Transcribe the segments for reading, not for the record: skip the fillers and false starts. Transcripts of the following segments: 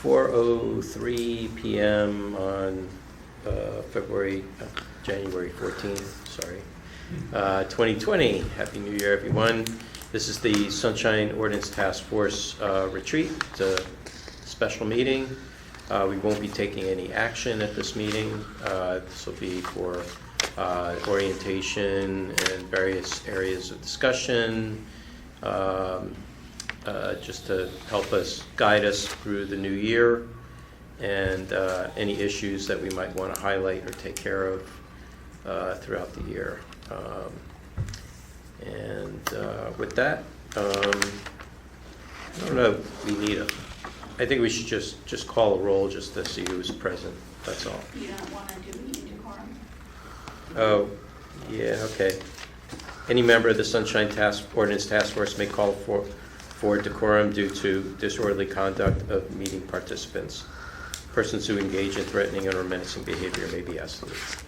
4:03 p.m. on January 14th, sorry, 2020. Happy New Year, everyone. This is the Sunshine Ordinance Task Force retreat. It's a special meeting. We won't be taking any action at this meeting. This will be for orientation and various areas of discussion, just to help us, guide us through the new year, and any issues that we might want to highlight or take care of throughout the year. With that, I don't know if we need I think we should just call a roll just to see who's present. That's all. You don't want to do decorum? Oh, yeah, okay. Any member of the Sunshine Ordinance Task Force may call for decorum due to disorderly conduct of meeting participants. Persons who engage in threatening or menacing behavior may be asked to leave.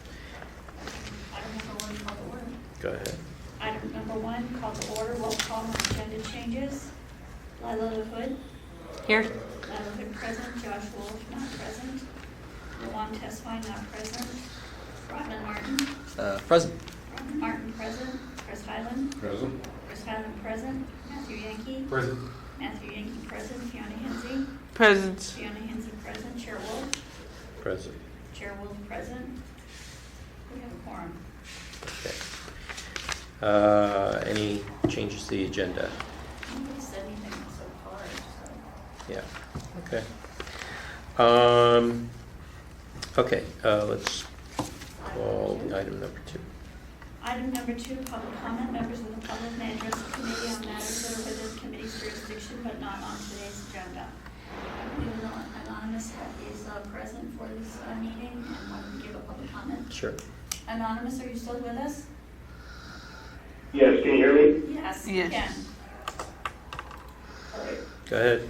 Item number 1, call to order. Go ahead. Item number 1, call to order. Roll call on agenda changes. Lila Hood. Here. Lila Hood present. Josh Wolf not present. Luan Tesfine not present. Rodman Martin. Present. Rodman Martin present. Chris Highland. Present. Chris Highland present. Matthew Yankee. Present. Matthew Yankee present. Fiona Hinsey. Present. Fiona Hinsey present. Chair Wolf. Present. Chair Wolf present. We have a quorum. Okay. Any changes to the agenda? Nobody said anything so far, so. Yeah. Okay. Okay. Let's call item number 2. Item number 2, public comment. Members of the public may address the committee on matters that are within the committee's jurisdiction but not on today's agenda. I believe Anonymous is present for this meeting and wanted to give a public comment. Sure. Anonymous, are you still with us? Yes, can you hear me? Yes, you Yes. can. All right. Go ahead.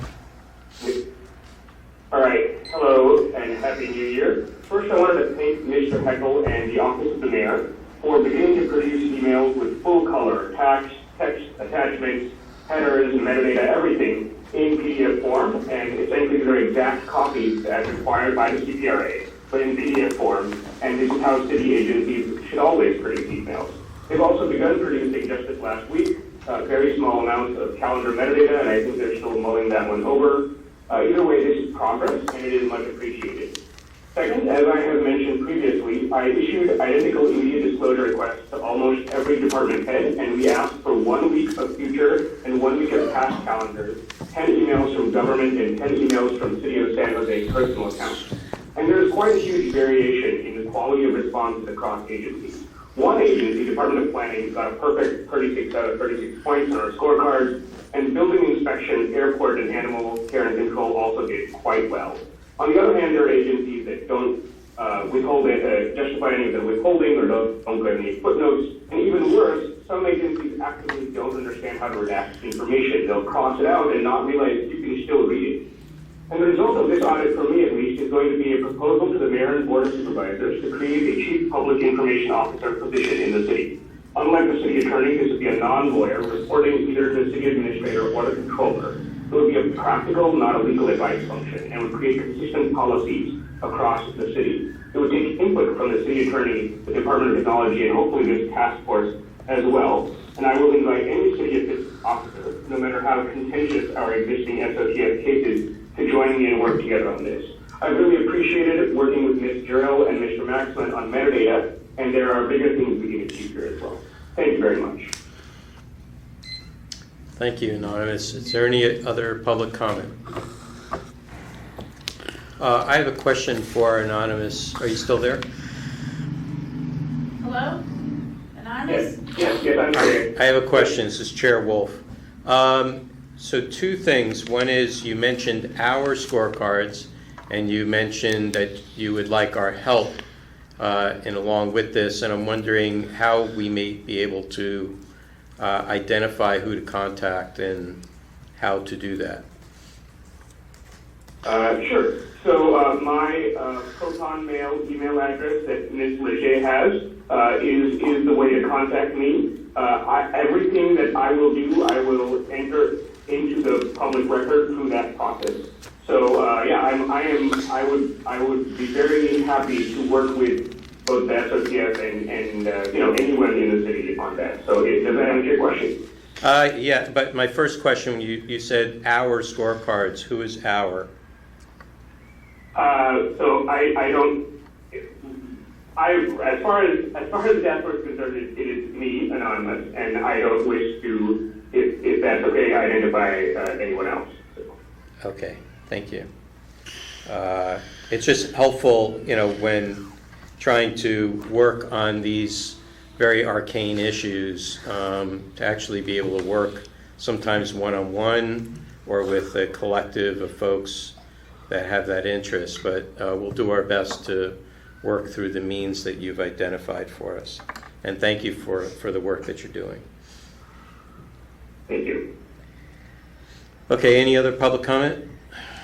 All right. Hello and Happy New Year. First, I wanted to thank Mr. Heckel and the Office of the Mayor for beginning to produce emails with full color, text, attachments, headers, metadata, everything in PDF form, and essentially these are exact copies as required by the CPRA, but in PDF form, and this is how city agencies should always produce emails. They've also begun producing, just this last week, very small amounts of calendar metadata, and I think they're still mulling that one over. Either way, this is progress, and it is much appreciated. Second, as I have mentioned previously, I issued identical immediate disclosure requests to almost every department head, and we asked for 1 week of future and 1 week of past calendars, 10 emails from government and 10 emails from City of San Jose personal accounts. And there is quite a huge variation in the quality of responses across agencies. One agency, Department of Planning, got a perfect 36 out of 36 points on our scorecards, and building inspection, airport, and animal care and control also did quite well. On the other hand, there are agencies that don't withhold it, justify any of the withholding or don't give any footnotes, and even worse, some agencies actively don't understand how to redact information. They'll cross it out and not realize you can still read it. And the result of this audit, for me at least, is going to be a proposal to the Mayor and Board of Supervisors to create a Chief Public Information Officer position in the city. Unlike the city attorney, this would be a non-lawyer reporting either to the city administrator or the controller. It would be a practical, not a legal advice function, and would create consistent policies across the city. It would take input from the city attorney, the Department of Technology, and hopefully this task force as well. And I will invite any city officer, no matter how contentious our existing SOTF cases, to join me and work together on this. I really appreciated working with Ms. Juro and Mr. Maxman on metadata, and there are bigger things we can achieve here as well. Thank you very much. Thank you, Anonymous. Is there any other public comment? I have a question for Anonymous. Are you still there? Hello? Anonymous? Yes, I'm here. I have a question. This is Chair Wolf. So 2 things. One is you mentioned our scorecards, and you mentioned that you would like our help and along with this, and I'm wondering how we may be able to identify who to contact and how to do that. Sure. So my Proton Mail email address that Ms. Leger has is the way to contact me. Everything that I will do, I will enter into the public record through that process. So yeah, I would be very happy to work with both the SOTF and anyone in the city on that. So does that answer your question? Yeah, but my first question, you said our scorecards. Who is our? So I don't. As far as the dashboard is concerned, it is me, anonymous, and I don't wish to, if that's okay, identify anyone else. So. Okay, thank you. It's just helpful, when trying to work on these very arcane issues, to actually be able to work sometimes one-on-one or with a collective of folks that have that interest. But we'll do our best to work through the means that you've identified for us. And thank you for the work that you're doing. Thank you. Okay, any other public comment?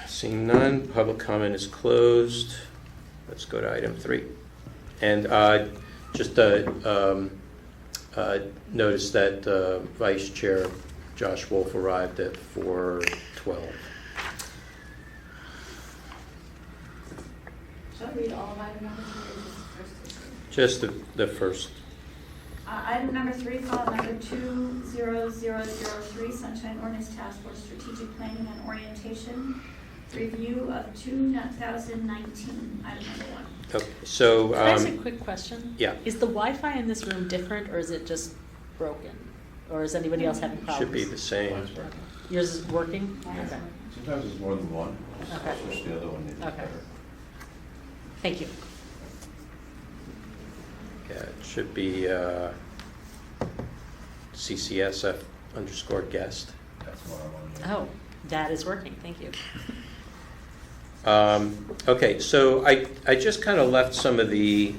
Seeing none, public comment is closed. Let's go to item 3. And just notice that Vice Chair Josh Wolf arrived at 4:12. Shall I read all of item number 3 or just the first two? Just the first. Item number 3, file number 20003, Sunshine Ordinance Task Force Strategic Planning and Orientation, review of 2019, item number 1. Okay, so Can I ask a quick question? yeah. Is the Wi-Fi in this room different, or is it just broken? Or is anybody else having problems? Should be the same. Okay. Yours is working? Mine is Okay. Sometimes it's more than one. Okay. Switch the other one. Maybe Okay. better. Thank you. Yeah, it should be CCSF _guest. That's what I want. Oh, that is working. Thank you. Okay, so I just kind of left some of I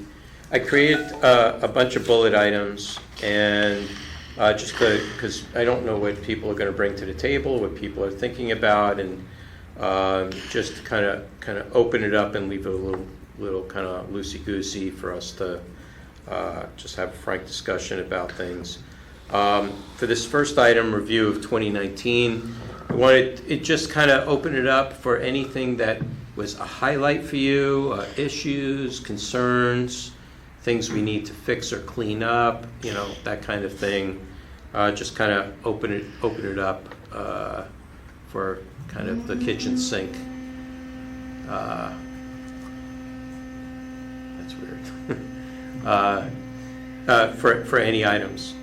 created a bunch of bullet items, and just because I don't know what people are going to bring to the table, what people are thinking about, and just kind of open it up and leave it a little kind of loosey-goosey for us to just have a frank discussion about things. For this first item, review of 2019, I wanted it just kind of open it up for anything that was a highlight for you, issues, concerns, things we need to fix or clean up, that kind of thing. Just kind of open it up for kind of the kitchen sink. That's weird. For any items.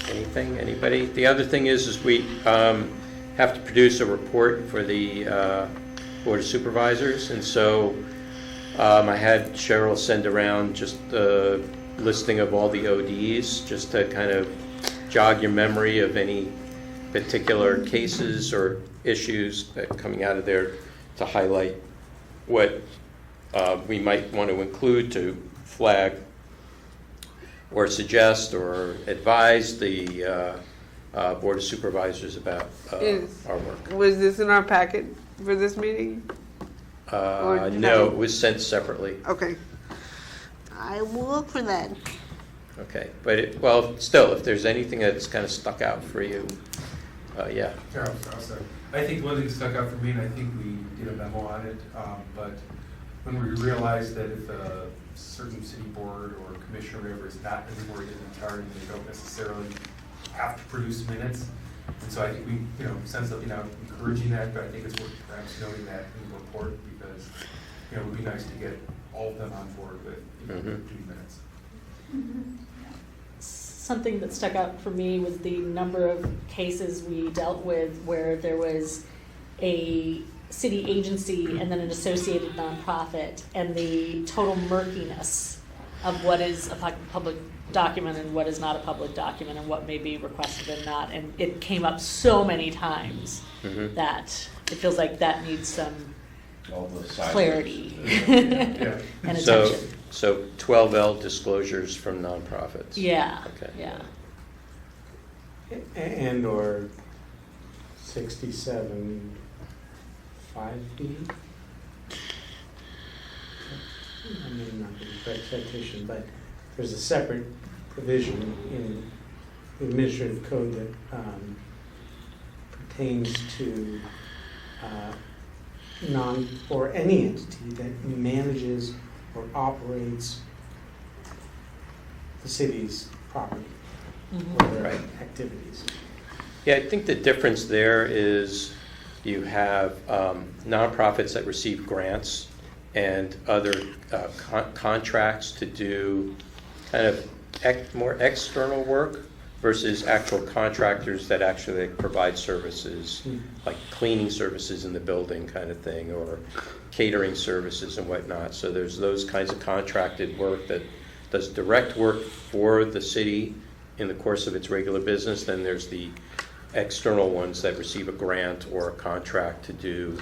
Anything? Anybody? The other thing is we have to produce a report for the Board of Supervisors, and so I had Cheryl send around just a listing of all the ODs, just to kind of jog your memory of any particular cases or issues that are coming out of there, to highlight what we might want to include to flag or suggest or advise the Board of Supervisors about our work. Was this in our packet for this meeting? Or did No, I- it was sent separately. Okay. I will look for that. Okay, but still, if there's anything that's kind of stuck out for you, yeah. Charles, I think one thing that stuck out for me, and I think we did a memo on it, but when we realized that if a certain city board or commission or whatever is not anymore in charge, they don't necessarily have to produce minutes. And so I think we, sent something out encouraging that, but I think it's worth perhaps noting that in the report, because, it would be nice to get all of them on board with doing minutes. Something that stuck out for me was the number of cases we dealt with where there was a city agency and then an associated nonprofit, and the total murkiness of what is a public document and what is not a public document, and what may be requested and not. And it came up so many times that it feels like that needs some All the sides. clarity Yeah. and So, attention. so 12L disclosures from nonprofits. Yeah, Okay. yeah. And or 67 5B. I mean, not the correct citation, but there's a separate provision in the administrative code that pertains to or any entity that manages or operates the city's property or their Right. activities. Yeah, I think the difference there is you have nonprofits that receive grants and other contracts to do kind of more external work versus actual contractors that actually provide services, like cleaning services in the building kind of thing, or catering services and whatnot. So there's those kinds of contracted work that does direct work for the city in the course of its regular business. Then there's the external ones that receive a grant or a contract to do,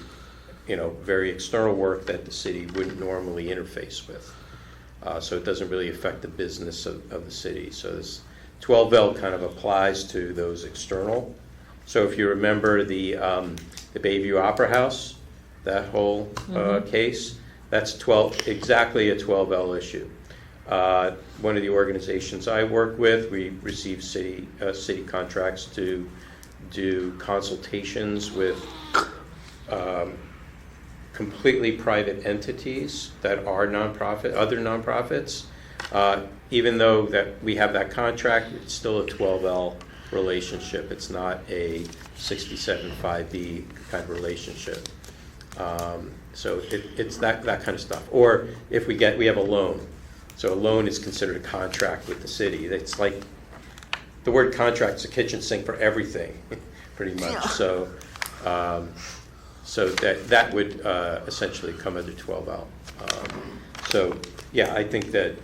very external work that the city wouldn't normally interface with. So it doesn't really affect the business of the city. So this 12L kind of applies to those external. So if you remember the Bayview Opera House, that whole case, that's exactly a 12L issue. One of the organizations I work with, we receive city contracts to do consultations with completely private entities that are other nonprofits. Even though that we have that contract, it's still a 12L relationship. It's not a 67.5B kind of relationship. So it's that kind of stuff. Or if we have a loan. So a loan is considered a contract with the city. It's like the word contract is a kitchen sink for everything, pretty much. Yeah. So that would essentially come under 12L. So yeah, I think that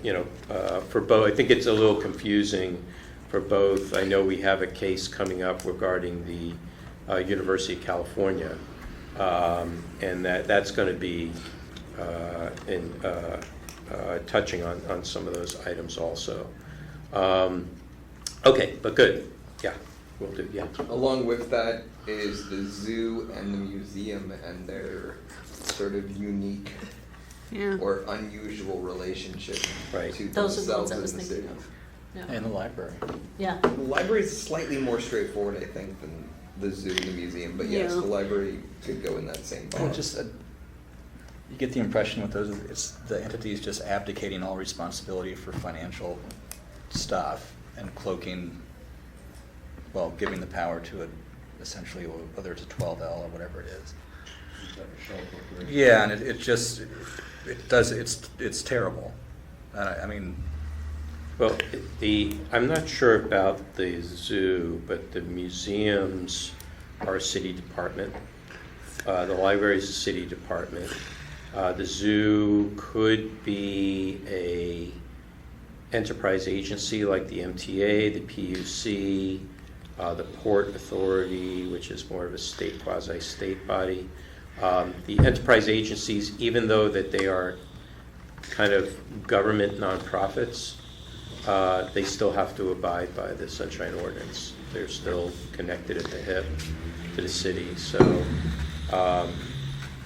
for both, I think it's a little confusing for both. I know we have a case coming up regarding the University of California, and that's going to be touching on some of those items also. Okay, but good. Yeah, we'll do. Yeah. Along with that is the zoo and the museum and their sort of unique or unusual relationship to Those are the ones themselves I was in the thinking city. of. Yeah. And the library. Yeah. The library is slightly more straightforward, I think, than the zoo and the museum, but yes, Yeah. the library could go in that same Well, box. just you get the impression with those, it's the entities just abdicating all responsibility for financial stuff and cloaking, giving the power to it, essentially, whether it's a 12L or whatever it is. Yeah, and it's terrible. I mean. Well, I'm not sure about the zoo, but the museums are a city department. The library is a city department. The zoo could be a enterprise agency like the MTA, the PUC, the Port Authority, which is more of a quasi-state body. The enterprise agencies, even though that they are kind of government nonprofits, they still have to abide by the Sunshine Ordinance. They're still connected at the hip to the city. So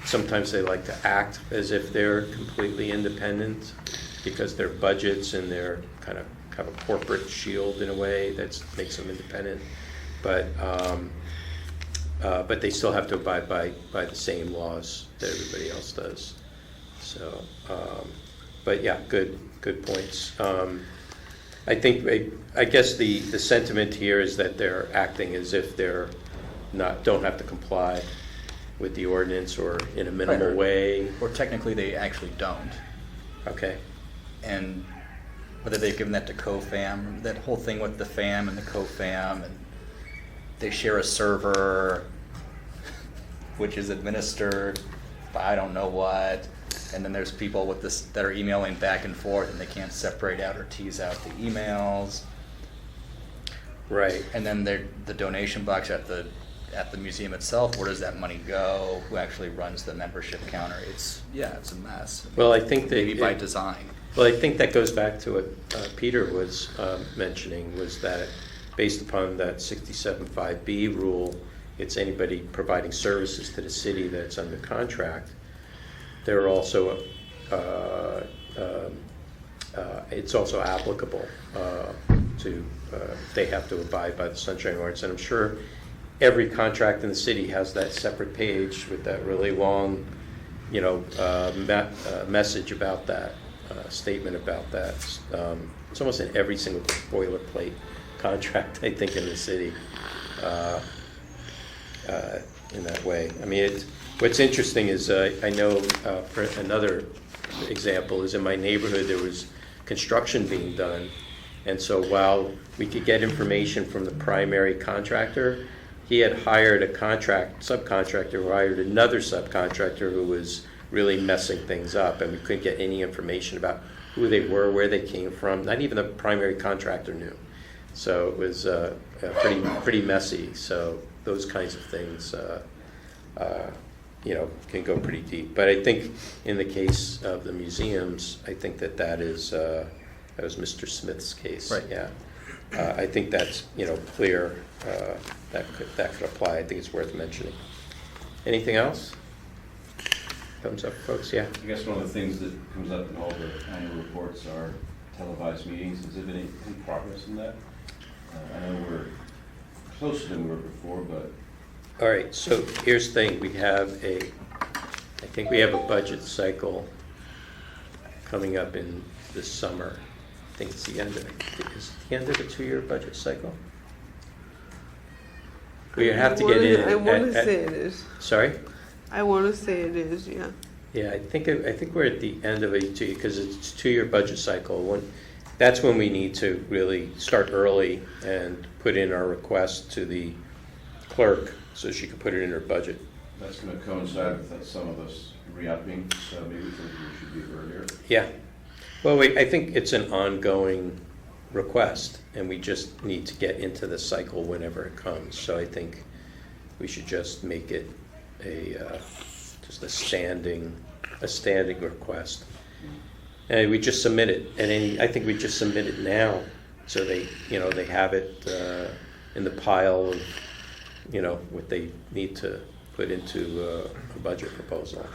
sometimes they like to act as if they're completely independent because their budgets and their kind of a corporate shield in a way that makes them independent. But they still have to abide by the same laws that everybody else does. So, but yeah, good points. I guess the sentiment here is that they're acting as if they're don't have to comply with the ordinance or in a minimal way. Or technically they actually don't. Okay. And whether they've given that to CoFam, that whole thing with the FAM and the CoFam, and they share a server which is administered by I don't know what, and then there's people with this that are emailing back and forth and they can't separate out or tease out the emails. Right. And then the donation box at the museum itself, where does that money go? Who actually runs the membership counter? It's a mess. Well, I think that maybe by design. Well, I think that goes back to what Peter was mentioning, was that based upon that 67.5B rule, it's anybody providing services to the city that's under contract. They're also it's also applicable to they have to abide by the Sunshine Ordinance, and I'm sure every contract in the city has that separate page with that really long, message about that, statement about that. It's almost in every single boilerplate contract, I think, in the city, in that way. I mean, what's interesting is I know for another example is in my neighborhood there was construction being done, and so while we could get information from the primary contractor, he had hired a subcontractor who hired another subcontractor who was really messing things up, and we couldn't get any information about who they were, where they came from. Not even the primary contractor knew. So it was pretty messy. So those kinds of things, can go pretty deep. But I think in the case of the museums, I think that was Mr. Smith's case. Right. Yeah. I think that's clear. That could apply. I think it's worth mentioning. Anything else? Thumbs up, folks. Yeah. I guess one of the things that comes up in all the annual reports are televised meetings. Has there been any progress in that? I know we're closer than we were before, but... All right, so here's the thing. I think we have a budget cycle coming up in this summer. I think it's the end of it. Is it the end of the 2-year budget cycle? We have to get in. I want to say it is. Sorry? I want to say it is, yeah. Yeah, I think we're at the end of it too, because it's a 2-year budget cycle. That's when we need to really start early and put in our request to the clerk so she can put it in her budget. That's going to coincide with some of us re-upping, so maybe we think we should be earlier. Yeah. Well, I think it's an ongoing request, and we just need to get into the cycle whenever it comes. So I think we should just make it just a standing request, and we just submit it. And I think we just submit it now, so they have it in the pile of what they need to put into a budget proposal.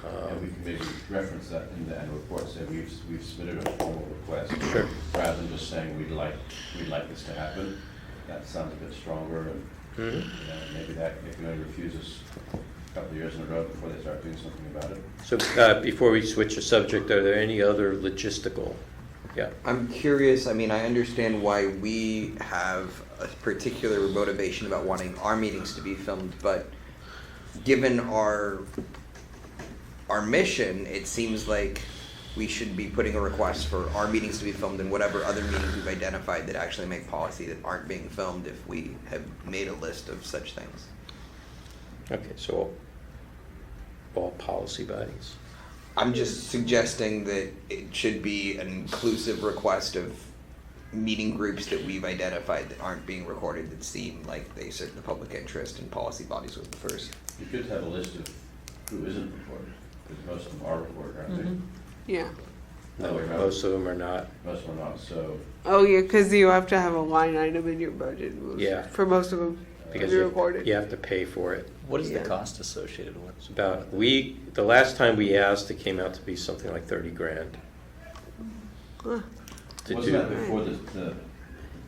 And we can maybe reference that in the annual report, say we've submitted a formal request, Sure. rather than just saying we'd like this to happen. That sounds a bit stronger, and maybe that if you only refuse us a couple of years in a row before they start doing something about it. So before we switch the subject, are there any other logistical? Yeah. I'm curious, I mean, I understand why we have a particular motivation about wanting our meetings to be filmed, but given our mission, it seems like we should be putting a request for our meetings to be filmed and whatever other meetings we've identified that actually make policy that aren't being filmed if we have made a list of such things. Okay, so all policy bodies. I'm just suggesting that it should be an inclusive request of meeting groups that we've identified that aren't being recorded that seem like they serve the public interest, and policy bodies was the first. You could have a list of who isn't recorded, because most of them are recorded, aren't they? Yeah. No, Most of them are not. Most of them are not, so... Oh, yeah, because you have to have a line item in your budget. Yeah. For most of them, Because to be recorded. you have to pay for it. What is Yeah. the cost associated with? It's about the last time we asked, it came out to be something like $30,000 Huh. to Wasn't do. that before the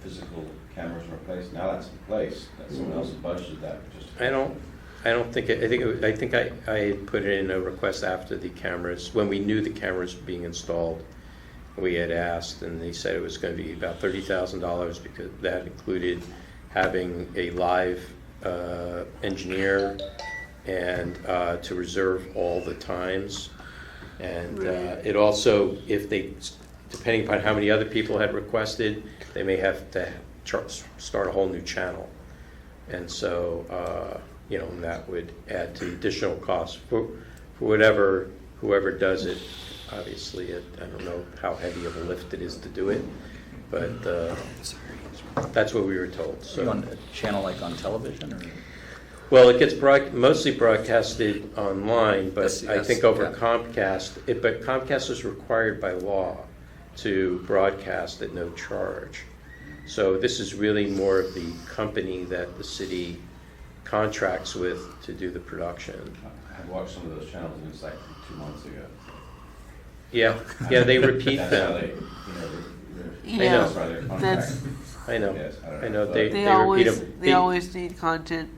physical cameras were replaced? Now that's in place. That someone else has budgeted that. I don't think I think I put it in a request after the cameras, when we knew the cameras were being installed. We had asked, and they said it was going to be about $30,000 because that included having a live engineer and to reserve all the times. And it also, if they, depending upon how many other people had requested, they may have to start a whole new channel. And so, and that would add to additional costs for whoever does it. Obviously, I don't know how heavy of a lift it is to do it, but that's what we were told. So you on a channel like on television, or? Well, it gets mostly broadcasted online, but I think over Comcast. But Comcast is required by law to broadcast at no charge. So this is really more of the company that the city contracts with to do the production. I watched some of those channels, and it's like 2 months ago. Yeah, they repeat That's them. how they, I know. that's why they're contracted. I know. Yes, I don't I know. know, they They repeat always, them. they always need content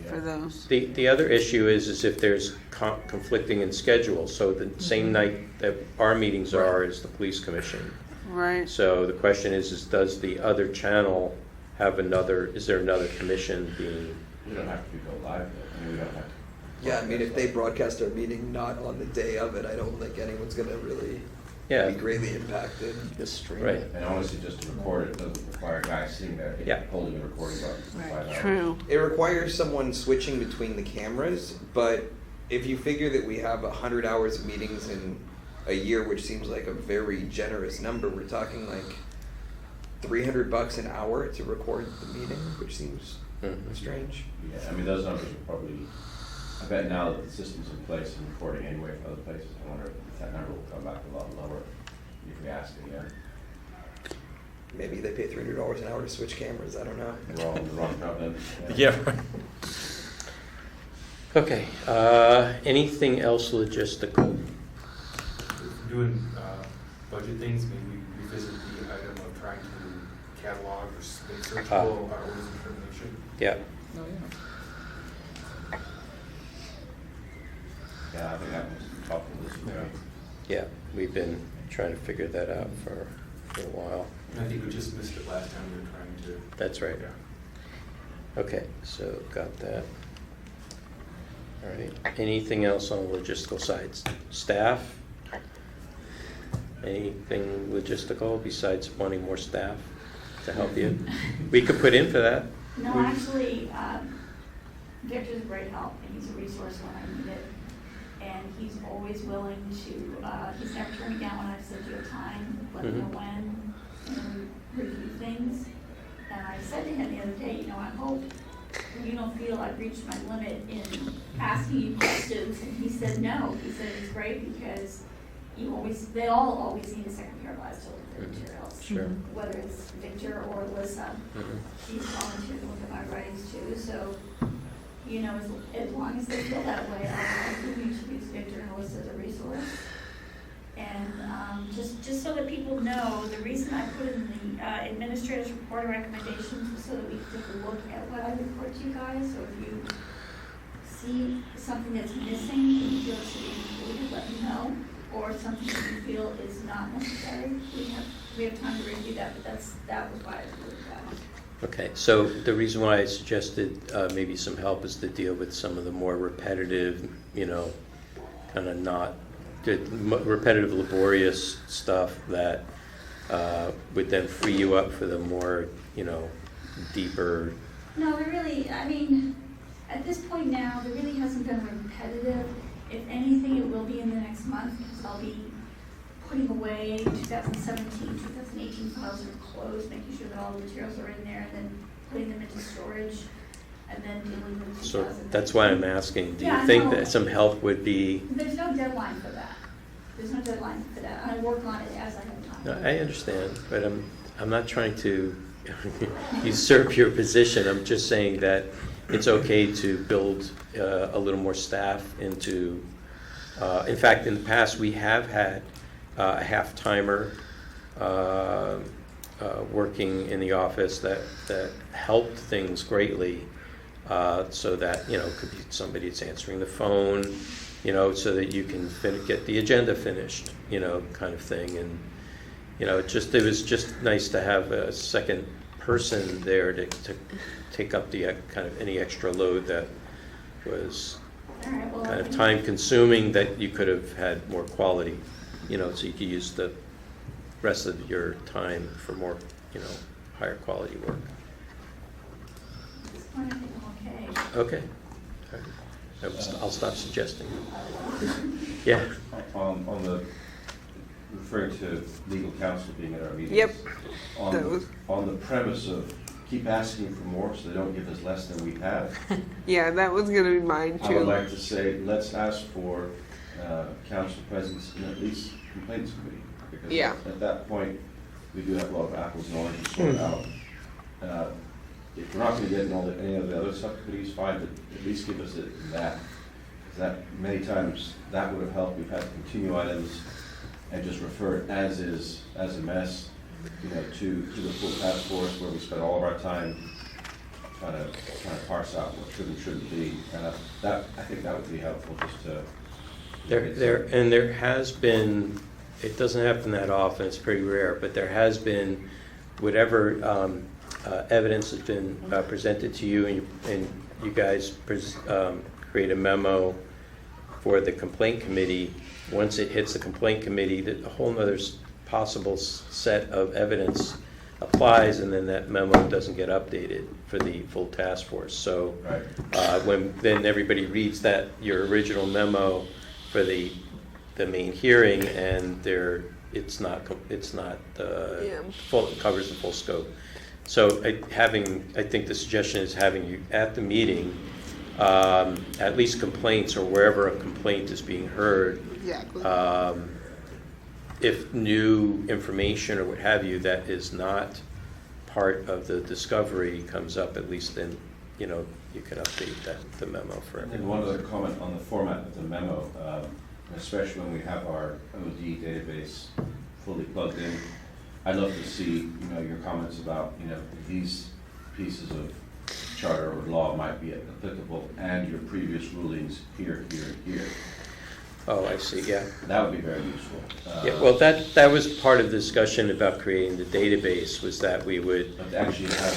for Yeah. those. The other issue is if there's conflicting in schedule, so the same night that our meetings are is the police commission. Right. So the question is does the other channel have another, is there another commission being, We don't have to go live though. I mean, we don't have to. Yeah, I mean, if they broadcast our meeting not on the day of it, I don't think anyone's gonna really yeah, be greatly impacted. Just stream right. it. And honestly, just to record it doesn't require guys sitting there Yeah. holding a recording button for 5 hours. True. It requires someone switching between the cameras, but if you figure that we have 100 hours of meetings in a year, which seems like a very generous number, we're talking like $300 an hour to record the meeting, which seems Mhm. strange. Yeah, I mean, those numbers are probably, I bet now that the system's in place and recording anyway for other places, I wonder if that number will come back a lot lower if we ask again. Maybe they pay $300 an hour to switch cameras, I don't know. We're all on the wrong route then. Yeah. Okay, anything else logistical? If we're doing budget things, maybe we revisit the item of trying to catalog or make searchable our orders of termination. Yeah, Oh, yeah. Yeah, I think that was top of the list. yeah, we've been trying to figure that out for a while. And I think we just missed it last time we were trying to. That's right. Yeah. Okay, so got that. All right, anything else on the logistical sides? Staff? Anything logistical besides wanting more staff to help you? We could put in for that. No, actually, Victor's a great help, and he's a resource when I need it. And he's always willing to, he's never turned me down when I've said, "Do you have time? Let me know when," and we review things. And I said to him the other day, you know, I hope you don't feel I've reached my limit in asking you questions. And he said, no. He said, it's great because they all always need a second pair of eyes to look at their materials. Sure. Whether it's Victor or Alyssa. Mhm. She's volunteered to look at my writings too, so, you know, as long as they feel that way, I'll continue to use Victor and Alyssa as a resource. And just so that people know, the reason I put in the administrator's report and recommendations was so that we could take a look at what I report to you guys. So if you see something that's missing, you feel it should be included, let me know. Or something that you feel is not necessary, we have time to review that, but that was why I included that. Okay, so the reason why I suggested maybe some help is to deal with some of the more repetitive, you know, kind of not good, repetitive, laborious stuff that would then free you up for the more, you know, deeper. No, I mean, at this point now, there really hasn't been repetitive. If anything, it will be in the next month, because I'll be putting away 2017, 2018 files that are closed, making sure that all the materials are in there, and then putting them into storage, and then dealing with 2019. So that's why I'm asking, do Yeah, you think no. that some help would be? There's no deadline for that. There's no deadline for that. I work on it as I have No, time. I understand, but I'm not trying to usurp your position. I'm just saying that it's okay to build a little more staff into. In fact, in the past, we have had a half-timer working in the office that helped things greatly, so that, you know, it could be somebody that's answering the phone, you know, so that you can get the agenda finished, you know, kind of thing. And, you know, it was just nice to have a second person there to take up the kind of any extra load that was All right, well, kind of time consuming that you could have had more quality, you know, so you could use the rest of your time for more, you know, higher quality work. At this point, I think I'm okay. Okay. All right. I'll stop suggesting. Yeah. On the, referring to legal counsel being at our meetings. Yep. That On, was- on the premise of keep asking for more so they don't give us less than we have. Yeah, that was gonna be mine I would too. like to say, let's ask for council presence in at least complaints committee. Because Yeah. at that point, we do have a lot of apples and oranges to sort out. If we're not gonna get in any of the other subcommittees, fine, but at least give us it in that. 'Cause that, many times, that would have helped. We've had to continue items and just refer it as is, as a mess. to the full task force where we spend all of our time trying to parse out what should and shouldn't be. And I think that would be helpful just to. There has been, it doesn't happen that often, it's pretty rare, but there has been whatever evidence has been presented to you, and you guys create a memo for the complaint committee. Once it hits the complaint committee, a whole nother possible set of evidence applies, and then that memo doesn't get updated for the full task force. So when then everybody reads that your original memo for the main hearing, and it's not full, it covers the full scope. So I think the suggestion is having you at the meeting, at least complaints or wherever a complaint is being heard. Exactly. If new information or what have you that is not part of the discovery comes up, at least then, you can update the memo for everyone. And one other comment on the format of the memo, especially when we have our OD database fully plugged in. I'd love to see, your comments about, these pieces of charter or law might be applicable, and your previous rulings here, here, and here. Oh, I see, yeah. That would be very useful. Yeah, well, that was part of the discussion about creating the database, was that we would. But to actually have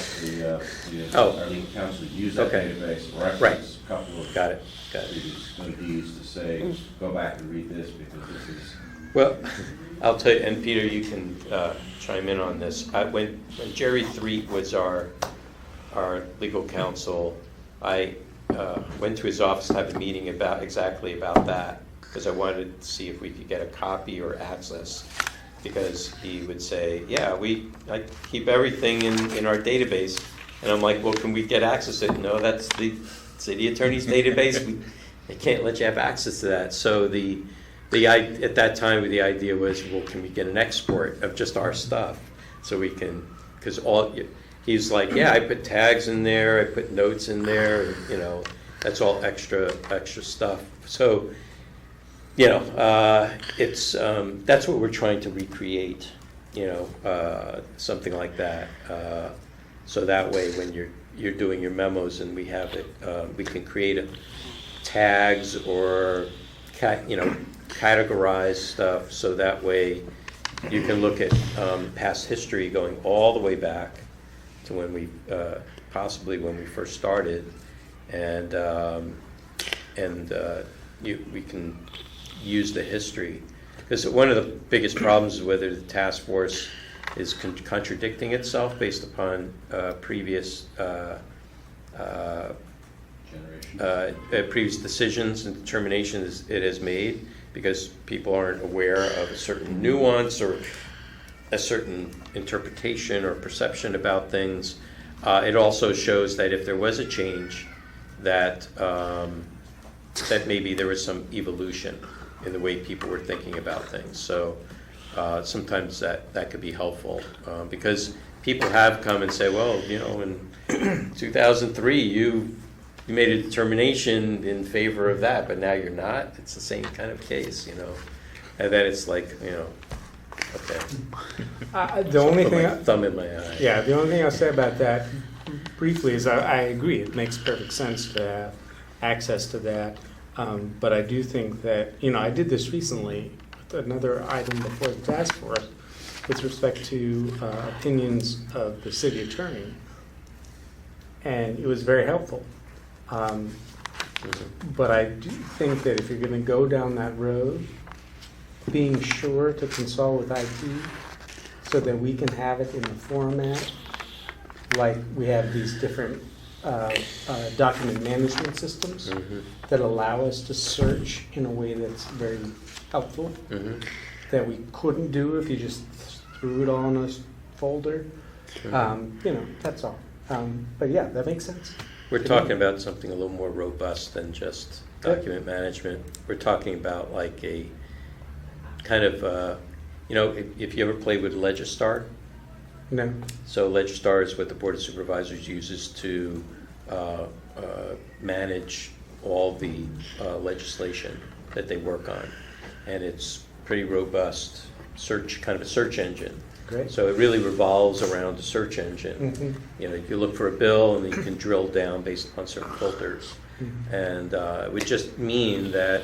our legal counsel use that Okay. database, reference a couple of Got it. previous ODs to say, go back and read this because this is. Well, I'll tell you, and Peter, you can chime in on this. When Jerry Threet was our legal counsel, I went to his office to have a meeting exactly about that, because I wanted to see if we could get a copy or access, because he would say, yeah, I keep everything in our database. And I'm like, well, can we get access to it? No, that's the city attorney's database. They can't let you have access to that. So at that time, the idea was, well, can we get an export of just our stuff so we can, because he's like, yeah, I put tags in there, I put notes in there, that's all extra stuff. So, it's that's what we're trying to recreate, something like that. So that way, when you're doing your memos and we have it, we can create tags or categorize stuff, so that way you can look at past history going all the way back to when we first started, and we can use the history, because one of the biggest problems is whether the task force is contradicting itself based upon previous decisions and determinations it has made, because people aren't aware of a certain nuance or a certain interpretation or perception about things. It also shows that if there was a change, that maybe there was some evolution in the way people were thinking about things. So sometimes that could be helpful, because people have come and say, well, in 2003 you made a determination in favor of that, but now you're not. It's the same kind of case, and then it's like, okay. The only thing, thumb in my eye. Yeah, the only thing I'll say about that briefly is I agree. It makes perfect sense to have access to that, but I do think that I did this recently with another item before the task force with respect to opinions of the city attorney, and it was very helpful. But I do think that if you're going to go down that road, being sure to consult with IT so that we can have it in the format, like we have these different document management systems that allow us to search in a way that's very helpful, that we couldn't do if you just threw it all in a folder. That's all. But yeah, that makes sense. We're talking about something a little more robust than just document management. We're talking about like a kind of, if you ever played with Legistar. No. So Legistar is what the Board of Supervisors uses to manage all the legislation that they work on. And it's pretty robust kind of a search engine. Great. So it really revolves around the search engine. Mhm. You know, you look for a bill and then you can drill down based upon certain filters. Mhm. And it would just mean that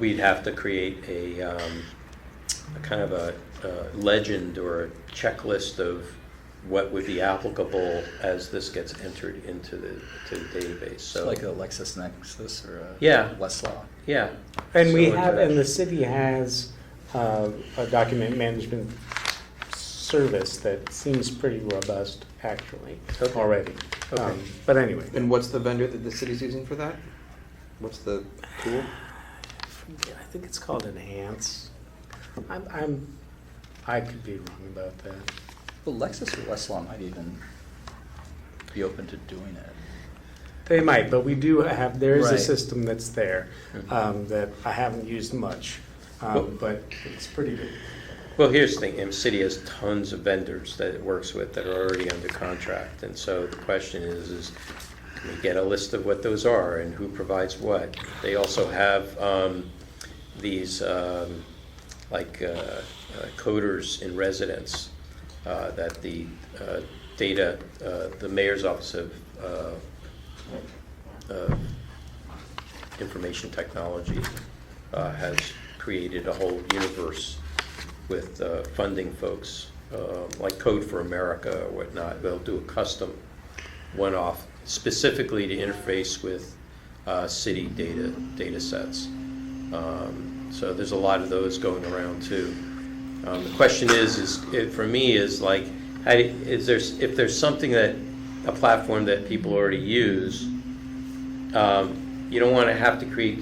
we'd have to create a kind of a legend or a checklist of what would be applicable as this gets entered into the database. So like a LexisNexis or a Yeah. Westlaw. Yeah. And we Similar to have, that. and the city has a document management service that seems pretty robust, actually, Okay. already. Okay. But anyway, And what's the vendor that the city's using for that? What's the tool? I think it's called Enhance. I could be wrong about that. Well, Lexis or Westlaw might even be open to doing it. They might, but we do have, there is a Right. system that's there Mhm. that I haven't used much, Well- but it's pretty good. Well, here's the thing, city has tons of vendors that it works with that are already under contract, and so the question is can we get a list of what those are and who provides what? They also have these coders in residence that the the mayor's office of information technology has created a whole universe with funding folks, like Code for America or whatnot. They'll do a custom one-off specifically to interface with city data sets. So there's a lot of those going around too. The question for me is like, if there's something a platform that people already use, you don't want to have to create,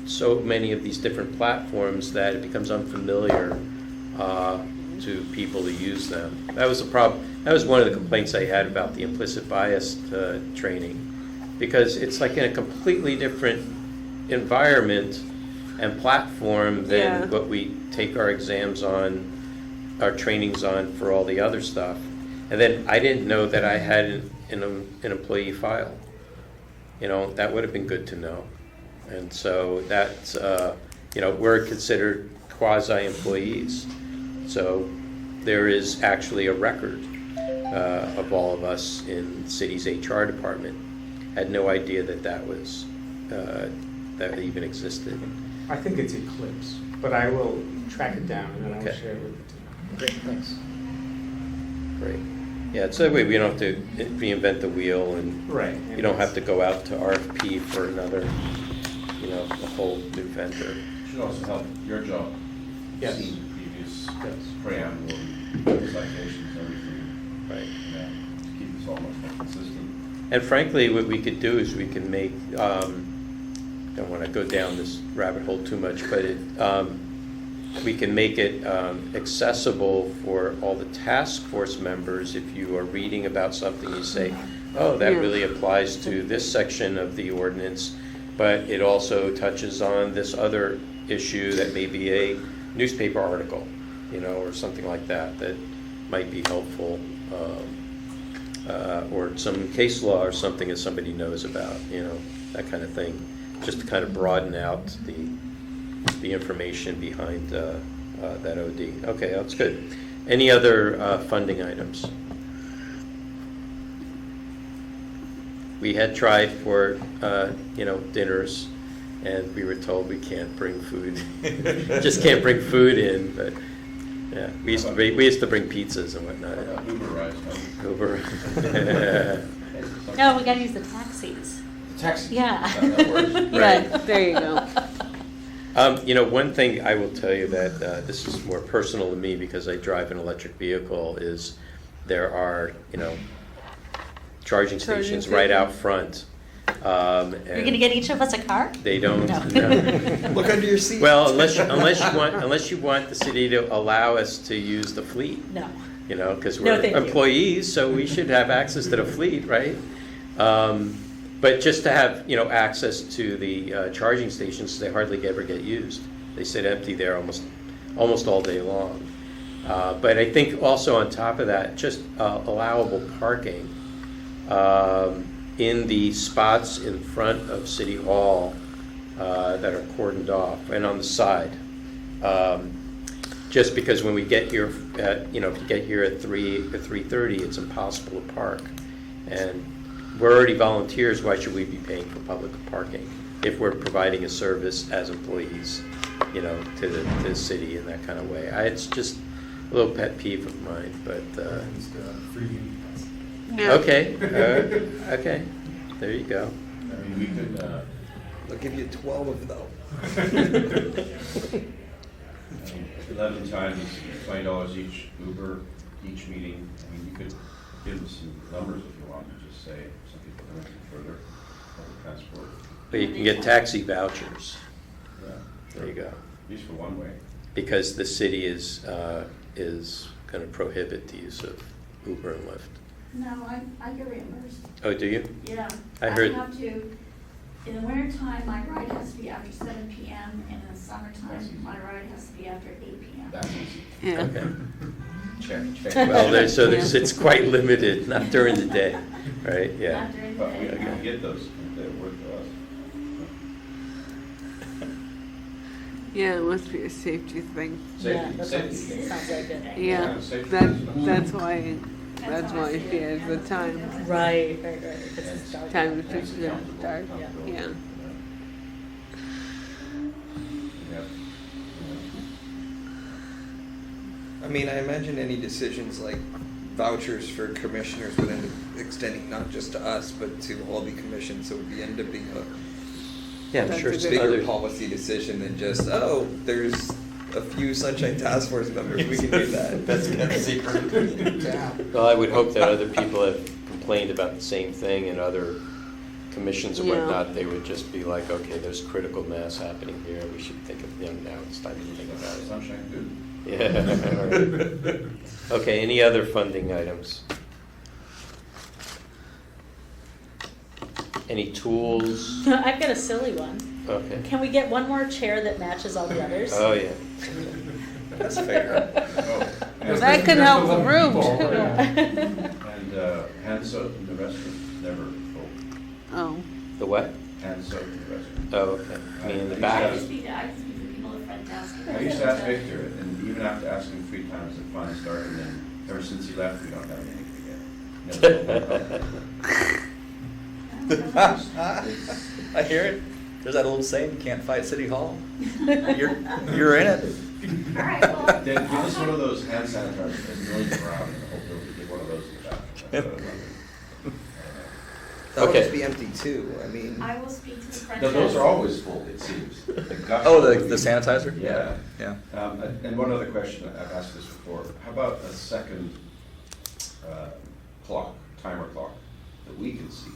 so many of these different platforms that it becomes unfamiliar to people who use them. That was the problem. That was one of the complaints I had about the implicit bias training, because it's like in a completely different environment and platform than Yeah. what we take our exams on, our trainings on for all the other stuff. And then I didn't know that I had an employee file. That would have been good to know. And so that's, we're considered quasi-employees. So there is actually a record of all of us in the city's HR department. Had no idea that was, that even existed. I think it's Eclipse, but I will track it down and then I'll Okay. share it with the team. Great, thanks. Great. Yeah, so that way we don't have to reinvent the wheel, and Right. you don't have to go out to RFP for another, a whole new vendor. Should also help your job. Yes. See the previous Yes. preamble, citations, everything. Right. Yeah, to keep this all much more consistent. And frankly, what we could do is we can make, don't want to go down this rabbit hole too much, but we can make it accessible for all the task force members. If you are reading about something, you say, oh, that Yeah. really applies to this section of the ordinance, but it also touches on this other issue that may be a newspaper article, or something like that might be helpful, or some case law or something that somebody knows about, that kind of thing, just to kind of broaden out the information behind that OD. Okay, that's good. Any other funding items? We had tried for, dinners, and we were told we can't bring food. Just can't bring food in, but, yeah, we used to bring pizzas and whatnot. Uber rides, Uber. No, we gotta use the taxis. Taxi. Yeah. That works. Right, there you go. One thing I will tell you that this is more personal to me because I drive an electric vehicle is there are, charging stations right out front. You're gonna get each of us a car? They don't. No. No. Look under your seat. Well, unless you want the city to allow us to use the fleet, No. because No, we're thank you. employees, so we should have access to the fleet, right? But just to have, access to the charging stations, they hardly ever get used. They sit empty there almost all day long. But I think also on top of that, just allowable parking in the spots in front of City Hall that are cordoned off and on the side. just because when we get here, if you get here at 3 or 3:30, it's impossible to park. And we're already volunteers, why should we be paying for public parking if we're providing a service as employees, to the city in that kind of way? It's just a little pet peeve of mine, but, It's free union pass. Yeah. okay, okay, there you go. I mean, we could, I'll give you 12 of them. 11 times is $20 each Uber, each meeting. I mean, you could give them some numbers if you want, and just say some people are looking further public transport. But you can get taxi vouchers, Yeah, there you go, at least for one way. because the city is going to prohibit the use of Uber and Lyft. No, I get reimbursed. Oh, do you? Yeah. I heard- have to, in the wintertime, my ride has to be after 7 PM, and in the summertime, my ride has to be after 8 PM. That's easy. Yeah. Okay. Check. Well, it's quite limited, not during the day, right? Yeah. Not during the But we day. can get those if they work for us. Yeah, it must be a safety thing. Yeah, that Safety. sounds like it. Yeah, Safety. that's why she has the time. Right, because it's dark. Time to fix the dark. Yeah. Yeah. Yeah. I mean, I imagine any decisions like vouchers for commissioners would end up extending not just to us, but to all the commissions, so it would end up being Yeah, I'm That's sure a it's good- bigger other, policy decision than just, oh, there's a few Sunshine Task Force members, we can do that. That's kept secret. well, I would hope that other people have complained about the same thing and other commissions and Yeah. whatnot, they would just be like, okay, there's critical mass happening here, we should think of, now it's time to think about it. Sunshine, good. Yeah, all right. Okay, any other funding items? Any tools? I've got a silly one. Okay. Can we get one more chair that matches all the others? Oh, yeah. That's fair. Oh, Well, that can help the room People, too. yeah. and hand soap in the restroom, never full. Oh, The what? Hand soap in the restroom. Oh, okay. I mean, in the I back. can speak to people at front desk. I used to ask Victor, and even after asking 3 times, it finally started, and then ever since he left, we don't have anything to get. I hear it. There's that old saying, you can't fight City Hall. You're in it. All right, well. Then give us one of those hand sanitizers, there's millions around, and I hope they'll get one of those in the back. That's what I wonder. That would Okay. just be empty too, I mean. I will speak to the front No, desk. those are always full, it seems. The gush- Oh, the sanitizer? Yeah. Yeah. And one other question, I've asked this before, how about a second clock, timer clock, that we can see?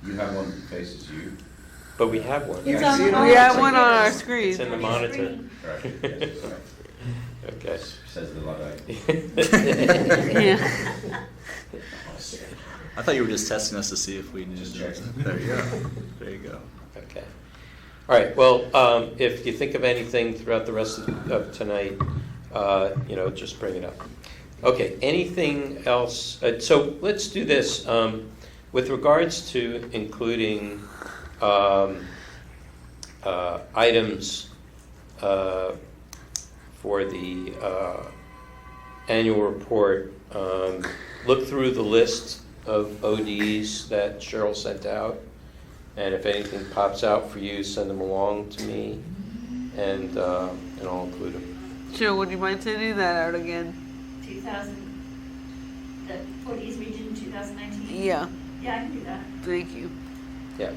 You have one that faces you. But we have one. It's I on see it the on we the have screen. one on our It's screen. in the monitor. Right, yes, right. Okay. Says the Luddite. Yeah. I thought you were just testing us to see if we knew. Just checking. There you go. There you go. Okay. All right, well, if you think of anything throughout the rest of tonight, just bring it up. Okay, anything else? So let's do this. With regards to including items for the annual report, look through the list of ODs that Cheryl sent out. And if anything pops out for you, send them along to me, and I'll include them. Sure, would you mind sending that out again? 2000, the Portuguese region 2019? Yeah, Yeah, I can do that. thank you. Yeah.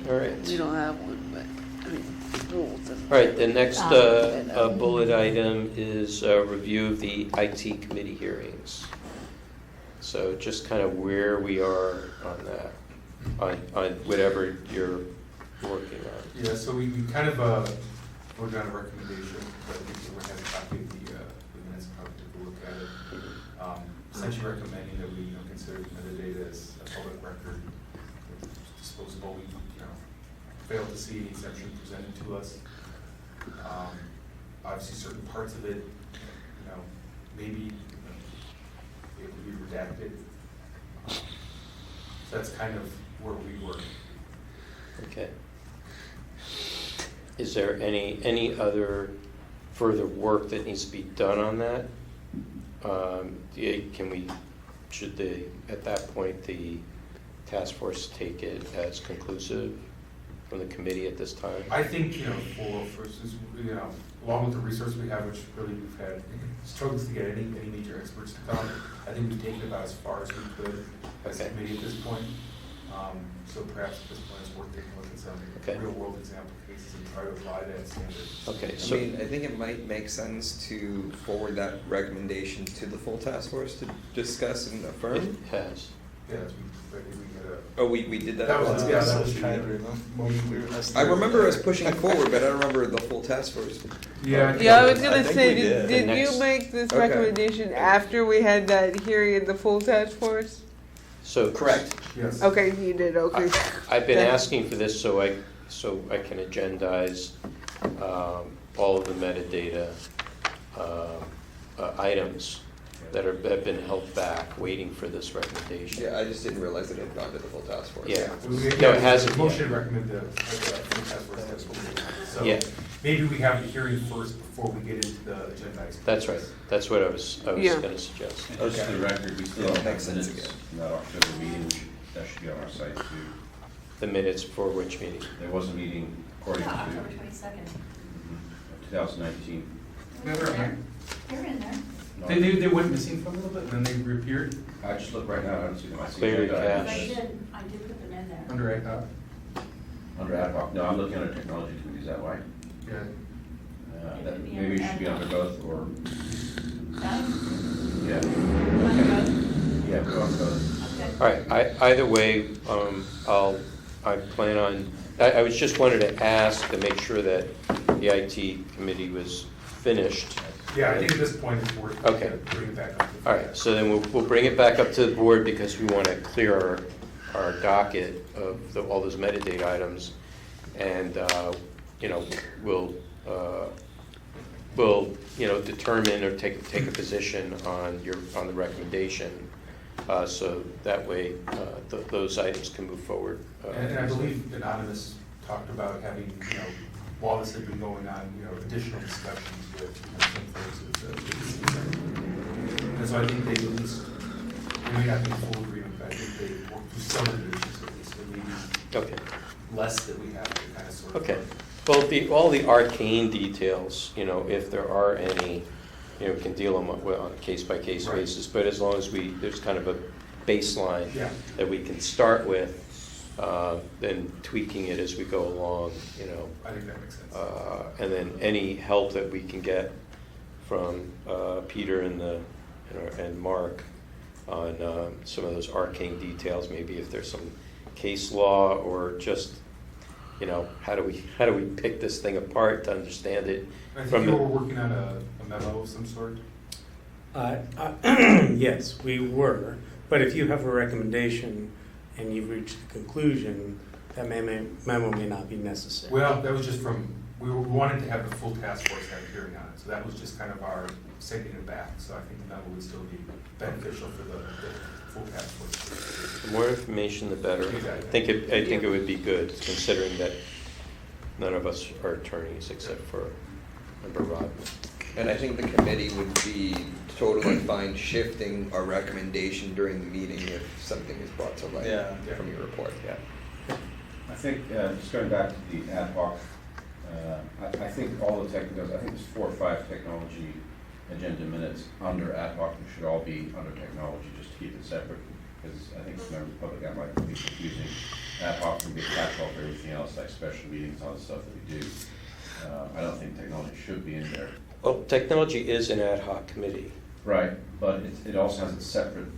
All right. We don't have one, but, I mean, rules. All right, the next bullet item is a review of the IT committee hearings. So just kind of where we are on that, on whatever you're working on. Yeah, so we kind of voted on a recommendation, but I think we're going to have a copy of the minutes, probably take a look at it. Essentially recommending that we consider metadata as a public record, disposable. We failed to see any exception presented to us. Obviously, certain parts of it, maybe it would be redacted. So that's kind of where we were. Okay. Is there any other further work that needs to be done on that. Should at that point, the task force take it as conclusive from the committee at this time? I think, for along with the resource we have, which really we've had struggles to get any major experts to come, I think we've taken about as far as we could as a committee at this point. So perhaps at this point it's worth taking a look at some real world example cases and try to apply that standard. Okay, so I think it might make sense to forward that recommendation to the full task force to discuss and affirm. it has. Yeah, we get Oh, we did that. that was, yeah, that was kind kind of of I remember us pushing forward, but I don't remember the full task force. Yeah. Yeah, I was I gonna think say, we did. did The you next- make this Okay. recommendation after we had that hearing in the full task force? So Correct. Yes. Okay, you did, okay. I've been Okay. asking for this so I can agendize all of the metadata items that have been held back, waiting for this recommendation. Yeah, I just didn't realize it had gone to the full task force. Yeah. No, it hasn't yet. Motion to recommend the full task force. That's what we did. So Yeah. maybe we have the hearing first before we get into the agenda. That's right. That's what I was Yeah. going to suggest. And just for the record, we still Yeah, don't makes have sense minutes again. from that October meeting, that should be on our site too. The minutes for which meeting? There was a meeting according to October 22nd. 2019. Yeah, they're in there. They're in there. No, They went missing for a little bit, and then they reappeared I just looked right now, I don't see them. I see Clearly agenda But items. I did put them in there. under Under ad hoc, no, I'm looking under technology committee, is that right? yeah. That maybe it should be under both, or, Done? yeah, yeah, go on both. Okay. All right, either way, I plan on, I was just wanted to ask to make sure that the IT committee was finished. Yeah, I think at this point it's worth Okay. bring it back up. to the All right, so then we'll bring it back up to the board because we want to clear our docket of all those metadata items. And, we'll determine or take a position on the recommendation. So that way, those items can move forward. And I believe Anonymous talked about having, while this had been going on, additional discussions with some folks with the and so I think they at least, they may not be in full agreement, but I think they worked through some of the issues at least, so maybe Okay. less that we have to kind of sort of. Okay. Well, all the arcane details, if there are any, we can deal them on a case-by-case Right. basis, but as long as there's kind of a baseline Yeah. that we can start with, then tweaking it as we go along, I think that makes sense. and then any help that we can get from Peter and Mark on some of those arcane details, maybe if there's some case law or just, how do we pick this thing apart to understand it? I from think you the- were working on a memo of some sort. Yes, we were, but if you have a recommendation and you've reached a conclusion, that memo may not be necessary. Well, that was just we wanted to have the full task force have a hearing on it, so that was just kind of our sending it back. So I think the memo would still be beneficial for the full task force. The more information, the better. Exactly. I think it would be good, considering that none of us are attorneys except for Member Rodman. And I think the committee would be totally fine shifting our recommendation during the meeting if something is brought to light Yeah. from your report. Yeah. I think, just going back to the ad hoc, I think all the technicals, I think there's 4 or 5 technology agenda minutes under ad hoc, and should all be under technology, just to keep it separate, because I think members of the public, that might be confusing. Ad hoc can be a catch-all for everything else, like special meetings, all the stuff that we do. I don't think technology should be in there. Well, technology is an ad hoc committee. Right, but it also has a separate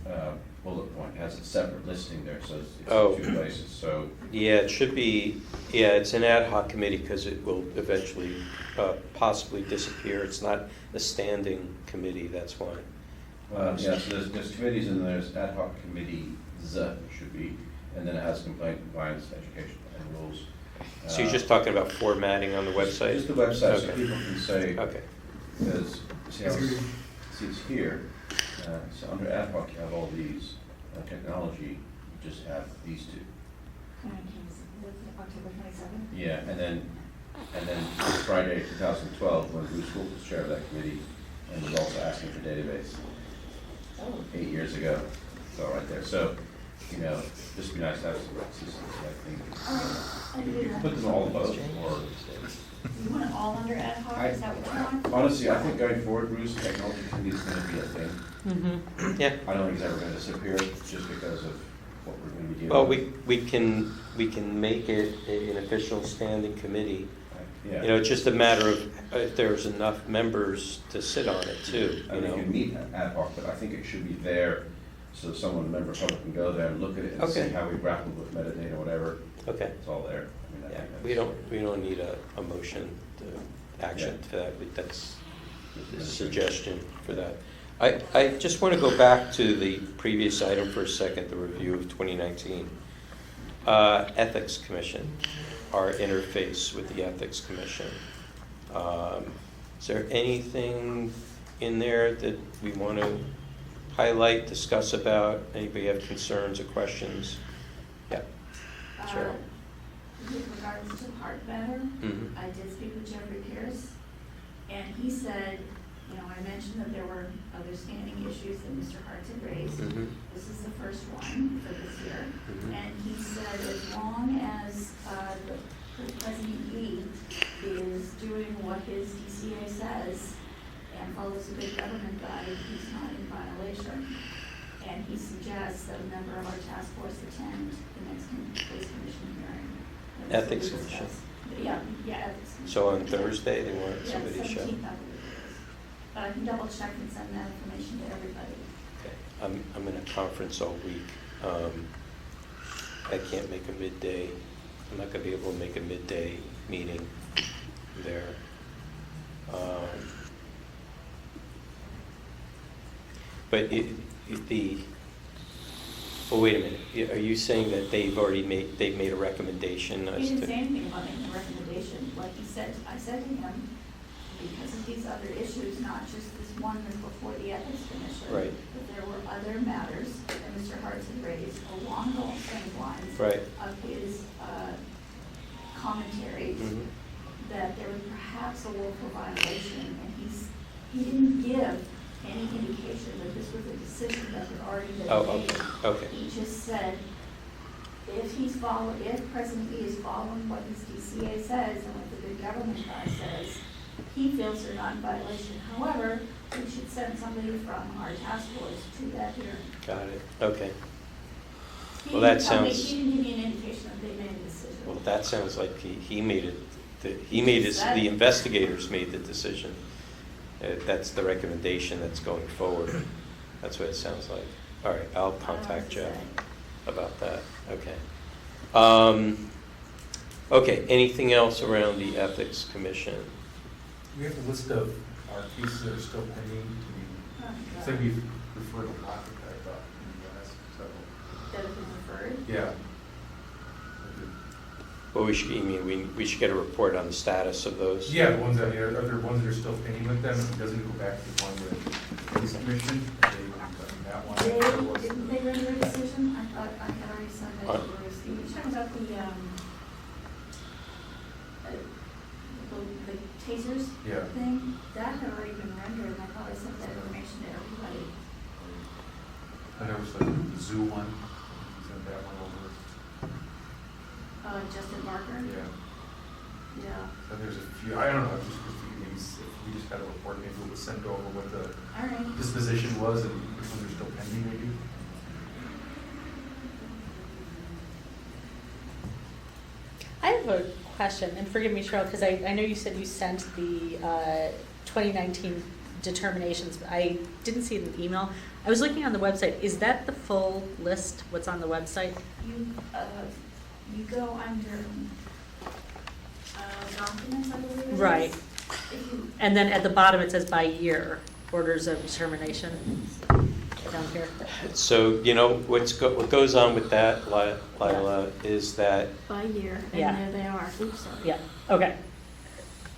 bullet point, it has a separate listing there, so it's Oh. in 2 places, so. Yeah, it should be, it's an ad hoc committee because it will eventually possibly disappear. It's not a standing committee, that's why. Yeah, so there's committees and there's ad hoc committees, should be, and then it has compliance, education, and rules. So you're just talking about formatting on the website? Just the website, so Okay. people can say, Okay. because, see it's here, so under ad hoc you have all these, technology, you just have these 2. October 27th? Yeah, and then And then Friday, 2012, when Bruce Wolf was chair of that committee and was also asking for database. 8 years ago, so right there. So, you know, just be nice to have some consistency, I All right, I can do think. that. Put them all above, or, You want it all under ad hoc, is that what you want? honestly, I think going forward, Bruce, technology committee is gonna be a thing. Mm-hmm. Yeah. I don't think it's ever gonna disappear just because of what we're gonna be dealing Well, with. we can make it an official standing committee. Yeah. You know, it's just a matter of if there's enough members to sit on it too, I you mean, know. you can meet ad hoc, but I think it should be there so someone, a member of the public can go there and look at it and see Okay. how we grapple with metadata, whatever. Okay. It's all there. I mean, I Yeah, think that's- we don't need a motion to action for that, but that's a suggestion for that. I just want to go back to the previous item for a second, the review of 2019. Ethics Commission, our interface with the Ethics Commission. Is there anything in there that we want to highlight, discuss about? Anybody have concerns or questions? Yeah. Cheryl. With regards to Park matter, Mhm. I did speak with Jeffrey Pierce, and he said, you know, I mentioned that there were other standing issues that Mr. Hart had raised. Mhm. This is the first one for this year. Mhm. And he said as long as the President is doing what his DCA says and follows the good government guide, he's not in violation. And he suggests that a member of our task force attend the next police commission hearing. Ethics Commission. Yeah, Ethics Commission. So on Thursday, they want Yeah, somebody to show? 17th, I believe it is. But I can double check and send that information to everybody. Okay, I'm in a conference all week. I can't make a midday, I'm not gonna be able to make a midday meeting there. But well, wait a minute, are you saying that they've made a recommendation as He didn't to? say anything about making a recommendation. Like he said, I said to him, because of these other issues, not just this one that's before the Ethics Commission. Right. But there were other matters that Mr. Hart's had raised along those same lines. Right. Of his commentary, Mhm. that there was perhaps a willful violation, and he didn't give any indication that this was a decision that had already been Oh, made. okay. He just said, if President Lee is following what his DCA says and what the good government guy says, he feels they're not in violation. However, we should send somebody from our task force to that hearing. Got it, okay. He Well, that didn't tell me- sounds- He didn't give me an indication that they made a decision. Well, that sounds like he made it, That- the investigators made the decision. That's the recommendation that's going forward. That's what it sounds like. All right, I'll contact Jeff about that, okay. Okay, anything else around the Ethics Commission? We have a list of our cases that are still pending. I think we've referred a lot of that, I thought, in the last several. That have been referred. Yeah. Well, we should get a report on the status of those. Yeah, the ones that, are there ones that are still pending with them? It doesn't go back to the one with the police commission? That one. Didn't they render a decision? I thought I had already sent that Uh, to Bruce. You were talking about the tasers Yeah. thing? That had already been rendered, and I thought I sent that information to everybody. And there was like the zoo one, we sent that one over. Justin Barker? Yeah. Yeah. And there's a few, I don't know, just maybe if we just got a report, maybe it was sent over what the All right. disposition was and which ones are still pending maybe. I have a question, and forgive me, Cheryl, because I know you said you sent the 2019 determinations, but I didn't see it in the email. I was looking on the website. Is that the full list, what's on the website? You go under documents, I believe it is. Right. If you, And then at the bottom, it says by year, orders of determination down here. So, you know, what goes on with that, Lila, is that, by year, and Yeah. there they are. Oops, sorry. Yeah, okay.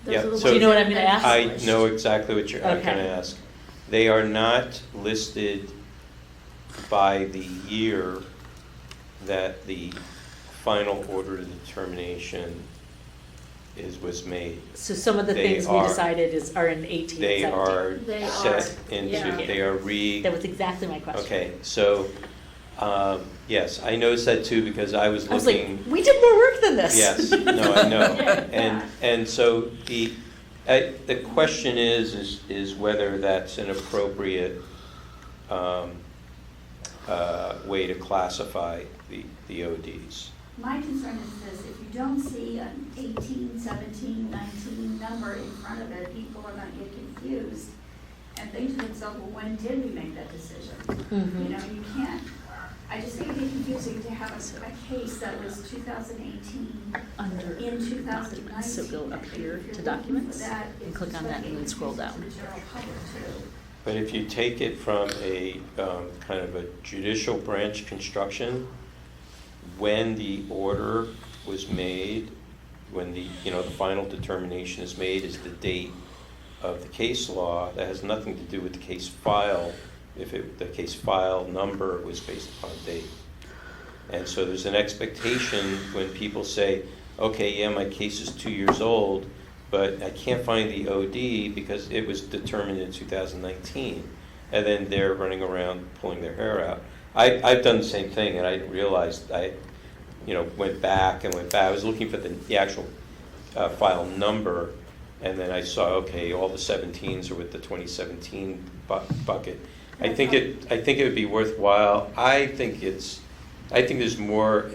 Those Yeah, are the so- Do you know what ones I'm gonna that- ask? I know exactly what I'm Okay. going to ask. They are not listed by the year that the final order of determination was made. So some of the They things we are- decided are in 18 They and 17. are They set are, into, yeah. they are That was exactly my question. okay, so, yes, I noticed that too because I was I was looking. like, we did more work than this. Yes, no, I know. Yeah. And so the question is whether that's an appropriate way to classify the ODs. My concern is this, if you don't see an 18, 17, 19 number in front of it, people are gonna get confused and think to themselves, well, when did we make that decision? Mhm. You know, you can't, I just think it'd be confusing to have a case that was 2018 Under in 2019. So go up here If you're to looking documents for that, and it's click on just that and then scroll confusing down. to the general public too. But if you take it from a kind of a judicial branch construction, when the order was made, when the final determination is made is the date of the case law. That has nothing to do with the case file, if the case file number was based upon date. And so there's an expectation when people say, okay, yeah, my case is 2 years old, but I can't find the OD because it was determined in 2019. And then they're running around pulling their hair out. I've done the same thing, and I realized I went back. I was looking for the actual file number, and then I saw, okay, all the 17s are with the 2017 bucket. I think it would be worthwhile. I think there's more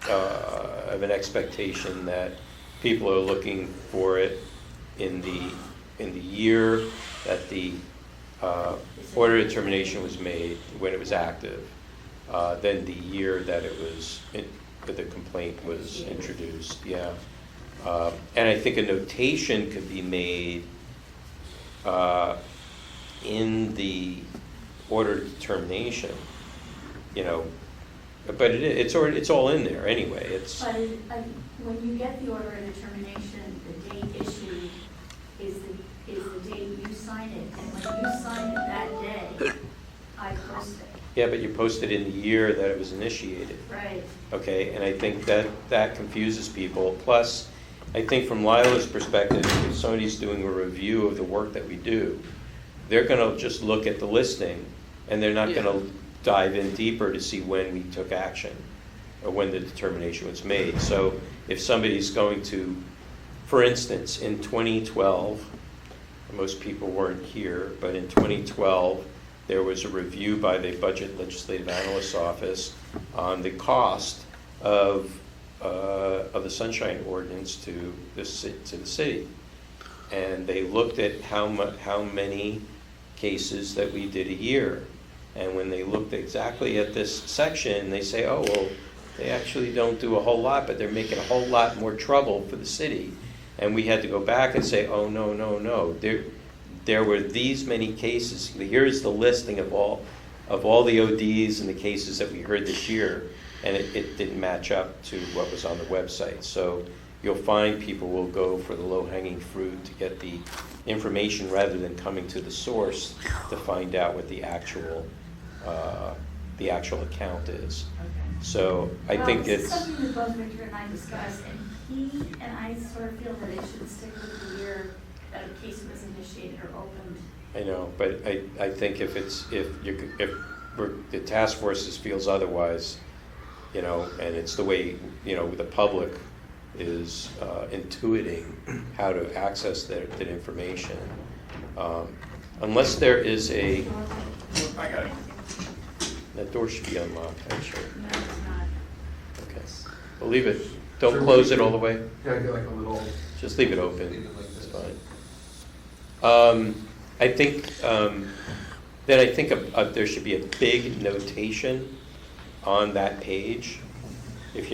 of an expectation that people are looking for it in the year that the order of determination was made, when it was active, than the year that that the complaint was introduced. Yeah, and I think a notation could be made in the order of determination. But it's all in there anyway. But when you get the order of determination, the date issued is the date you sign it. And when you sign it that day, I post it. Yeah, but you posted in the year that it was initiated. Right. Okay, and I think that confuses people. Plus, I think from Lila's perspective, if somebody's doing a review of the work that we do, they're going to just look at the listing, and they're not going to dive in deeper to see when we took action or when the determination was made. So if somebody's going to, for instance, in 2012, most people weren't here, but in 2012, there was a review by the Budget Legislative Analyst's Office on the cost of the Sunshine Ordinance to the city. And they looked at how many cases that we did a year. And when they looked exactly at this section, they say, oh, well, they actually don't do a whole lot, but they're making a whole lot more trouble for the city. And we had to go back and say, oh, no. There were these many cases. Here's the listing of all the ODs and the cases that we heard this year, and it didn't match up to what was on the website. So you'll find people will go for the low-hanging fruit to get the information rather than coming to the source to find out what the actual account is. Okay. So I think This it's. is something that both Victor and I discussed, and he and I sort of feel that it should stick with the year that a case was initiated or opened. I know, but I think if the task force feels otherwise, and it's the way, the public is intuiting how to access that information. Unless there is I got it. That door should be unlocked, I'm sure. No, it's not. Okay. Well, leave it. Don't Sure, close we it can- all the way. Yeah, I get like a little. Just leave it Leave open. it like It's this. fine. I think there should be a big notation on that page. If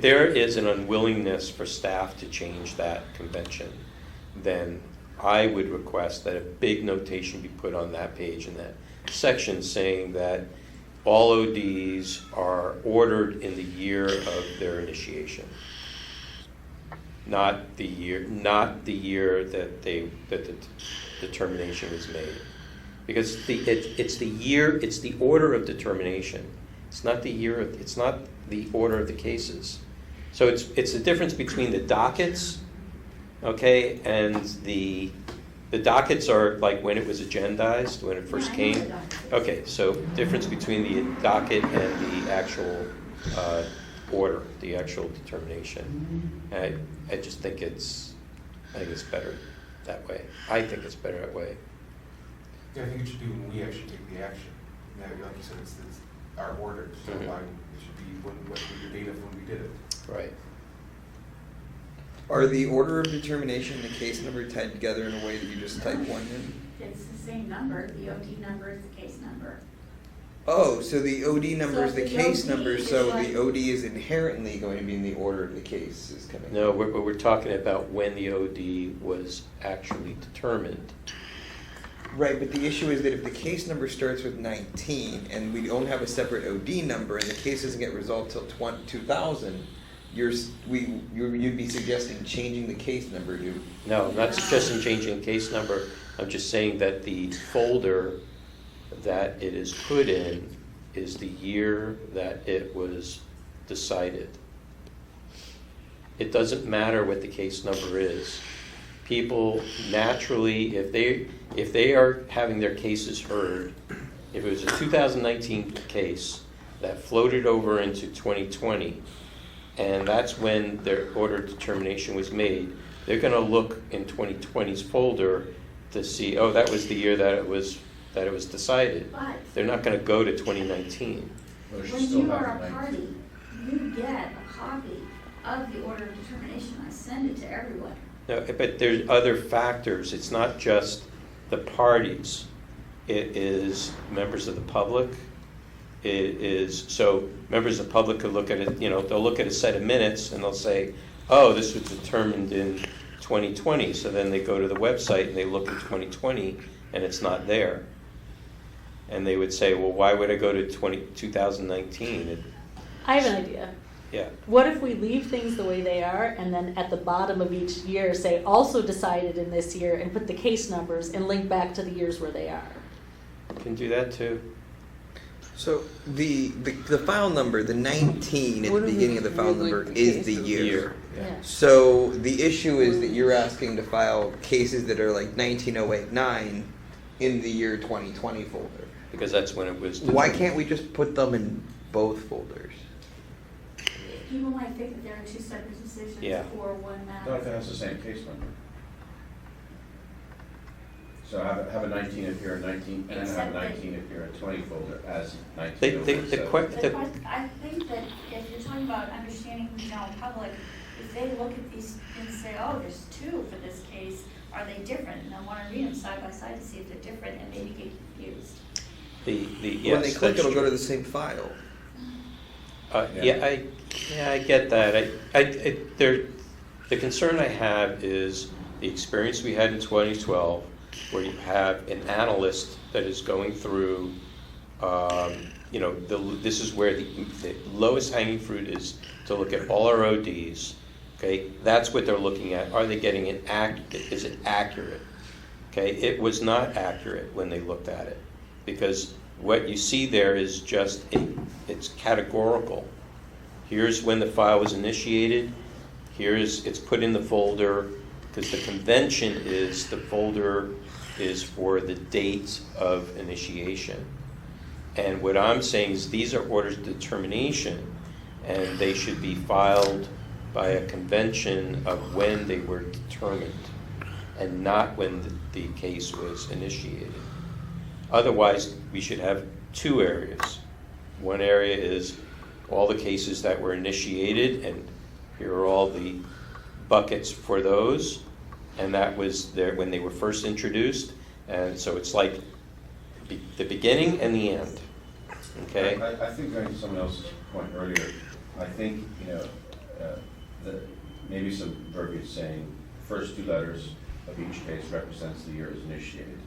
there is an unwillingness for staff to change that convention, then I would request that a big notation be put on that page in that section saying that all ODs are ordered in the year of their initiation. Not the year that the determination was made, because it's the order of determination. It's not the year. It's not the order of the cases. So it's the difference between the dockets, okay, and the dockets are like when it was agendized, when it first Yeah, I know came. the dockets. Okay, so difference between the docket and the actual order, the actual determination. I just think it's better that way. I think it's better that way. Yeah, I think it should be when we actually take the action. Yeah, like you said, it's our order, so Mhm. it should be what the date of when we did it. Right. Are the order of determination and the case number tied together in a way that you just type one in? It's the same number, the OD number is the case number. Oh, so the OD number is So the the case OD number, is so like- the OD is inherently going to be in the order of the case is coming. No, we're talking about when the OD was actually determined. Right, but the issue is that if the case number starts with 19 and we don't have a separate OD number and the case doesn't get resolved till 2000, you'd be suggesting changing the case number to. No, I'm not suggesting changing case number. I'm just saying that the folder that it is put in is the year that it was decided. It doesn't matter what the case number is. People naturally, if they are having their cases heard, if it was a 2019 case that floated over into 2020, and that's when their order of determination was made, they're going to look in 2020's folder to see, oh, that was the year that it was decided. But They're not going to go to 2019. Well, it should when still you have are the a 19. party, you get a copy of the order of determination. I send it to everyone. No, but there's other factors. It's not just the parties. It is members of the public. It is, so members of the public could look at it, they'll look at a set of minutes and they'll say, oh, this was determined in 2020. So then they go to the website and they look in 2020 and it's not there. And they would say, well, why would I go to 2019? I have an idea. Yeah. What if we leave things the way they are and then at the bottom of each year say also decided in this year and put the case numbers and link back to the years where they are? Can do that too. So the file number, the 19 at What the do we beginning of the file relate number the is case the number? year. Yeah. So the issue is that you're asking to file cases that are like 19089 in the year 2020 folder. Because that's when it was Why determined. can't we just put them in both folders? People might think that there are two separate decisions Yeah. or one matter. Not if it has the same case number. So have a 19 appear in 19, and then have Except a that- 19 appear in 20 folder as The 19. I think that if you're talking about understanding the general public, if they look at these and say, oh, there's two for this case, are they different? And I want to read them side by side to see if they're different and maybe get confused. When they click, it'll go to the same file. I get that. The concern I have is the experience we had in 2012, where you have an analyst that is going through, this is where the lowest hanging fruit is to look at all our ODs. Okay, that's what they're looking at. Are they getting is it accurate? Okay, it was not accurate when they looked at it, because what you see there is just it's categorical. Here's when the file was initiated. It's put in the folder, because the convention is the folder is for the date of initiation. And what I'm saying is these are orders of determination, and they should be filed by a convention of when they were determined, and not when the case was initiated. Otherwise, we should have two areas. One area is all the cases that were initiated, and here are all the buckets for those, and that was there when they were first introduced, and so it's like the beginning and the end. Okay? I think going to someone else's point earlier, I think, that maybe some verbiage saying first two letters of each case represents the year it was initiated.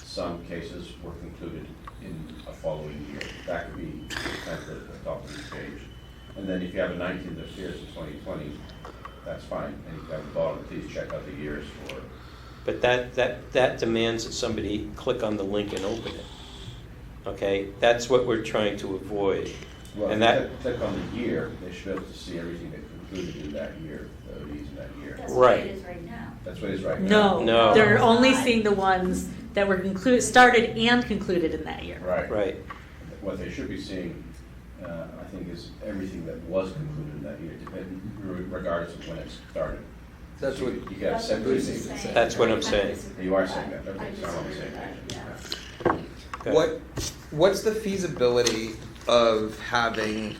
Some cases were concluded in a following year. That could be kind of the top of the page. And then if you have a 19 that appears in 2020, that's fine. And if you have a bottom, please check out the years for. But that demands that somebody click on the link and open it. Okay? That's what we're trying to avoid. Well, And if that- you click on the year, they should be able to see everything that included in that year, the ODs in that year. That's the way Right. it is right now. That's what it is right now. No, No. they're only seeing the ones that were started and concluded in that year. Right. Right. What they should be seeing, I think, is everything that was concluded in that year, regardless of when it started. That's So what- you can have That's what separate Bruce is things. saying. That's what I'm saying. You are saying that, okay, I so I'm on the disagree same with page. that, yeah. Okay. What's the feasibility of having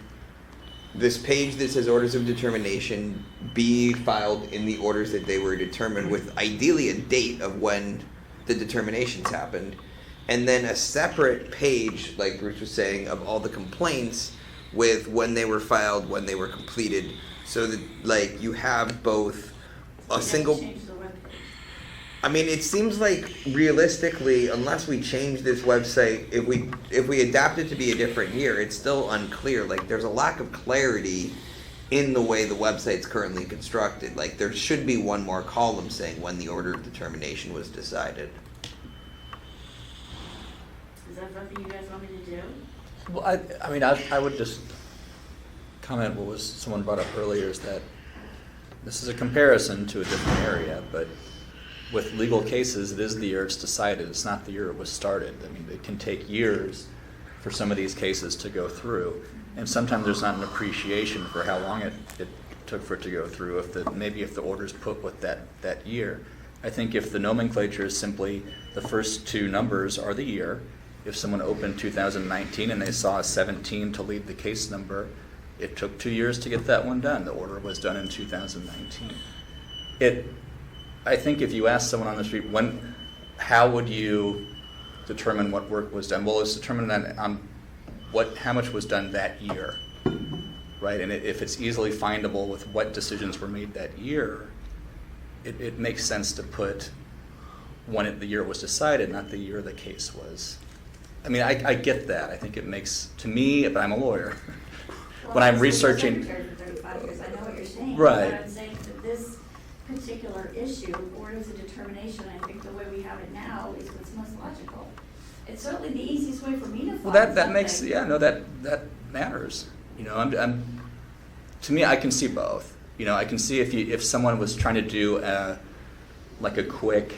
this page that says orders of determination be filed in the orders that they were determined with, ideally a date of when the determinations happened, and then a separate page, like Bruce was saying, of all the complaints with when they were filed, when they were completed, so that like you have both a single. Change the webpage. I mean, it seems like realistically, unless we change this website, if we adapt it to be a different year, it's still unclear. Like, there's a lack of clarity in the way the website's currently constructed. Like, there should be one more column saying when the order of determination was decided. Is that something you guys want me to do? Well, I mean, I would just comment what was someone brought up earlier is that this is a comparison to a different area, but with legal cases, it is the year it's decided. It's not the year it was started. I mean, it can take years for some of these cases to go through, and sometimes there's not an appreciation for how long it took for it to go through. Maybe if the order's put with that year, I think if the nomenclature is simply the first two numbers are the year. If someone opened 2019 and they saw a 17 to lead the case number, it took 2 years to get that one done. The order was done in 2019. I think if you ask someone on the street, how would you determine what work was done? Well, it's determined on how much was done that year, right? And if it's easily findable with what decisions were made that year, it makes sense to put when the year was decided, not the year the case was. I mean, I get that. I think it makes, to me, but I'm a lawyer, when I'm researching. Secretary for 35 years, I know what you're saying. Right. But I'm saying that this particular issue, orders of determination, I think the way we have it now is what's most logical. It's certainly the easiest way for me to find Well, that something. makes, yeah, no, that matters. You know, to me, I can see both. You know, I can see if someone was trying to do a quick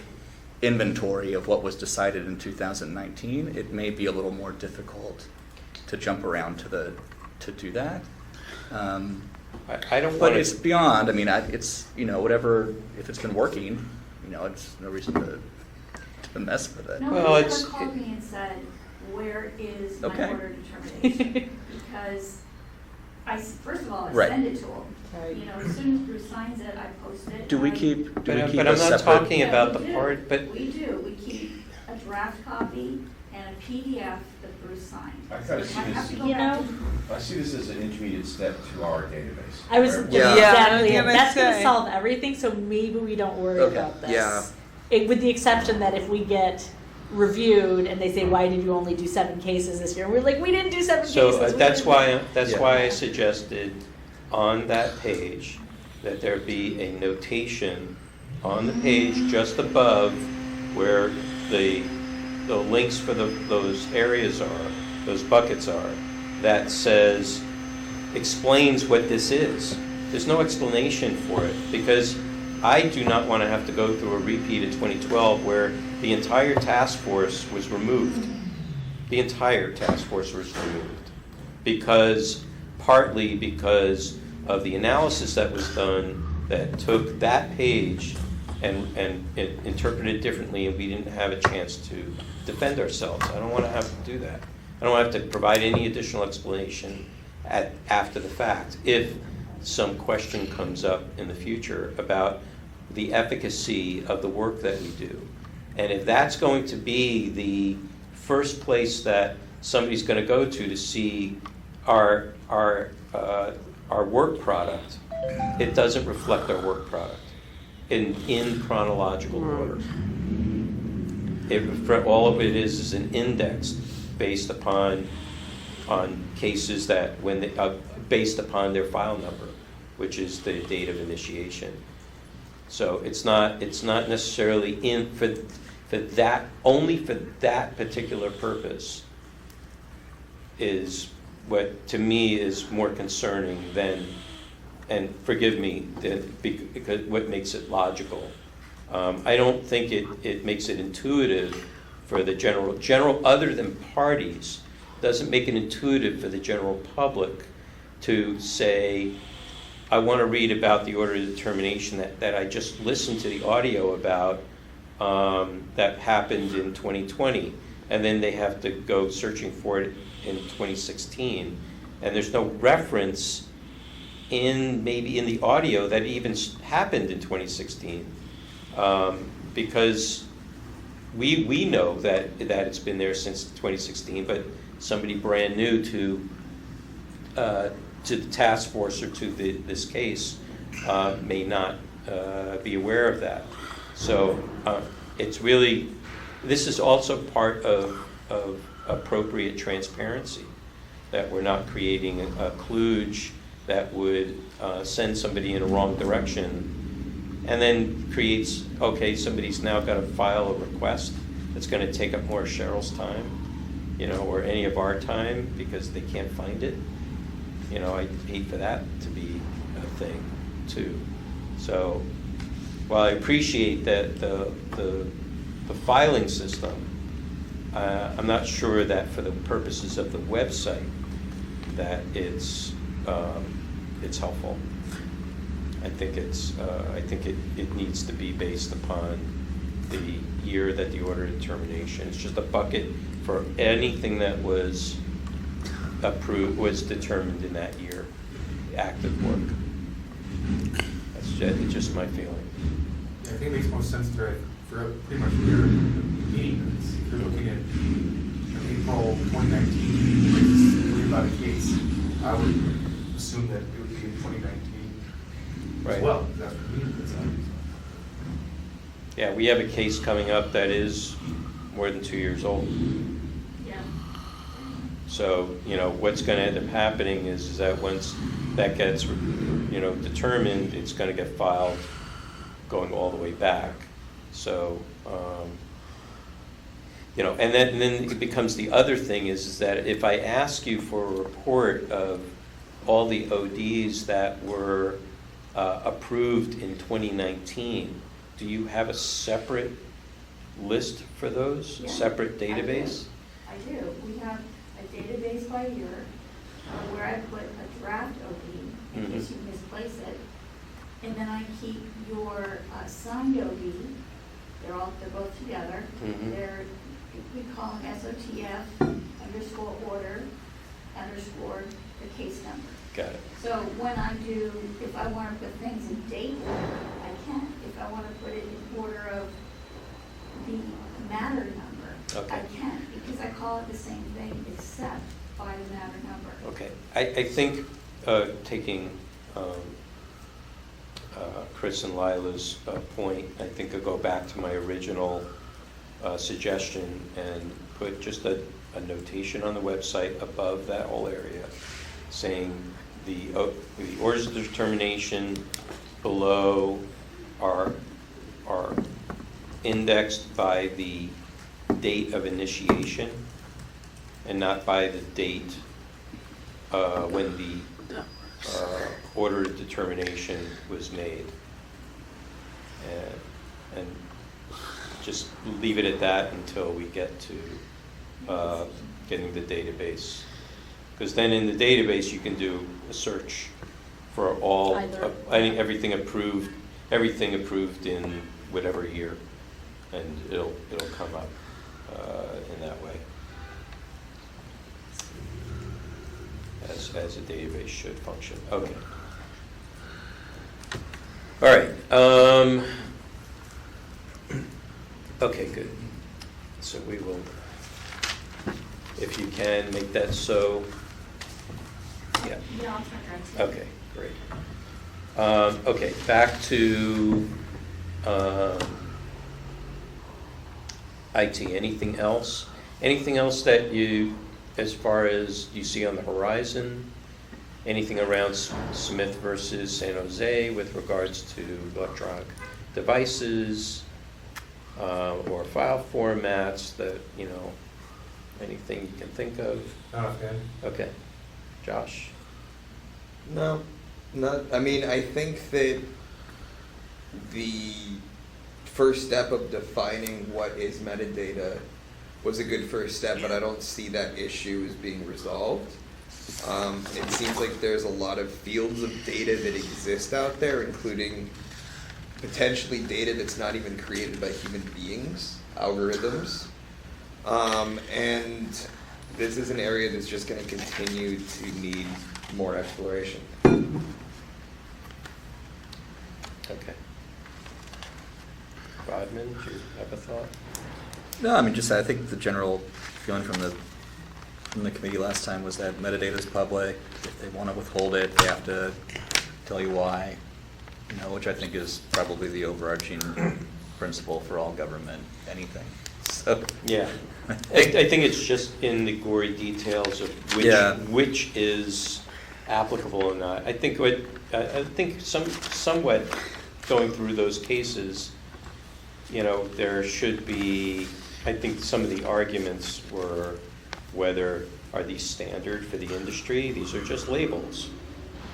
inventory of what was decided in 2019, it may be a little more difficult to jump around to do that. I don't But want it's to, beyond. I mean, it's, you know, whatever. If it's been working, you know, it's no reason to mess with it. Nobody Well, ever it's- called me and said, where is my Okay. order of determination? Because first of all, I Right. send it to them. Right. You know, as soon as Bruce signs it, I post it. Do we and I- keep but a I'm not separate? talking Yeah, about we the do. part, but We do. We keep a draft copy and a PDF that Bruce signed. I kinda So see I have this- to go You back know, to- I see this as an intermediate step to our database. I was Where- Yeah. exactly. Yeah, I was That's gonna going to say. solve everything. So maybe we don't worry Okay. about this. Yeah. With the exception that if we get reviewed and they say, "Why did you only do 7 cases this year?" And we're like, "We didn't do 7 so cases." We that's didn't." why I suggested on that page that there be a notation on the page just above where the links for those areas are, those buckets are, that says, explains what this is. There's no explanation for it, because I do not want to have to go through a repeat of 2012 where the entire task force was removed. The entire task force was removed. Partly because of the analysis that was done that took that page and it interpreted it differently, and we didn't have a chance to defend ourselves. I don't want to have to do that. I don't have to provide any additional explanation after the fact if some question comes up in the future about the efficacy of the work that we do. And if that's going to be the first place that somebody's going to go to see our work product, it doesn't reflect our work product in chronological order. All of it is an index based upon cases that based upon their file number, which is the date of initiation. So it's not necessarily for that, only for that particular purpose is what to me is more concerning than, and forgive me, because what makes it logical. I don't think it makes it intuitive for the general, other than parties, doesn't make it intuitive for the general public to say, I want to read about the order of determination that I just listened to the audio about that happened in 2020, and then they have to go searching for it in 2016, and there's no reference maybe in the audio that even happened in 2016, because we know that it's been there since 2016, but somebody brand new to the task force or to this case may not be aware of that. So it's really, this is also part of appropriate transparency, that we're not creating a kludge that would send somebody in a wrong direction, and then creates, okay, somebody's now got to file a request that's going to take up more of Cheryl's time, or any of our time because they can't find it. I hate for that to be a thing too. So while I appreciate that the filing system, I'm not sure that for the purposes of the website that it's helpful. I think it needs to be based upon the year that the order of determination. It's just a bucket for anything that was approved, was determined in that year, active work. That's just my feeling. Yeah, I think it makes more sense to for pretty much year meeting minutes. If you're looking at April 2019, read about a case, I would assume that it would be in 2019 Right. as well. That's the meeting minutes. Yeah, we have a case coming up that is more than 2 years old. Yeah. So, what's going to end up happening is that once that gets, determined, it's going to get filed going all the way back. So, and then it becomes the other thing is that if I ask you for a report of all the ODs that were approved in 2019, do you have a separate list for those, Yeah, a separate database? I do. We have a database by year where I put a draft OD in case you misplace it. And then I keep your signed OD. They're both together. Mhm. We call them SOTF _order _ the case number. Got it. So when if I want to put things in date order, I can. If I want to put it in order of the matter number, Okay. I can, because I call it the same thing except by the matter number. Okay. I think taking Chris and Lila's point, I think I'll go back to my original suggestion and put just a notation on the website above that whole area saying the orders of determination below are indexed by the date of initiation and not by the date when the order of determination was made. And just leave it at that until we get to getting the database. Because then in the database you can do a search for all, everything approved in whatever year, and it'll come up in that way. As a database should function. Okay. All right. Okay, good. So we will, if you can, make that so. Yeah. Yeah, I'll turn around to you. Okay, great. Okay, back to IT. Anything else? Anything else that you, as far as you see on the horizon? Anything around Smith versus San Jose with regards to electronic devices or file formats that, anything you can think of? Not offhand. Okay. Josh? No, not. I mean, I think that the first step of defining what is metadata was a good first step, but I don't see that issue as being resolved. It seems like there's a lot of fields of data that exist out there, including potentially data that's not even created by human beings, algorithms. And this is an area that's just going to continue to need more exploration. Okay. Rodman, do you have a thought? No, I mean, just I think the general feeling from the committee last time was that metadata is public. If they want to withhold it, they have to tell you why. You know, which I think is probably the overarching principle for all government, anything. So Yeah. I think it's just in the gory details of which is applicable or not. I think somewhat going through those cases, you know, there should be, I think some of the arguments were whether are these standard for the industry? These are just labels.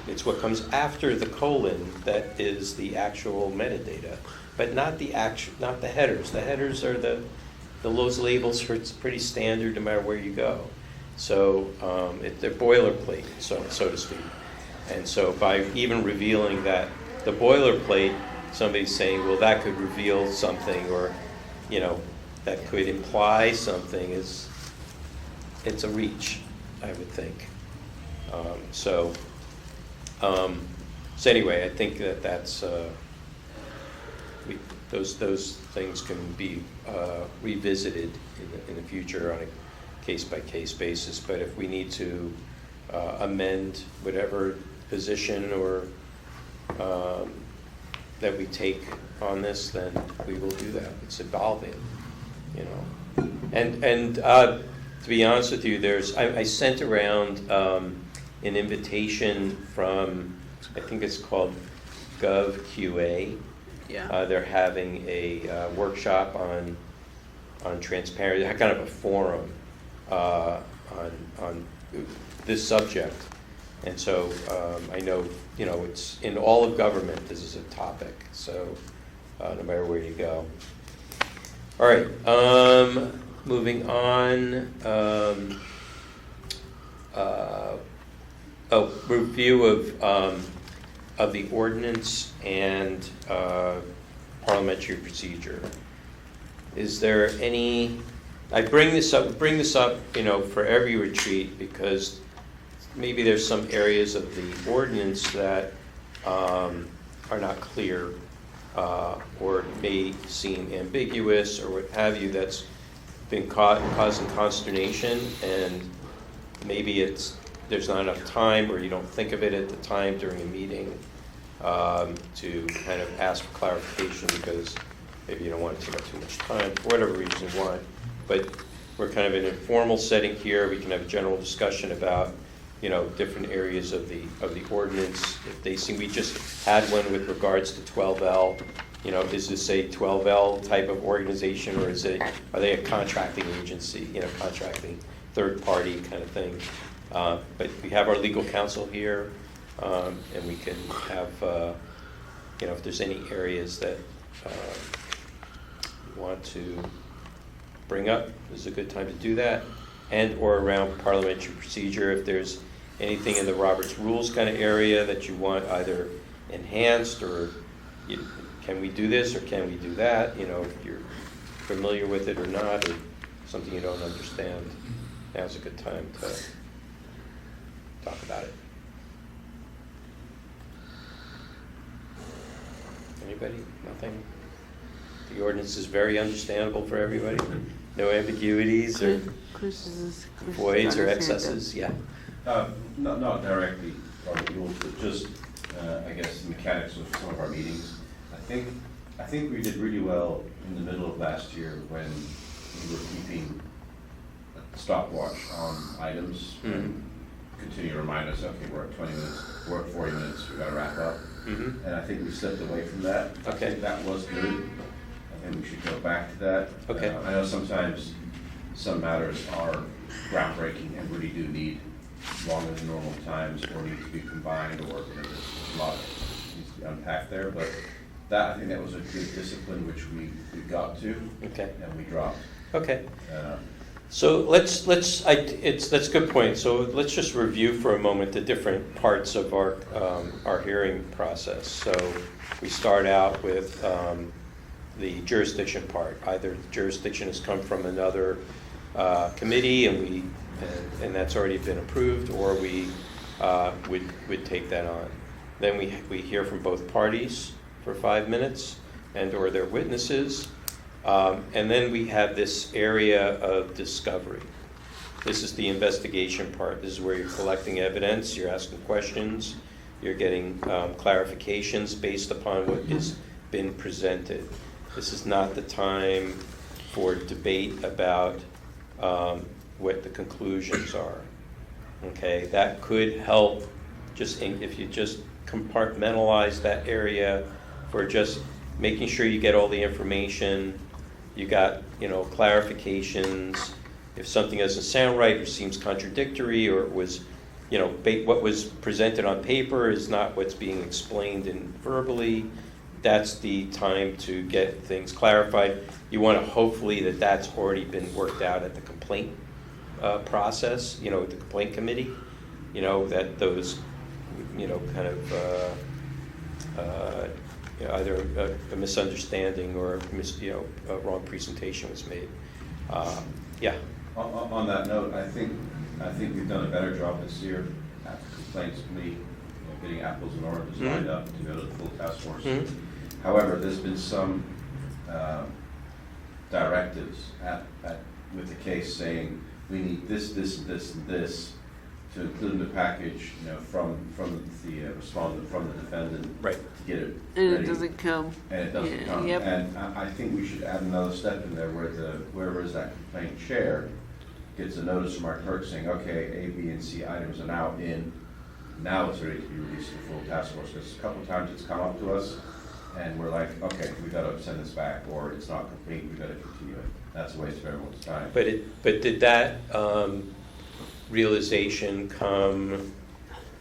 It's what comes after the colon that is the actual metadata, but not the headers. The headers are those labels are pretty standard no matter where you go. So they're boilerplate, so to speak. And so by even revealing that the boilerplate, somebody's saying, well, that could reveal something, or you know, that could imply something. It's a reach, I would think. So anyway, I think that's those things can be revisited in the future on a case-by-case basis. But if we need to amend whatever position or that we take on this, then we will do that. It's evolving, you know. And to be honest with you, I sent around an invitation from, I think it's called GovQA. Yeah. They're having a workshop on transparency, kind of a forum on this subject. And so I know, you know, it's in all of government, this is a topic, so no matter where you go. All right, moving on. Review of the ordinance and parliamentary procedure. Is there any? I bring this up, you know, for every retreat because maybe there's some areas of the ordinance that are not clear or may seem ambiguous or what have you, that's been causing consternation, and maybe there's not enough time, or you don't think of it at the time during a meeting to kind of ask for clarification because maybe you don't want to take up too much time for whatever reason you want. But we're kind of in an informal setting here. We can have a general discussion about, you know, different areas of the ordinance. If they see, we just had one with regards to 12L. You know, is this a 12L type of organization, or are they a contracting agency? You know, contracting third party kind of thing. But we have our legal counsel here, and we can have, you know, if there's any areas that you want to bring up, this is a good time to do that. And or around parliamentary procedure, if there's anything in the Roberts Rules kind of area that you want either enhanced, or can we do this or can we do that? You know, if you're familiar with it or not, or something you don't understand, now's a good time to talk about it. Anybody? Nothing? The ordinance is very understandable for everybody. No ambiguities or voids or excesses. Yeah. Not directly on the rules, but just I guess the mechanics of some of our meetings. I think we did really well in the middle of last year when we were keeping a stopwatch on items. And continue to remind us, okay, we're at 20 minutes, we're at 40 minutes, we got to wrap up. And I think we slipped away from that. Okay. I think that was good. I think we should go back to that. Okay. I know sometimes some matters are groundbreaking and really do need longer than normal times, or need to be combined, or there's a lot that needs to be unpacked there, but I think that was a good discipline which we got to, Okay. and we dropped. Okay. So that's a good point. So let's just review for a moment the different parts of our hearing process. So we start out with the jurisdiction part. Either the jurisdiction has come from another committee and that's already been approved, or we would take that on. Then we hear from both parties for 5 minutes or their witnesses. And then we have this area of discovery. This is the investigation part. This is where you're collecting evidence, you're asking questions, you're getting clarifications based upon what has been presented. This is not the time for debate about what the conclusions are. Okay, that could help if you just compartmentalize that area for just making sure you get all the information. You got, clarifications. If something doesn't sound right or seems contradictory, or it was, what was presented on paper is not what's being explained verbally, that's the time to get things clarified. You want to hopefully that's already been worked out at the complaint process, the complaint committee, that those, kind of, either a misunderstanding or a wrong presentation was made. Yeah. On that note, I think we've done a better job this year at the complaints committee, getting apples and oranges lined up to go to the full task force. Mm-hmm. However, there's been some directives with the case saying we need this, and this to include in the package, from the respondent, from the defendant, right, to get it and ready. it doesn't come. And it doesn't come. Yep. And I think we should add another step in there where wherever is that complaint chair gets a notice from our clerk saying, okay, A, B, and C items are now in. Now it's ready to be released to the full task force. Because a couple of times it's come up to us, and we're like, okay, we got to send this back, or it's not complete. We got to continue it. That's a waste of everyone's time. But did that realization come?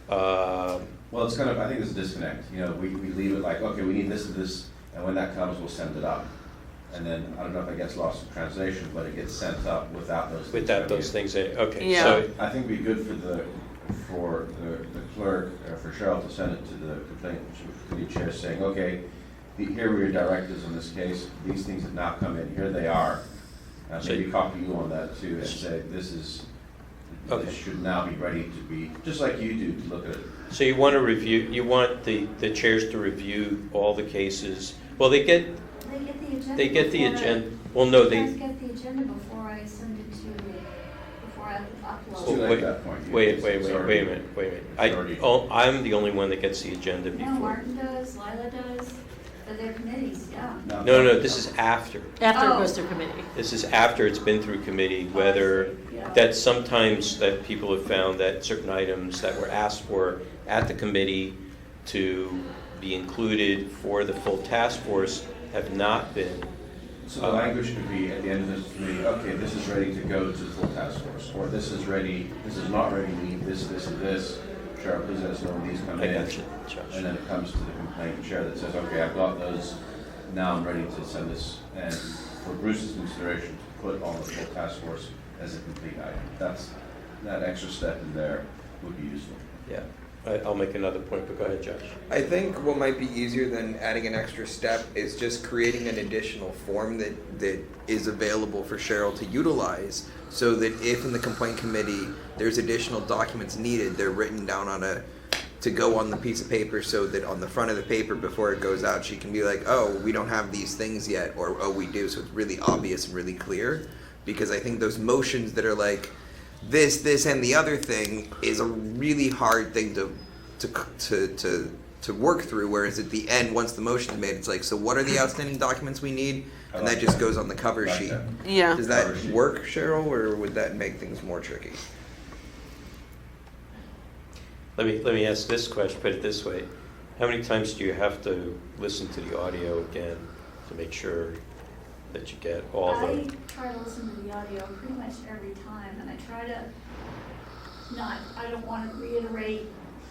Well, it's kind of, I think there's a disconnect. We leave it like, okay, we need this and this, and when that comes, we'll send it up. And then, I don't know if it gets lost in translation, but it gets sent up without those things. Without those things, okay. Yeah. So I think it'd be good for the clerk, for Cheryl to send it to the complaint committee chair saying, okay, here were your directives in this case. These things have now come in. Here they are. Maybe copy you on that too and say this should now be ready to be, just like you do, to look at it. So you want to review, you want the chairs to review all the cases. Well, they get the agenda. Well, no, You guys get the agenda before I send it before I It's upload. too late at that point. Wait a minute. I'm the only one that gets the agenda No, before. Martin does, Lila does, for their committees, yeah. No, this is after. After it Oh. goes through committee. This is after it's been through committee, whether Yeah. that sometimes that people have found that certain items that were asked for at the committee to be included for the full task force have not been. So the language could be at the end of this committee, okay, this is ready to go to the full task force, or this is ready, this is not ready, we need this, this, and this. Cheryl, please let us know when these come I in. got you, Josh. And then it comes to the complaint chair that says, okay, I've got those, now I'm ready to send this, and for Bruce's consideration, to put on the full task force as a complete item. That extra step in there would be useful. Yeah, I'll make another point, but go ahead, Josh. I think what might be easier than adding an extra step is just creating an additional form that is available for Cheryl to utilize, so that if in the complaint committee there's additional documents needed, they're written down to go on the piece of paper, so that on the front of the paper before it goes out, she can be like, oh, we don't have these things yet, or oh, we do, so it's really obvious and really clear. Because I think those motions that are like this, and the other thing is a really hard thing to work through. Whereas at the end, once the motion is made, it's like, so what are the outstanding documents we need? And that just goes on the cover sheet. Yeah. Does that work, Cheryl, or would that make things more tricky? Let me ask this question, put it this way. How many times do you have to listen to the audio again to make sure that you get all I the... try to listen to the audio pretty much every time, and I try to I don't want to reiterate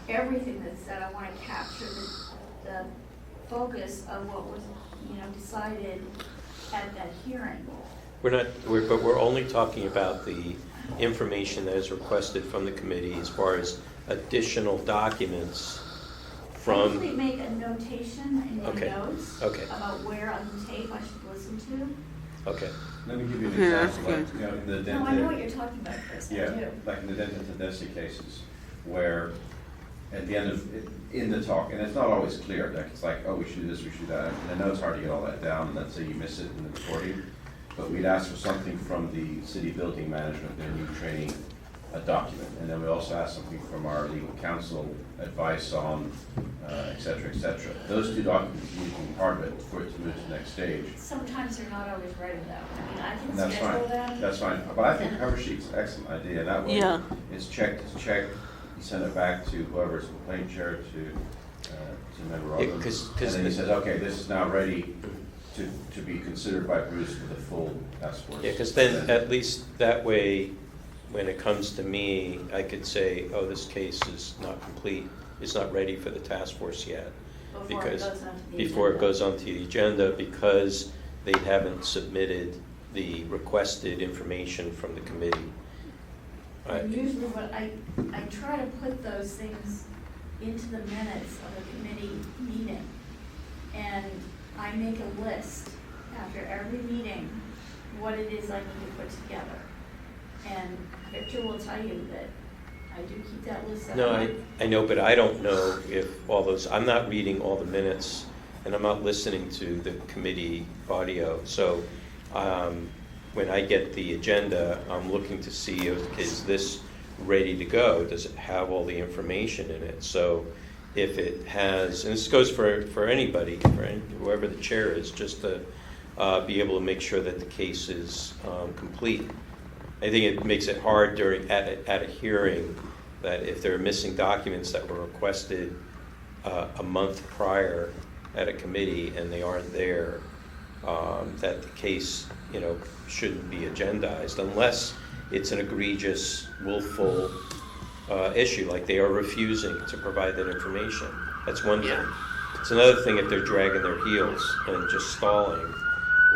everything that's said. I want to capture the focus of what was, decided at that hearing. But we're only talking about the information that is requested from the committee as far as additional documents I usually from, make a notation in my Okay. notes Okay. about where on the tape I should listen to. okay. Let me give you an Yeah, that's example, like, good. in the No, I know what dental, you're talking about, Chris, I yeah, do. like in the dental Tedeschi cases, where at the end of, in the talk, and it's not always clear, like, it's like, oh, we should do this, we should do that, and I know it's hard to get all that down, and let's say you miss it in the recording, but we'd ask for something from the city building management, their new training, a document, and then we also ask something from our legal counsel, advice on, et cetera, et cetera. Those two documents need to be part of it for it to move to the next stage. Sometimes they're not always ready though. I mean, I And can that's schedule fine, them. that's fine, but I think cover sheet's an excellent idea, that way, Yeah. it's checked, you send it back to whoever's complaint chair, to member Yeah, of them. 'cause And then he the- says, okay, this is now ready to be considered by Bruce for the full task force. Yeah, because then at least that way, when it comes to me, I could say, oh, this case is not complete, it's not ready for the task force yet. Before it Because goes onto the before it agenda. goes onto the agenda, because they haven't submitted the requested information from the committee. And usually what I try to put those things into the minutes of a committee meeting. And I make a list after every meeting, what it is I need to put together. And Victor will tell you that I do keep that list. No, I know, but I don't know if all those, I'm not reading all the minutes, and I'm not listening to the committee audio. So when I get the agenda, I'm looking to see, is this ready to go? Does it have all the information in it? So if it has, and this goes for anybody, whoever the chair is, just to be able to make sure that the case is complete. I think it makes it hard at a hearing that if there are missing documents that were requested a month prior at a committee and they aren't there, that the case, shouldn't be agendized unless it's an egregious, willful issue, like they are refusing to provide that information. That's one thing. It's another thing if they're dragging their heels and just stalling,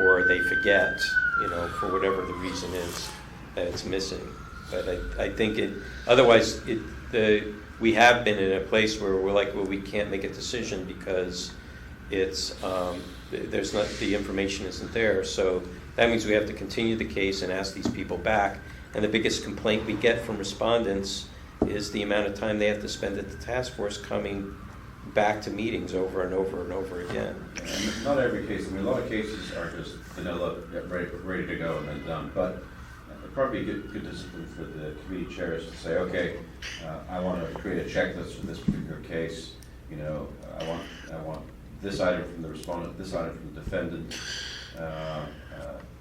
or they forget, for whatever the reason is that it's missing. But I think otherwise we have been in a place where we're like, well, we can't make a decision because it's there's not, the information isn't there. So that means we have to continue the case and ask these people back. And the biggest complaint we get from respondents is the amount of time they have to spend at the task force coming back to meetings over and over and over again. And not every case, a lot of cases are just vanilla, ready to go and then done, but it'd probably be good discipline for the committee chairs to say, okay, I want to create a checklist for this particular case, I want this item from the respondent, this item from the defendant,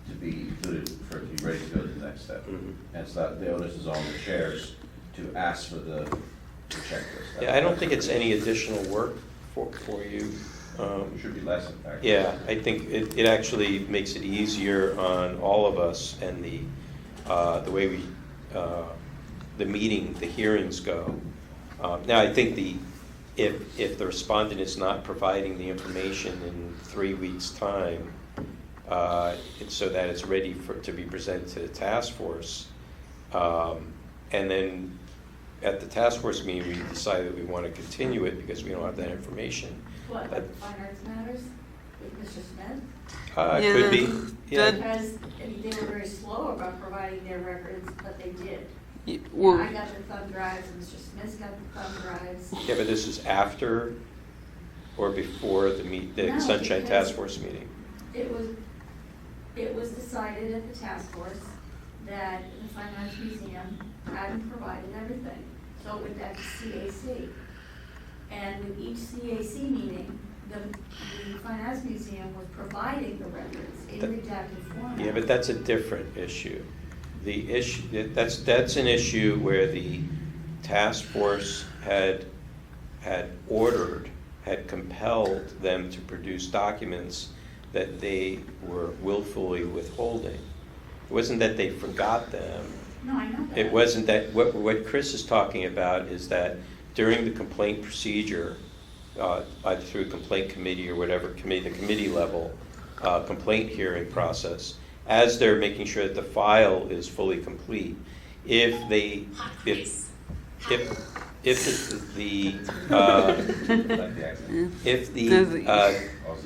to be included for it to be ready to go to the next step. Mhm. And so that the onus is on the chairs to ask for the checklist. Yeah, I don't think it's any additional work for you. It should be less, in fact. Yeah, I think it actually makes it easier on all of us and the way we, the meeting, the hearings go. Now, I think if the respondent is not providing the information in 3 weeks' time, so that it's ready to be presented to the task force, and then at the task force meeting, we decide that we want to continue it because we don't have that information. What, But- like Fine Arts Matters with Mr. Smith? It could be, yeah. Because they were very slow about providing their records, but they did. Well, I got the thumb drives, and Mr. Smith's got the thumb drives. Yeah, but this is after or before the No, Sunshine because- Task Force meeting? It was decided at the task force that the Fine Arts Museum hadn't provided everything, so it went back to CAC. And with each CAC meeting, the Fine Arts Museum was providing the records in redacted format. Yeah, but that's a different issue. The issue, that's an issue where the task force had compelled them to produce documents that they were willfully withholding. It wasn't that they forgot them, No, I know that. It wasn't that, what Chris is talking about is that during the complaint procedure, either through complaint committee or whatever committee, the committee level complaint hearing process, as they're making sure that the file is fully complete, if the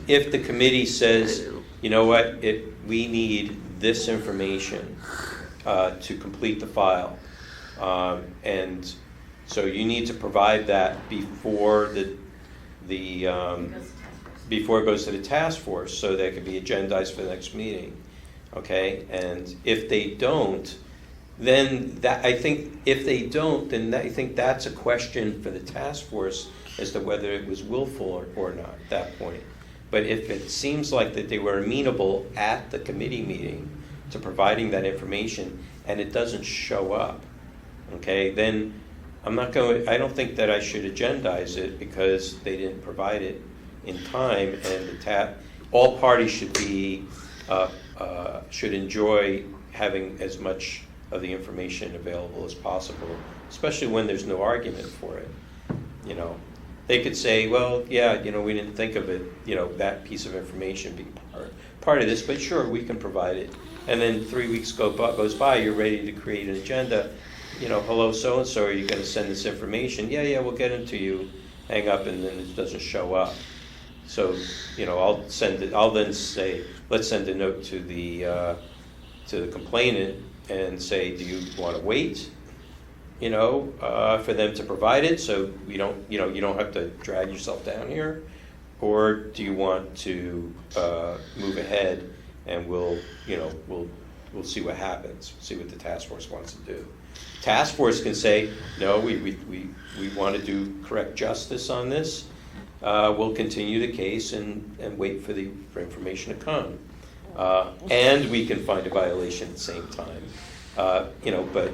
if the committee says, you know what, we need this information to complete the file, and so you need to provide that before before it goes to the task force, so that it can be agendized for the next meeting. Okay, and if they don't, then I think that's a question for the task force as to whether it was willful or not at that point. But if it seems like that they were amenable at the committee meeting to providing that information and it doesn't show up, okay, then I don't think that I should agendize it because they didn't provide it in time, and all parties should enjoy having as much of the information available as possible, especially when there's no argument for it. They could say, well, yeah, we didn't think of it, that piece of information being part of this, but sure, we can provide it. And then 3 weeks goes by, you're ready to create an agenda. Hello, so-and-so, are you going to send this information? Yeah, we'll get it to you. Hang up, and then it doesn't show up. So, I'll then say, let's send a note to the complainant and say, do you want to wait, for them to provide it, so you don't have to drag yourself down here, or do you want to move ahead and we'll see what happens, see what the task force wants to do. Task force can say, no, we want to do correct justice on this. We'll continue the case and wait for information to come. And we can find a violation at the same time. But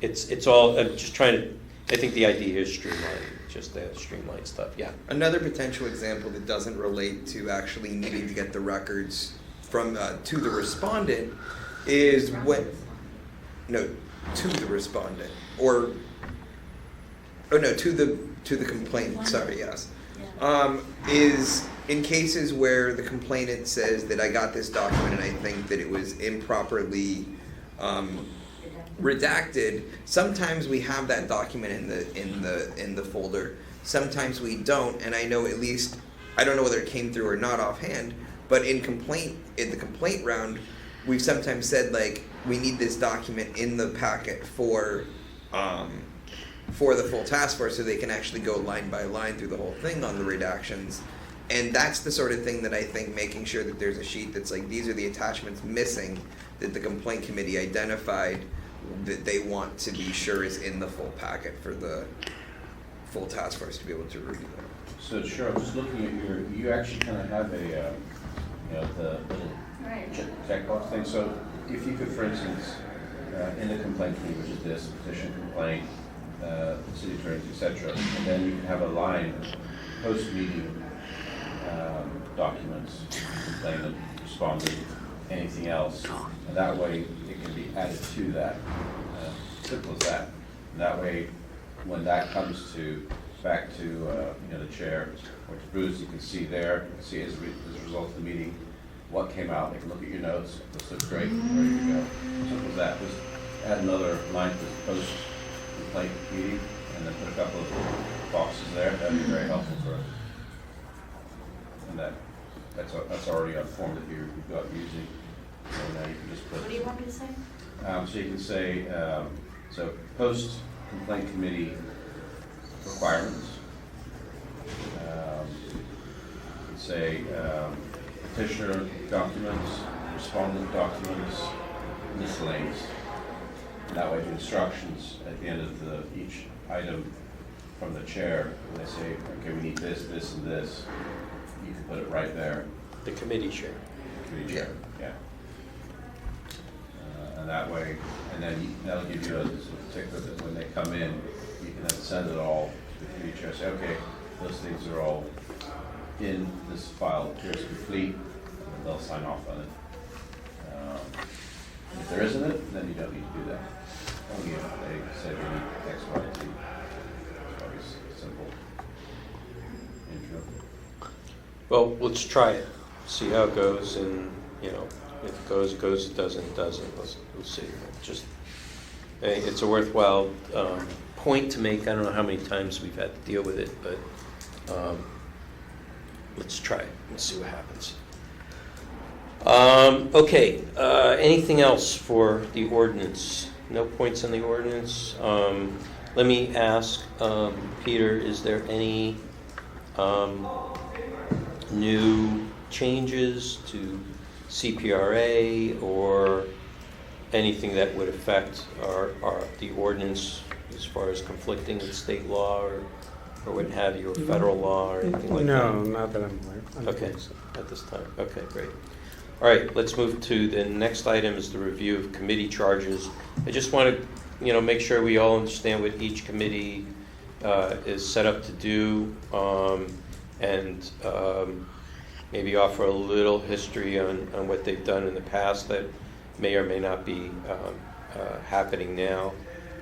it's all, I'm just trying to, I think the idea is streamline stuff, yeah. Another potential example that doesn't relate to actually needing to get the records from to the respondent is to the respondent, to the complainant, sorry, yes. Is in cases where the complainant says that I got this document and I think that it was improperly redacted. Sometimes we have that document in the folder. Sometimes we don't, and I know at least, I don't know whether it came through or not offhand, but in the complaint round, we've sometimes said, like, we need this document in the packet for the full task force so they can actually go line by line through the whole thing on the redactions. And that's the sort of thing that I think making sure that there's a sheet that's like, these are the attachments missing that the complaint committee identified that they want to be sure is in the full packet for the full task force to be able to review them. So Cheryl, just looking at you actually kind of have the little checkbox thing. So if you could, for instance, in the complaint committee, which is this, petition, complaint, city attorneys, etc., and then you can have a line, post-meeting documents, complainant, respondent, anything else, and that way it can be added to that. Simple as that. And that way, when that comes back to the chair or to Bruce, you can see there, you can see as a result of the meeting what came out. They can look at your notes. This looks great. Ready to go. Simple as that. Just add another line to the post complaint meeting, and then put a couple of boxes there. That'd be very helpful for us. And that's already a form that you've got using. So now you can just put. What do you want me to say? So you can say, so post complaint committee requirements. You can say petitioner documents, respondent documents, miscellaneous. And that way the instructions at the end of each item from the chair, when they say, okay, we need this, this, and this, you can put it right there. The committee chair. Committee chair, yeah. And that way, and then that'll give you a particular that when they come in, you can then send it all to the committee chair. Say, okay, those things are all in this file. Here's complete, and they'll sign off on it. If If there isn't it, then you don't need to do that. Only if they said we need X, Y, Z. It's always simple intro. Well, let's try it, see how it goes, and, you know, if it goes, it goes, it doesn't, it doesn't, we'll see. Just, I think it's a worthwhile point to make. I don't know how many times we've had to deal with it, but let's try it and see what happens. Okay, anything else for the ordinance? No points on the ordinance. Let me ask, Peter, is there any new changes to CPRA or anything that would affect the ordinance as far as conflicting with state law or what have you, or federal law or anything like that? No, not that I'm aware. Okay, at this time. Okay, great. All right, let's move to the next item is the review of committee charges. I just want to, make sure we all understand what each committee is set up to do, and maybe offer a little history on what they've done in the past that may or may not be happening now.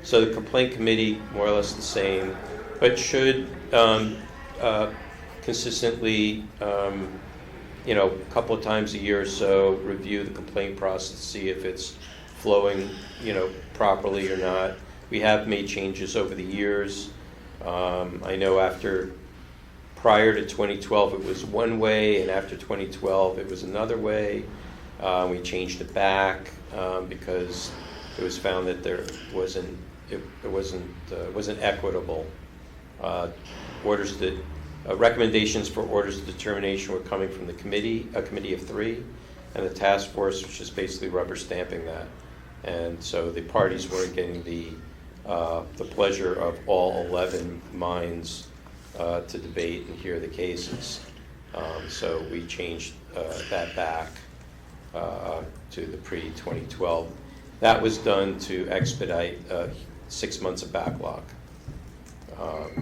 So the complaint committee, more or less the same, but should consistently, a couple of times a year or so, review the complaint process to see if it's flowing, properly or not. We have made changes over the years. I know prior to 2012 it was one way, and after 2012 it was another way. We changed it back because it was found that it wasn't equitable. Recommendations for orders of determination were coming from a committee of 3, and the task force, which is basically rubber stamping that. And so the parties weren't getting the pleasure of all 11 minds to debate and hear the cases. So we changed that back to the pre-2012. That was done to expedite 6 months of backlog,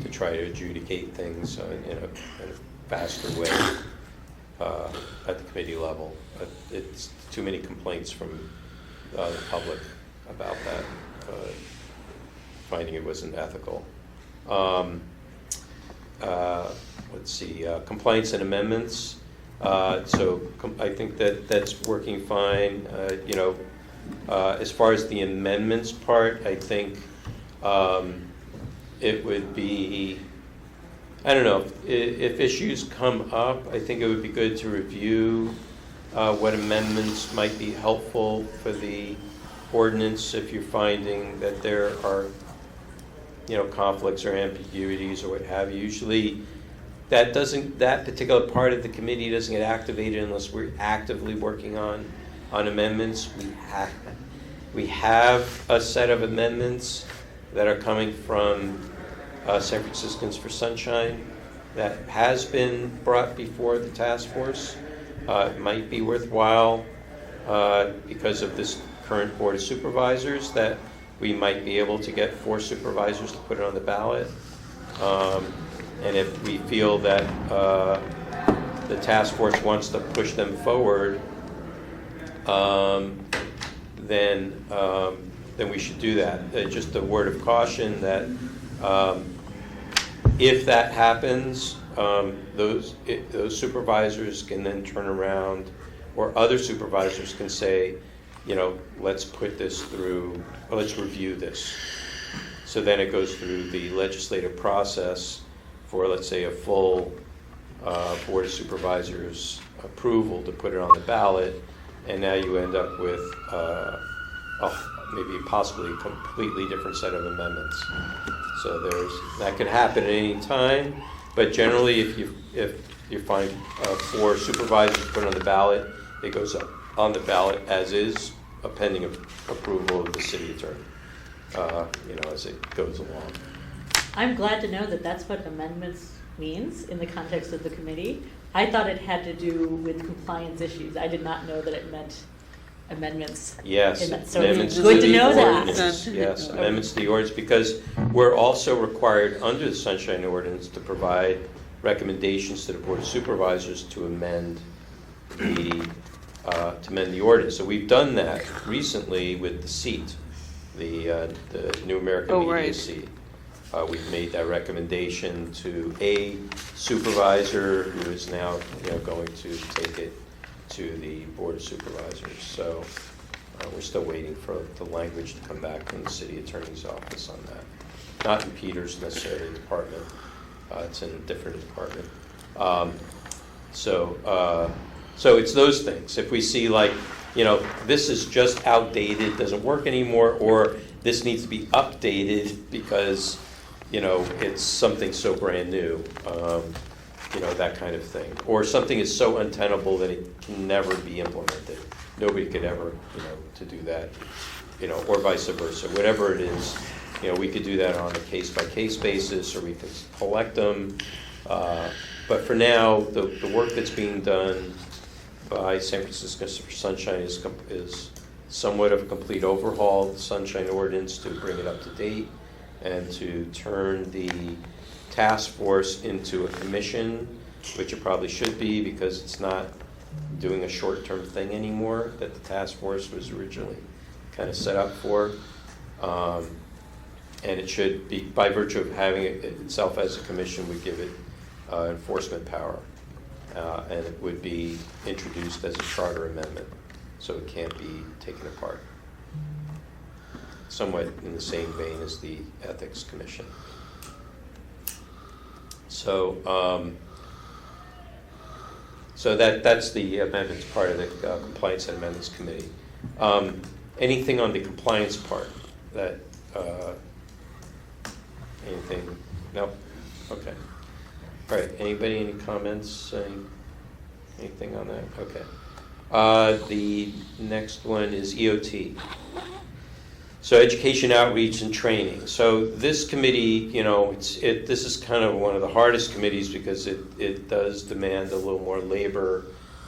to try to adjudicate things in a faster way at the committee level. It's too many complaints from the public about that, finding it wasn't ethical. Let's see, complaints and amendments. So I think that's working fine. As far as the amendments part, I think it would be, I don't know, if issues come up, I think it would be good to review what amendments might be helpful for the ordinance if you're finding that there are, conflicts or ambiguities or what have you. Usually that particular part of the committee doesn't get activated unless we're actively working on amendments. We have a set of amendments that are coming from San Franciscans for Sunshine that has been brought before the task force. It might be worthwhile because of this current Board of Supervisors that we might be able to get 4 supervisors to put it on the ballot. And if we feel that the task force wants to push them forward, then we should do that. Just a word of caution that if that happens, those supervisors can then turn around, or other supervisors can say, let's put this through, or let's review this. So then it goes through the legislative process for, let's say, a full Board of Supervisors approval to put it on the ballot, and now you end up with maybe possibly a completely different set of amendments. So that could happen at any time, but generally if you find 4 supervisors to put on the ballot, it goes up on the ballot as is, pending approval of the city attorney, as it goes along. I'm glad to know that that's what amendments means in the context of the committee. I thought it had to do with compliance issues. I did not know that it meant amendments. Yes, So amendments it's good to the know ordinance. that. Yes, amendments to the ordinance, because we're also required under the Sunshine Ordinance to provide recommendations to the Board of Supervisors to amend the to amend the ordinance. So we've done that recently with the seat, the New American Oh, Media right. seat. We've made that recommendation to a supervisor who is now, going to take it to the Board of Supervisors. So we're still waiting for the language to come back from the city attorney's office on that. Not in Peter's necessarily department. It's in a different department. So it's those things. If we see this is just outdated, doesn't work anymore, or this needs to be updated because, it's something so brand new, that kind of thing. Or something is so untenable that it can never be implemented. Nobody could ever, to do that, or vice versa. Whatever it is, we could do that on a case-by-case basis, or we could collect them. But for now, the work that's being done by San Francisco Sunshine is somewhat of a complete overhaul of the Sunshine Ordinance to bring it up to date and to turn the task force into a commission, which it probably should be because it's not doing a short-term thing anymore that the task force was originally kind of set up for. And it should be, by virtue of having it itself as a commission, would give it enforcement power. And it would be introduced as a charter amendment, so it can't be taken apart. Somewhat in the same vein as the Ethics Commission. So, that's the amendments part of the Compliance and Amendments Committee. Anything on the compliance part that, anything? No? Okay. All right, anybody, any comments, anything on that? Okay. The next one is EOT. So education, outreach, and training. So this committee, this is kind of one of the hardest committees because it does demand a little more labor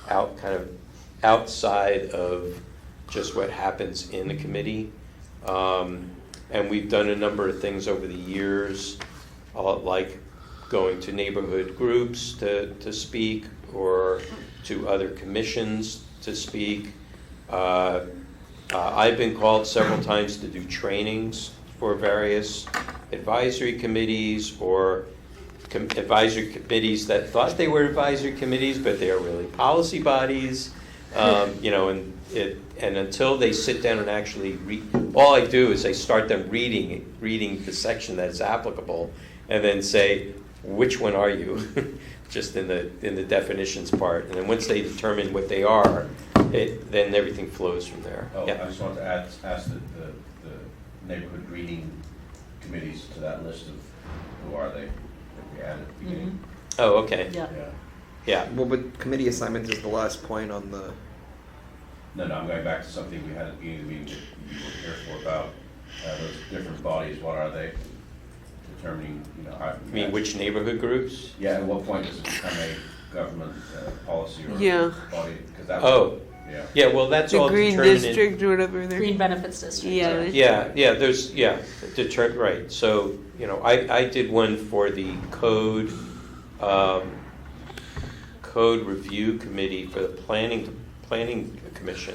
outside of just what happens in the committee. And we've done a number of things over the years, like going to neighborhood groups to speak or to other commissions to speak. I've been called several times to do trainings for various advisory committees or advisory committees that thought they were advisory committees, but they are really policy bodies. And until they sit down and actually read, all I do is I start them reading the section that's applicable, and then say, which one are you? Just in the definitions part, and then once they determine what they are, then everything flows from there. Oh, Yeah. I just want to ask the neighborhood greening committees to that list of who are they that we added at the beginning. Oh, okay. Yeah. Yeah. Yeah. Well, but committee assignments is the last point on the. No, I'm going back to something we had at the beginning of the meeting that you were here for about those different bodies. What are they? Determining, You mean which neighborhood groups? Yeah, at what point does it become a government policy or Yeah. body? Because that yeah. Yeah, well, that's The all green determined district or whatever they're. Green Benefits District. Yeah. Right. So, I did one for the code review committee for the planning commission.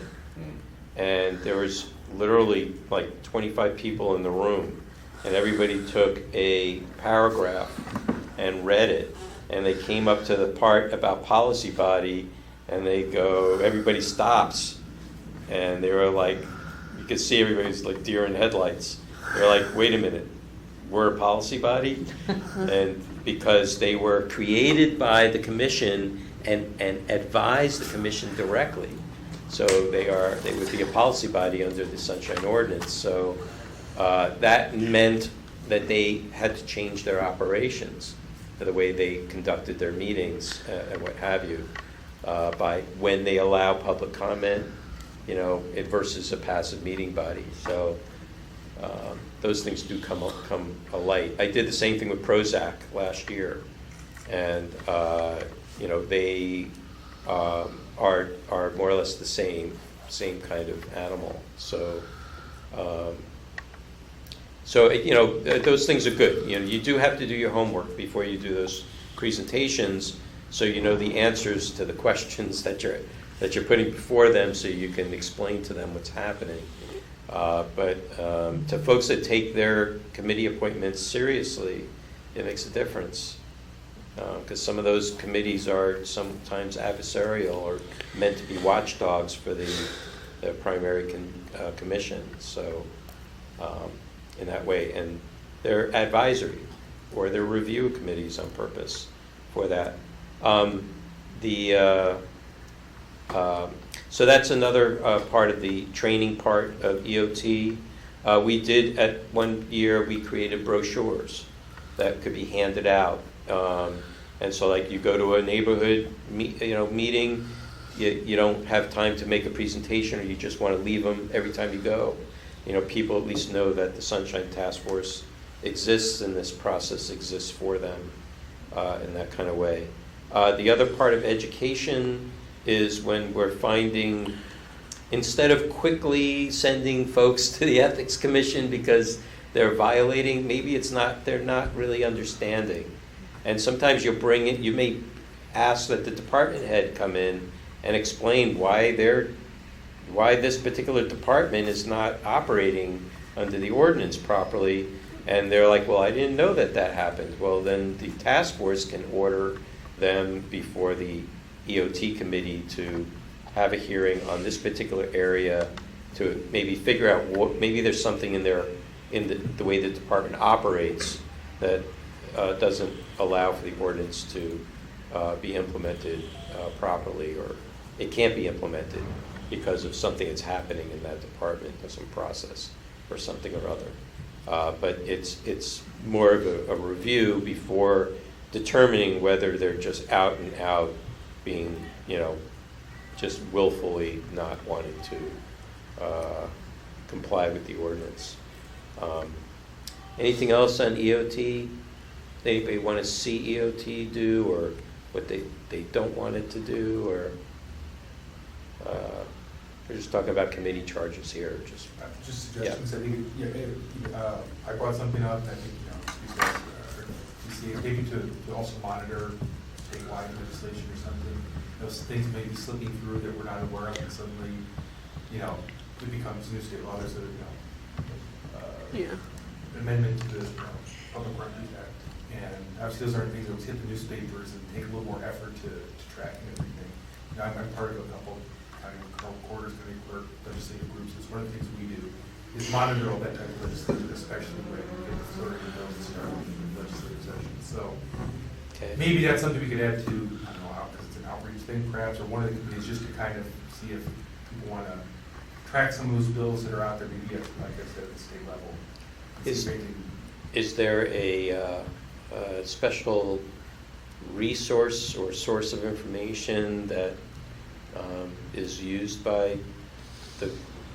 And there was literally like 25 people in the room, and everybody took a paragraph and read it, and they came up to the part about policy body, and they go, everybody stops, and they were like, you could see everybody's like deer in headlights. They're like, wait a minute, we're a policy body? And because they were created by the commission and advise the commission directly. So they would be a policy body under the Sunshine Ordinance. So that meant that they had to change their operations, the way they conducted their meetings and what have you, by when they allow public comment, versus a passive meeting body. So those things do come alight. I did the same thing with Prozac last year, and they are more or less the same kind of animal. So those things are good. You do have to do your homework before you do those presentations, so you know the answers to the questions that you're that you're putting before them so you can explain to them what's happening. But to folks that take their committee appointments seriously, it makes a difference. Because some of those committees are sometimes adversarial or meant to be watchdogs for the primary commission. So in that way, and they're advisory or they're review committees on purpose for that. So that's another part of the training part of EOT. We did at one year, we created brochures that could be handed out. And so like you go to a neighborhood meeting, you don't have time to make a presentation or you just want to leave them every time you go. People at least know that the Sunshine Task Force exists and this process exists for them in that kind of way. The other part of education is when we're finding, instead of quickly sending folks to the Ethics Commission because they're violating, maybe they're not really understanding. And sometimes you may ask that the department head come in and explain why this particular department is not operating under the ordinance properly. And they're like, well, I didn't know that happened. Well, then the task force can order them before the EOT committee to have a hearing on this particular area to maybe figure out maybe there's something in there in the way the department operates that doesn't allow for the ordinance to be implemented properly, or it can't be implemented because of something that's happening in that department, or some process or something or other. But it's more of a review before determining whether they're just out and out being, just willfully not wanting to comply with the ordinance. Anything else on EOT? Anybody want to see EOT do, or what they don't want it to do, or we're just talking about committee charges here. Just suggestions. Yeah. I think I brought something up. I think maybe to also monitor statewide legislation or something. Those things may be slipping through that we're not aware of, and suddenly, it becomes new state law. There's an amendment to the Public Records Act, and obviously those aren't things that would hit the newspapers and take a little more effort to track and everything. I'm part of a couple county quarters, county clerk legislative groups. It's one of the things we do is monitor all that type of legislation, especially when it gets sort of bills and start in legislative session. So maybe that's something we could add to, I don't know, because it's an outreach thing perhaps, or one of the committees, just to kind of see if people want to track some of those bills that are out there, maybe like I said, at the state level. Is there a special resource or source of information that is used by the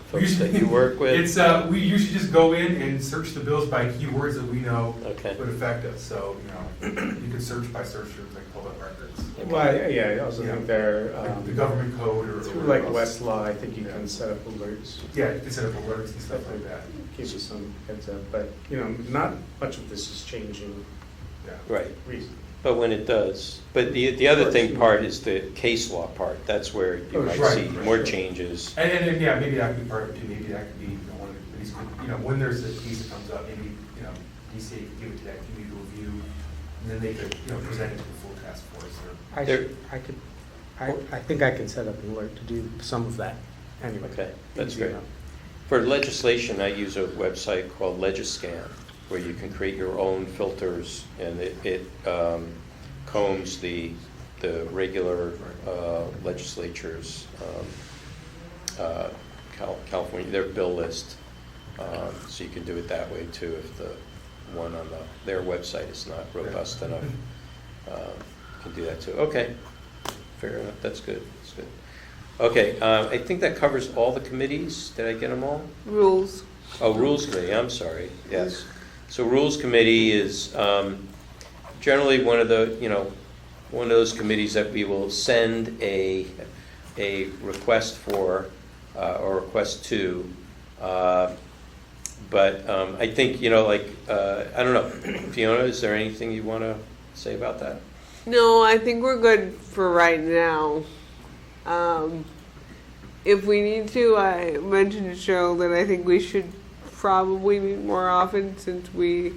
folks that you work with? It's we usually just go in and search the bills by keywords that we know would affect us. So you can search by search terms like public records. Well, I also think they're like the government code or through like Westlaw. I think you can set up alerts. Yeah, you can set up alerts and stuff like that. Gives you some heads up, but not much of this is changing. Yeah. Right. Recently. But when it does, but the other thing part is the case law part. That's where you might see more changes. And maybe that could be part of it too. Maybe that could be one of the committees could, when there's a case that comes up, maybe DCA could give it to that committee to review, and then they could present it to the full task force. I think I can set up an alert to do some of that anyway. Okay, that's great. For legislation, I use a website called Legiscan, where you can create your own filters, and it combs the regular legislatures, California, their bill list. So you can do it that way too if the one on their website is not robust enough. You can do that too. Okay, fair enough. That's good. That's good. Okay, I think that covers all the committees. Did I get them all? Rules. Oh, Rules Committee, I'm sorry, yes. So Rules Committee is generally one of those committees that we will send a request for or request to. But I think, I don't know, Fiona, is there anything you want to say about that? No, I think we're good for right now. If we need to, I mentioned to Cheryl that I think we should probably meet more often since we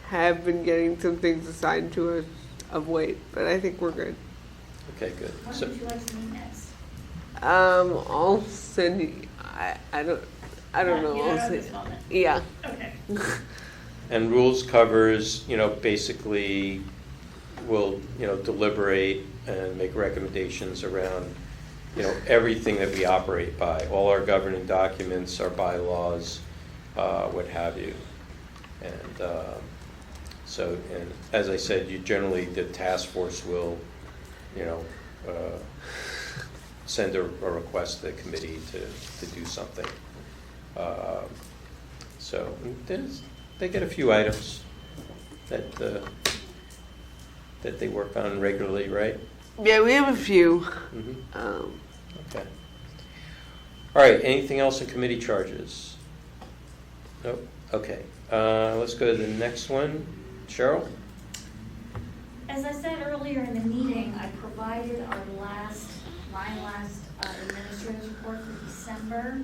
have been getting some things assigned to us of late, but I think we're good. Okay, good. When So, would you like to meet next? I'll send you, I don't know. You I'll don't at see. this moment. Yeah. Okay. and rules covers, basically we'll, deliberate and make recommendations around, everything that we operate by, all our governing documents, our bylaws, what have you. And and as I said, the task force will, send a request to the committee to do something. So they get a few items that they work on regularly, right? Yeah, we have a few. Mhm. Okay. All right, anything else in committee charges? Nope, okay. Let's go to the next one. Cheryl? As I said earlier in the meeting, I provided my last administrator's report for December.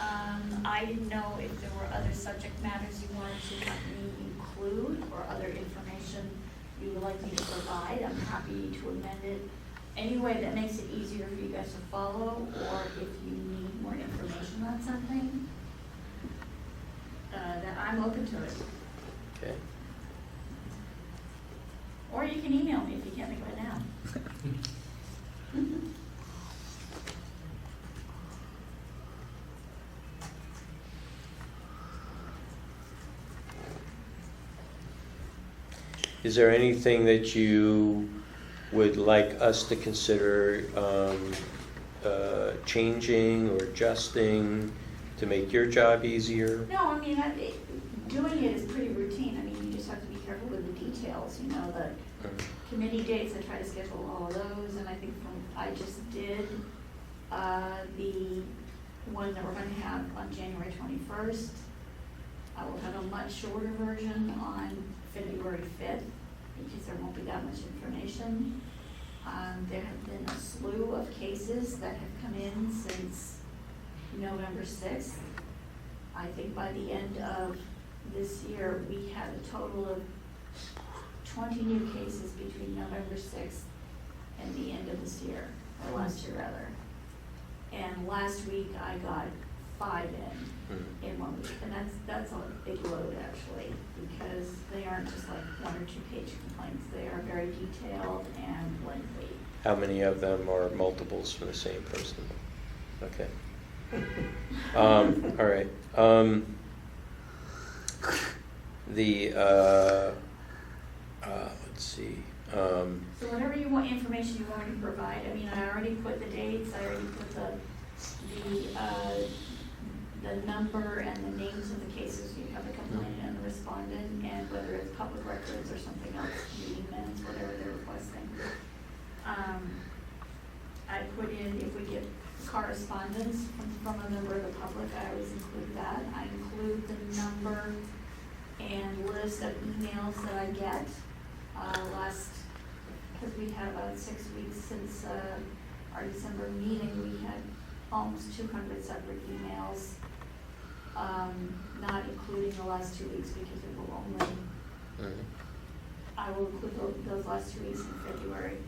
I didn't know if there were other subject matters you wanted to have me include or other information you would like me to provide. I'm happy to amend it any way that makes it easier for you guys to follow, or if you need more information on something, that I'm open to it. Okay. Or you can email me if you can't think of it now. Is there anything that you would like us to consider changing or adjusting to make your job easier? No, I mean, doing it is pretty routine. I mean, you just have to be careful with the details, the committee dates, I try to schedule all of those, and I think I just did the one that we're going to have on January 21st. I will have a much shorter version on February 5th, because there won't be that much information. There have been a slew of cases that have come in since November 6th. I think by the end of this year, we had a total of 20 new cases between November 6th and the end of this year, or last year rather. And last week I got 5 in 1 week, and that's a big load actually, because they aren't just like 1 or 2 page complaints. They are very detailed and lengthy. How many of them are multiples from the same person? Okay. All right. Let's see. So whatever you want, information you want me to provide, I mean, I already put the dates, I already put the number and the names of the cases. You have the complainant and the respondent, and whether it's public records or something else, meeting minutes, whatever they're requesting. I put in, if we get correspondence from a member of the public, I always include that. I include the number and list of emails that I get. Because we had about 6 weeks since our December meeting, we had almost 200 separate emails, not including the last 2 weeks because it will only, I will include those last 2 weeks in February.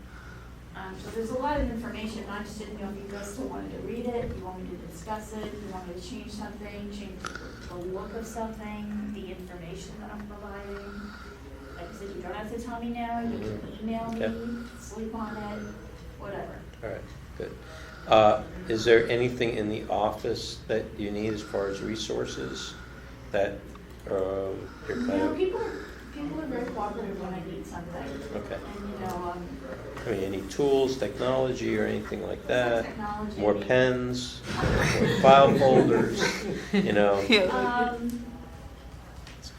So there's a lot of information. I just didn't know if you guys still wanted to read it, you want me to discuss it, you want me to change something, change the look of something, the information that I'm providing. Like I said, you don't have to tell me now, you can email me, sleep on it, whatever. All right, good. Is there anything in the office that you need as far as resources that you're kind No, of... people are very cooperative when I need something. Okay. And I mean, any tools, technology, or anything like that? Technology. More pens, more file folders,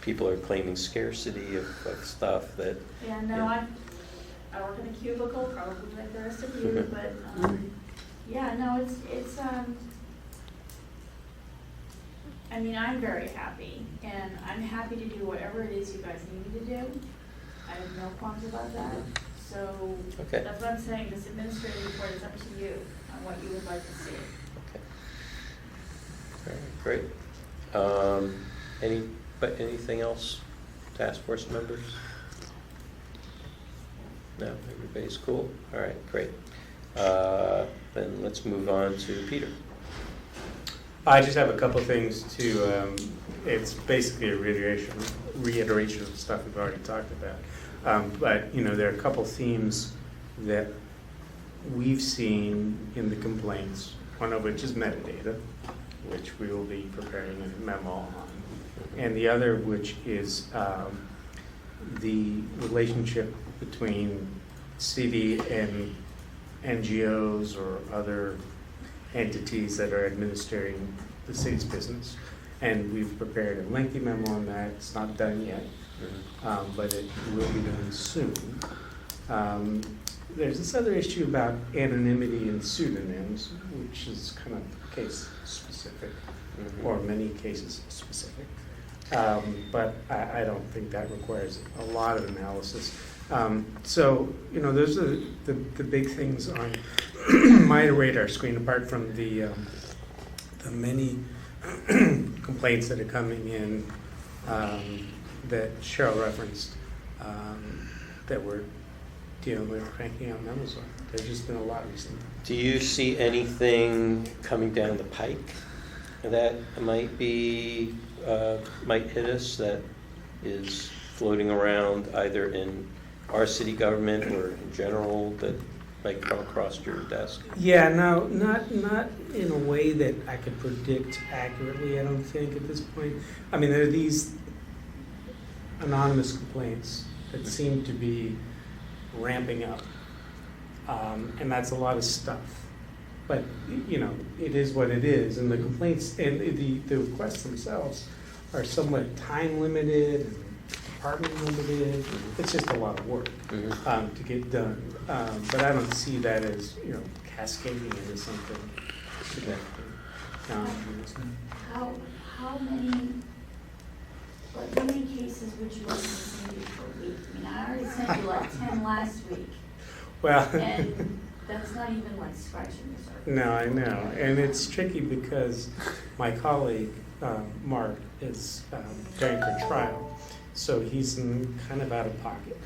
People are claiming scarcity of stuff that... Yeah, no, I work in a cubicle, probably like the rest of you, but, yeah, no, it's I mean, I'm very happy, and I'm happy to do whatever it is you guys need me to do. I have no qualms about that. So Okay. that's what I'm saying, this administrative report is up to you on what you would like to see. Okay. All right, great. Anything else, task force members? No, everybody's cool? All right, great. Then let's move on to Peter. I just have a couple things to, it's basically a reiteration of stuff we've already talked about. But, there are a couple themes that we've seen in the complaints, one of which is metadata, which we will be preparing a memo on. And the other, which is the relationship between city and NGOs or other entities that are administering the city's business. And we've prepared a lengthy memo on that. It's not done yet, but it will be done soon. There's this other issue about anonymity and pseudonyms, which is kind of case specific, or many cases specific. But I don't think that requires a lot of analysis. So, those are the big things on my radar screen, apart from the many complaints that are coming in that Cheryl referenced that we're dealing with, cranking out memos on. There's just been a lot recently. Do you see anything coming down the pike that might hit us, that is floating around either in our city government or in general, that might come across your desk? Yeah, no, not in a way that I could predict accurately, I don't think, at this point. I mean, there are these anonymous complaints that seem to be ramping up, and that's a lot of stuff. But, it is what it is, and the complaints and the requests themselves are somewhat time limited and department limited. It's just a lot of work to get done. But I don't see that as, cascading into something significant. How many cases would you like to see per week? I mean, I already sent you like 10 last week, Well, and that's not even like scratching the surface. no, I know. And it's tricky because my colleague, Mark, is going for trial. So he's kind of out of pocket.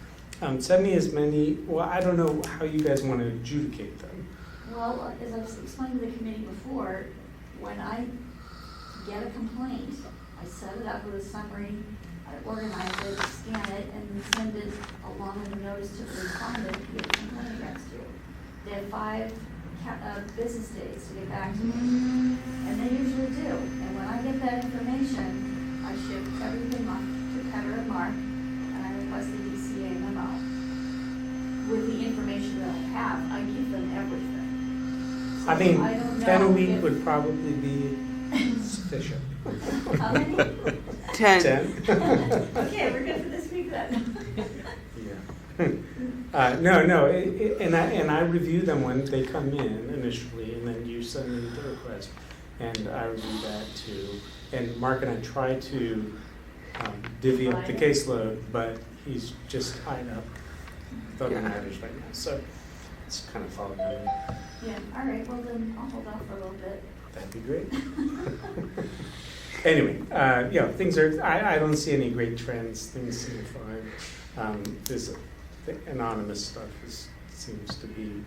Send me as many, well, I don't know how you guys want to adjudicate them. Well, as I was explaining to the committee before, when I get a complaint, I set it up with a summary, I organize it, scan it, and send it along with a notice to the respondent to get a complaint against you. They have 5 business days to get back to me, and they usually do. And when I get that information, I ship everything off to Heather and Mark, and I request the DCA memo. With the information that I have, I give them everything. So I mean, I don't 10 a know week if- would probably be sufficient. How many? 10. 10? Okay, we're good for this week then. Yeah. No, and I review them when they come in initially, and then you send me the request, and I review that too. And Mark and I try to divvy up the caseload, but he's just tied up with other matters right now, so it's kind of falling on me. Yeah, all right, well then I'll hold off for a little bit. That'd be great. Anyway, things are, I don't see any great trends. Things seem fine. The anonymous stuff seems to be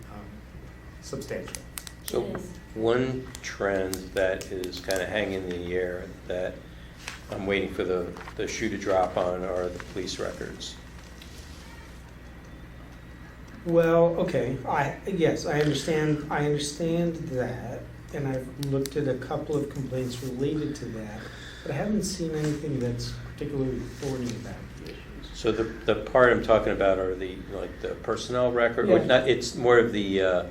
substantial. So It is. one trend that is kind of hanging in the air that I'm waiting for the shoe to drop on are the police records. Well, okay, yes, I understand that, and I've looked at a couple of complaints related to that, but I haven't seen anything that's particularly thorny about the issues. So the part I'm talking about are the personnel record. Yeah. It's more of the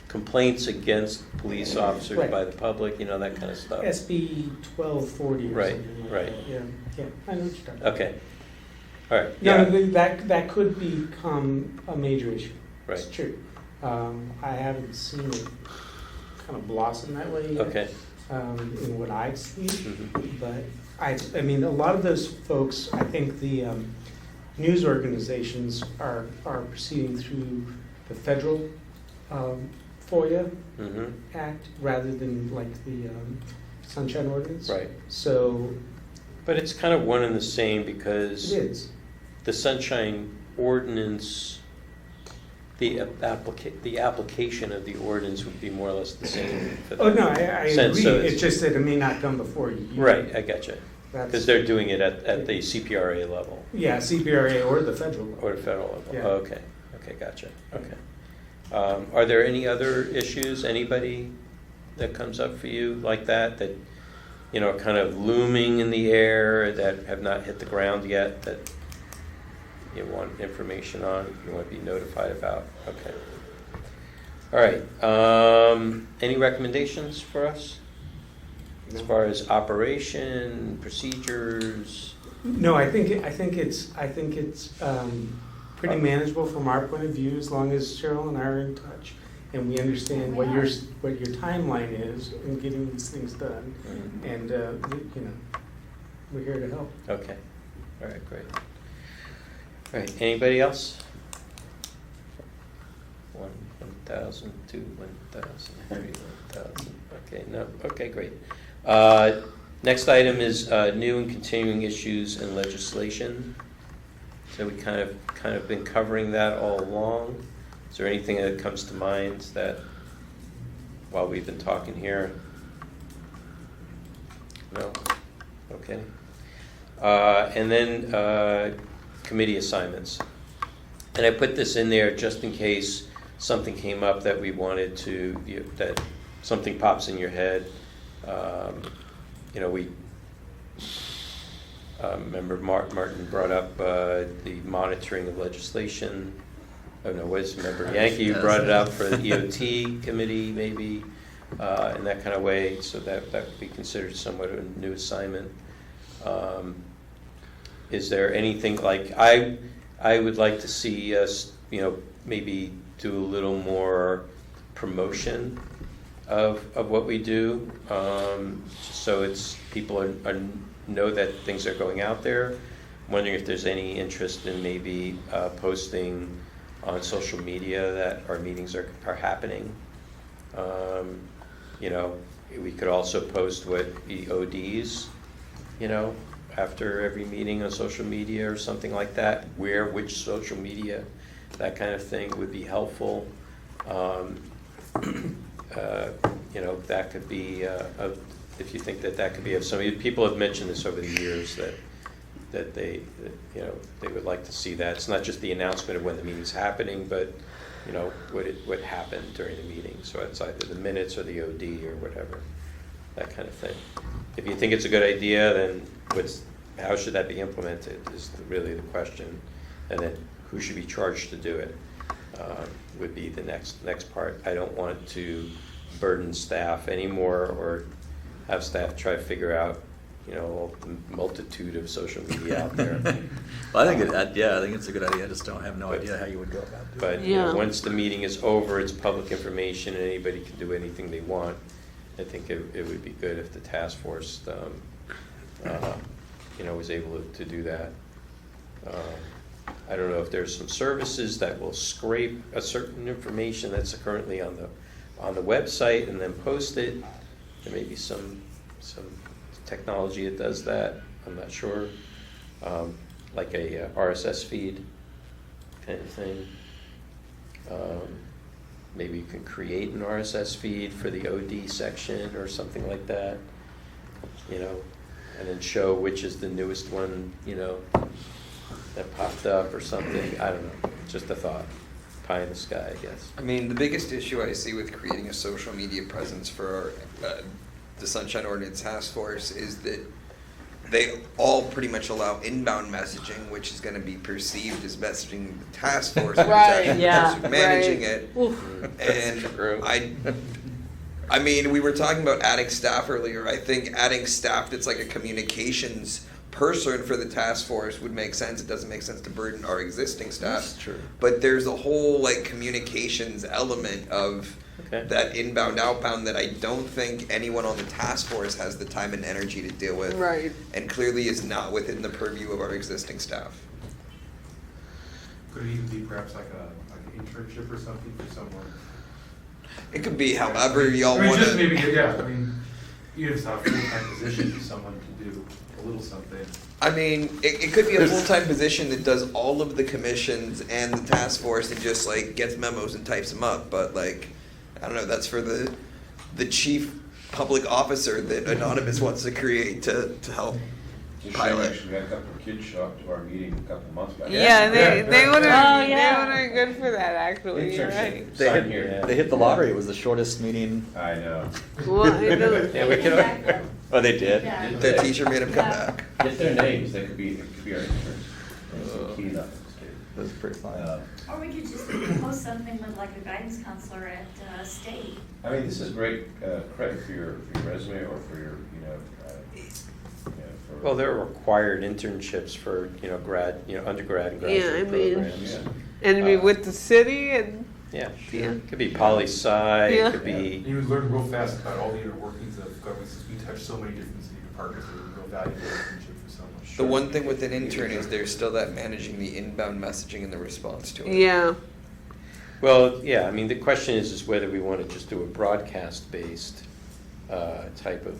complaints against police officers Right. by the public, that kind of stuff. SB 1240 or Right, something like right. that. Yeah, I know what you're talking about. Okay. All right. No, Yeah. that could become a major issue. It's Right. true. I haven't seen it kind of blossom that way yet. Okay. In what I've seen, Mhm. but I mean, a lot of those folks, I think the news organizations are proceeding through the federal FOIA Mm-hmm. Act rather than like the Sunshine Ordinance. Right. So But it's kind of one and the same because it is. the Sunshine Ordinance, the application of the ordinance would be more or less the same. for Oh, no, that I sense, agree. so It's just that it may not come before you. Right, I gotcha. That's- Because they're doing it at the CPRA level Yeah, CPRA or the federal level. or the federal level. Yeah. Oh, okay, gotcha. Okay. Are there any other issues, anybody that comes up for you like that, are kind of looming in the air, that have not hit the ground yet, that you want information on, you want to be notified about? Okay. All right. Any recommendations for us? As far as operation, procedures? No, I think it's pretty manageable from our point of view, as long as Cheryl and I are in touch and we understand what your timeline is in getting these things done. And we're here to help. Okay. All right, great. All right, anybody else? 1,000, 2, 1,000, 3, 1,000. Okay, no, okay, great. Next item is new and continuing issues and legislation. So we kind of been covering that all along. Is there anything that comes to mind that, while we've been talking here? No? Okay. And then committee assignments. And I put this in there just in case something came up that we wanted to, that something pops in your head. We remember Martin brought up the monitoring of legislation. Oh no, remember Yankee, you brought it up for the EOT committee maybe, in that kind of way, so that would be considered somewhat of a new assignment. Is there anything like, I would like to see us, maybe do a little more promotion of what we do, so it's people know that things are going out there. I'm wondering if there's any interest in maybe posting on social media that our meetings are happening. We could also post what the ODs, after every meeting on social media or something like that, which social media, that kind of thing would be helpful. That could be, if you think that could be of some, people have mentioned this over the years that they would like to see that. It's not just the announcement of when the meeting's happening, but what happened during the meeting. So it's either the minutes or the OD or whatever, that kind of thing. If you think it's a good idea, then how should that be implemented is really the question, and then who should be charged to do it would be the next part. I don't want to burden staff anymore or have staff try to figure out a multitude of social media out there. Well, I think it's a good idea. I just have no idea how you would go about doing it. But once the meeting is over, it's public information and anybody can do anything they want. I think it would be good if the task force was able to do that. I don't know if there's some services that will scrape a certain information that's currently on the website and then post it. There may be some technology that does that. I'm not sure. Like a RSS feed kind of thing. Maybe you can create an RSS feed for the OD section or something like that. And then show which is the newest one, that popped up or something. I don't know. Just a thought. Pie in the sky, I guess. I mean, the biggest issue I see with creating a social media presence for the Sunshine Ordinance Task Force is that they all pretty much allow inbound messaging, which is going to be perceived as messaging the task force, which is actually the person managing it. And I mean, we were talking about adding staff earlier. I think adding staff that's like a communications person for the task force would make sense. It doesn't make sense to burden our existing staff. That's true. But there's a whole communications element of that inbound, outbound that I don't think anyone on the task force has the time and energy to deal with. Right. And clearly is not within the purview of our existing staff. Could it even be perhaps like an internship or something for someone? It could be however y'all I mean, want just to. maybe, yeah, I mean, even if it's not a full-time position, for someone to do a little something. I mean, it could be a full-time position that does all of the commissions and the task force and just like gets memos and types them up. But like, I don't know. That's for the chief public officer that Anonymous wants to create to help It's a shame, pilot. actually, we had a couple of kids show up to our meeting a couple of months back. Yeah, they would Oh, have yeah. they would have good for that actually. You're right. Internship, They sign hit, here. they hit the lottery. It was the shortest meeting. I know. Well, I know. Yeah, we could, Oh, they did? Yeah. Their teacher made him come back. Get their names, they could be our interns. It's key enough. That was pretty fun. Or we could just post something with like a guidance counselor at state. I mean, this is great credit for your resume or for your, for. well, there are required internships for, undergrad and graduate I mean- programs. Yeah. And I mean, with the city and Yeah, Yeah. it could be poli-sci, Yeah. it could be, You would learn real fast about all the inner workings of government, since we touch so many different city departments, it would be real valuable internship for someone. The one thing with an intern is there's still that managing the inbound messaging and the response to it. yeah. well, yeah, I mean, the question is whether we want to just do a broadcast-based type of,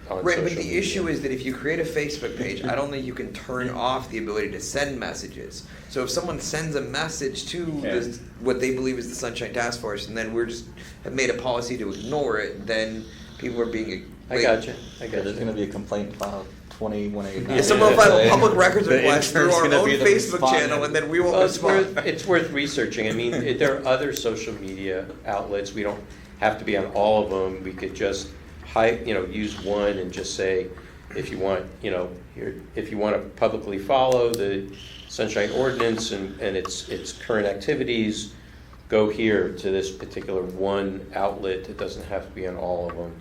on Right, but social the media. issue is that if you create a Facebook page, I don't think you can turn off the ability to send messages. So if someone sends a message to this, what they believe is the Sunshine Task Force, and then have made a policy to ignore it, then people are being. I got you, I Yeah, got there's you. gonna be a complaint filed 2189. Yeah, someone will file a public records The request through intern's our gonna own be the Facebook respondent. channel, and then we won't Well, respond. it's worth researching. I mean, there are other social media outlets. We don't have to be on all of them. We could just use one and just say, if you want, if you want to publicly follow the Sunshine Ordinance and its current activities, go here to this particular one outlet. It doesn't have to be on all of them.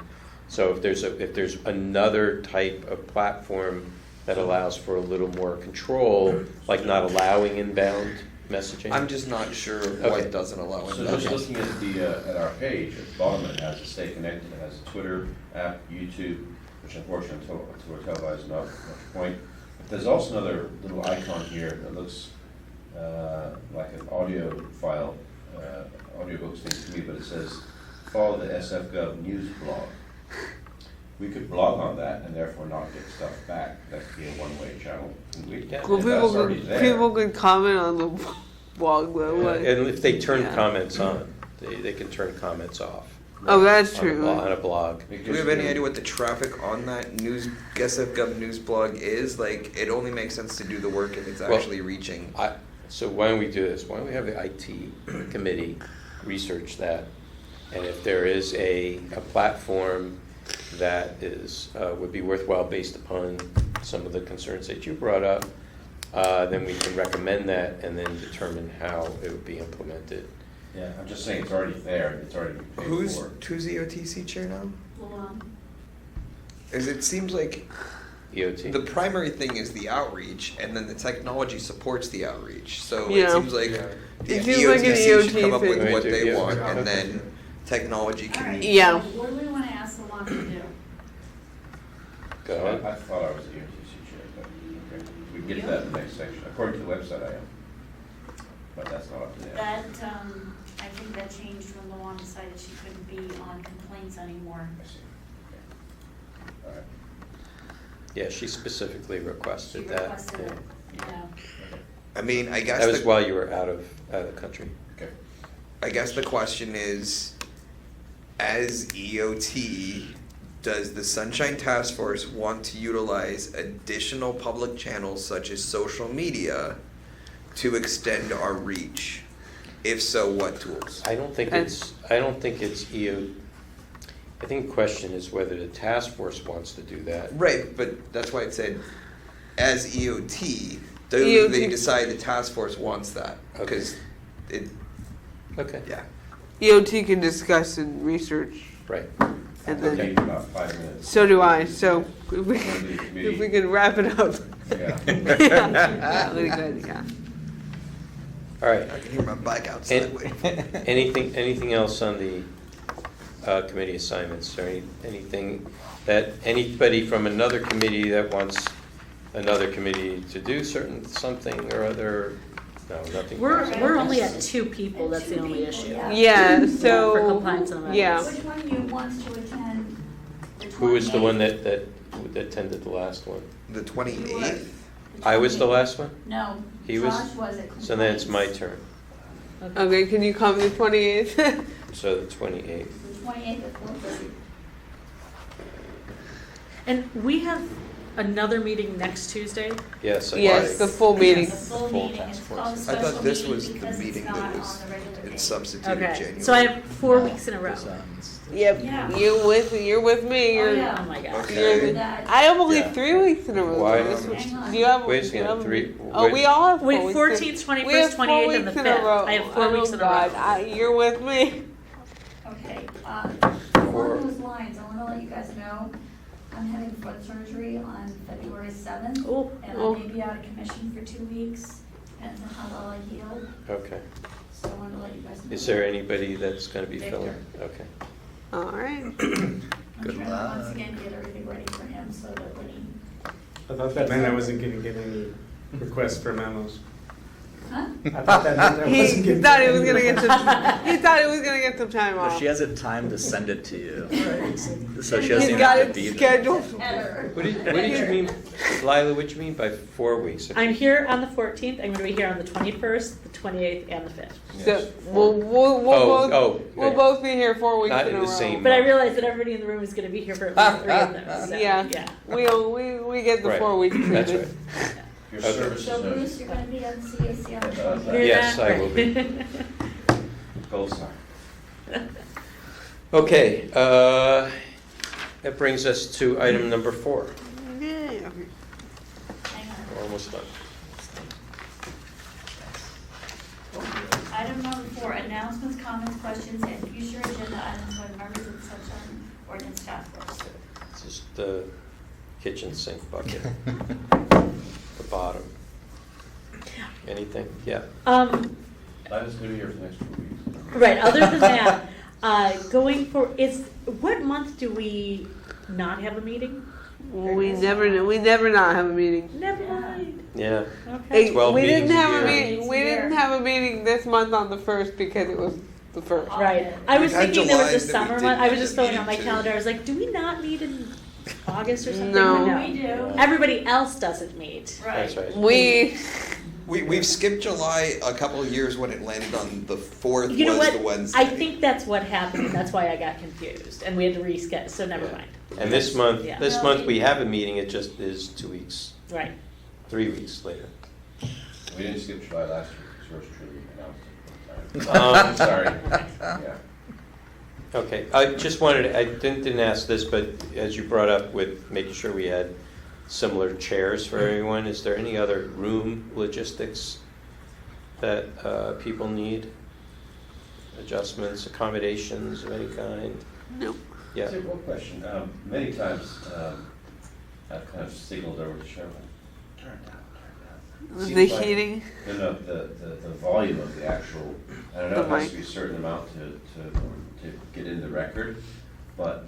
So if there's another type of platform that allows for a little more control, like not allowing inbound messaging. I'm just not sure Okay. what doesn't allow it. So just looking at our page, at the bottom it has a Stay Connected, it has a Twitter app, YouTube, which unfortunately to our televised not much point. But there's also another little icon here that looks like an audio file, audiobook thing to me, but it says follow the SFGov news blog. We could blog on that and therefore not get stuff back. That could be a one-way channel. Yeah. Well, If that's already there. people could comment on the blog though. Yeah, like- and if they turn Yeah. comments on, they can turn comments off. Oh, that's on a true. on a blog. Do we have any idea what the traffic on that SFGov news blog is? Like, it only makes sense to do the work if it's Well, actually reaching. So why don't we do this? Why don't we have the IT committee research that? And if there is a platform that would be worthwhile based upon some of the concerns that you brought up, then we can recommend that and then determine how it would be implemented. Yeah, I'm just saying it's already there, it's already paid Who's for. the OTC chair now? Well, Is it seems like EOT. the primary thing is the outreach, and then the technology supports the outreach. So Yeah. it seems like Yeah. the It seems like an EOTC should come up EOT with thing. what they Yeah. want, Okay. and then technology all can. right. Yeah. So what do we want to ask the law to do? Go So ahead. I thought I was the UTC chair, but, okay, we can get to that in the next section. According to the website, I am. But that's not up to date. That, I think that changed when Luan decided she couldn't be on complaints anymore. I see. Okay. All right. Yeah, she specifically She requested that. requested it, Yeah. Okay. I mean, I guess That was while you were out of the country. Okay. I guess the question is, as EOT, does the Sunshine Task Force want to utilize additional public channels such as social media to extend our reach? If so, what tools? I don't think it's EO. I think the question is whether the task force wants to do that. Right, but that's why it said, as EOT, do EOT. they decide the task force wants that? Because it, Okay, yeah. EOT can discuss and research, right. and Okay, then about 5 minutes. so do I. So if we, Committee. if we can wrap it up. Yeah. Yeah, really good, yeah. All right. I can hear my bike outside. And- waiting. Anything else on the committee assignments, or anything that anybody from another committee that wants another committee to do something or other No, nothing. We're only at 2 people, that's the only issue. Yeah, For so, compliance and yeah. Which one of you wants to attend the 28th? Who was the one that attended the last one? The 28th. I was the last one? No, He was? Josh was at So then it's my complaints. turn. Okay, can you come the 28th? So the 28th. The 28th at 4:30. And we have another meeting next Tuesday. Yes, I Yes, the full meeting. It's a full Full meeting, it's task called a force. I special thought this meeting was the because it's meeting not that on was the regular in day. substituted Okay, January. so I have 4 weeks in a row. Yep, Yeah. you're with me, Oh, you're, yeah. Oh my gosh. you're, That- I have only Yeah. 3 weeks in a row. Why? This was- Hang on. do you have? Wait a do you second, have- 3. Oh, we all have 4 Wait, weeks. 14th, we have 21st, 4 28th, weeks and the in a 5th. row. I have 4 weeks in a row. God, you're with me. Okay, along those lines, I wanna let you guys know, I'm having foot surgery on February 7th. Oh, And I Oh. may be out of commission for 2 weeks, depends on how well I heal, Okay. so I wanted to let you guys know. Is there anybody that's going to be Victor. filling? Okay. All right. I'm Good trying to once luck. again get everything ready for him, so that when he, I thought that meant I wasn't gonna get any requests for memos. huh? I thought that meant I He wasn't getting. thought he was gonna get some. He thought he was gonna get some time But off. she hasn't time to send it to you, so she doesn't He's even got have to it be there. scheduled. Heather. What did you mean, Lila, what do you mean by 4 weeks? I'm here on the 14th, I'm gonna be here on the 21st, the 28th, and the 5th. So we'll Oh, both be here 4 weeks Not in in a the row. same- But I realize that everybody in the room is gonna be here for at least 3 of them, so, Yeah. yeah. We get the Right. 4 weeks treated. That's right. Your Okay. service is So noted. Bruce, you're gonna be on CAC on the Uh, 28th. Yes, I will be. Gold star. Okay, that brings us to item number 4. Yeah. Hang on. We're almost done. Item number 4, announcements, comments, questions, and future agenda items by members of the Sunshine Ordinance Task Force. It's just the kitchen sink bucket, the bottom. Anything? Yeah. Lila's gonna be here for the next 2 weeks. Right, other than that, going for, what month do we not have a meeting? We never not have a meeting. Never mind. Yeah. Okay. 12 we didn't meetings a have a year. meeting. We didn't have a meeting this month on the 1st because it was the 1st. Right. I was We had thinking there was July a that we summer didn't one. I was have just a filling out my meeting, too. calendar. I was like, do we not meet in August or something? No. But We do. Everybody else doesn't meet. That's right. We've skipped July a couple of years when it landed on the 4th You know was what? the Wednesday. I think that's what happened, and that's why I got confused, and we had to reschedule, so never Yeah. mind. And this month, Yeah. this month we have a meeting, it just is 2 weeks, Right. 3 weeks later. We didn't skip July last year, because yours truly announced it. Sorry. Yeah. Okay, I just wanted, I didn't ask this, but as you brought up with making sure we had similar chairs for everyone, is there any other room logistics that people need? Adjustments, accommodations of any kind? Nope. Yeah. I have one question. Many times, I've kind of signaled over to Cheryl, turn it down. The Seems like, heating. You know, the volume of the actual, I don't know, The it has to mic. be a certain amount to get in the record, but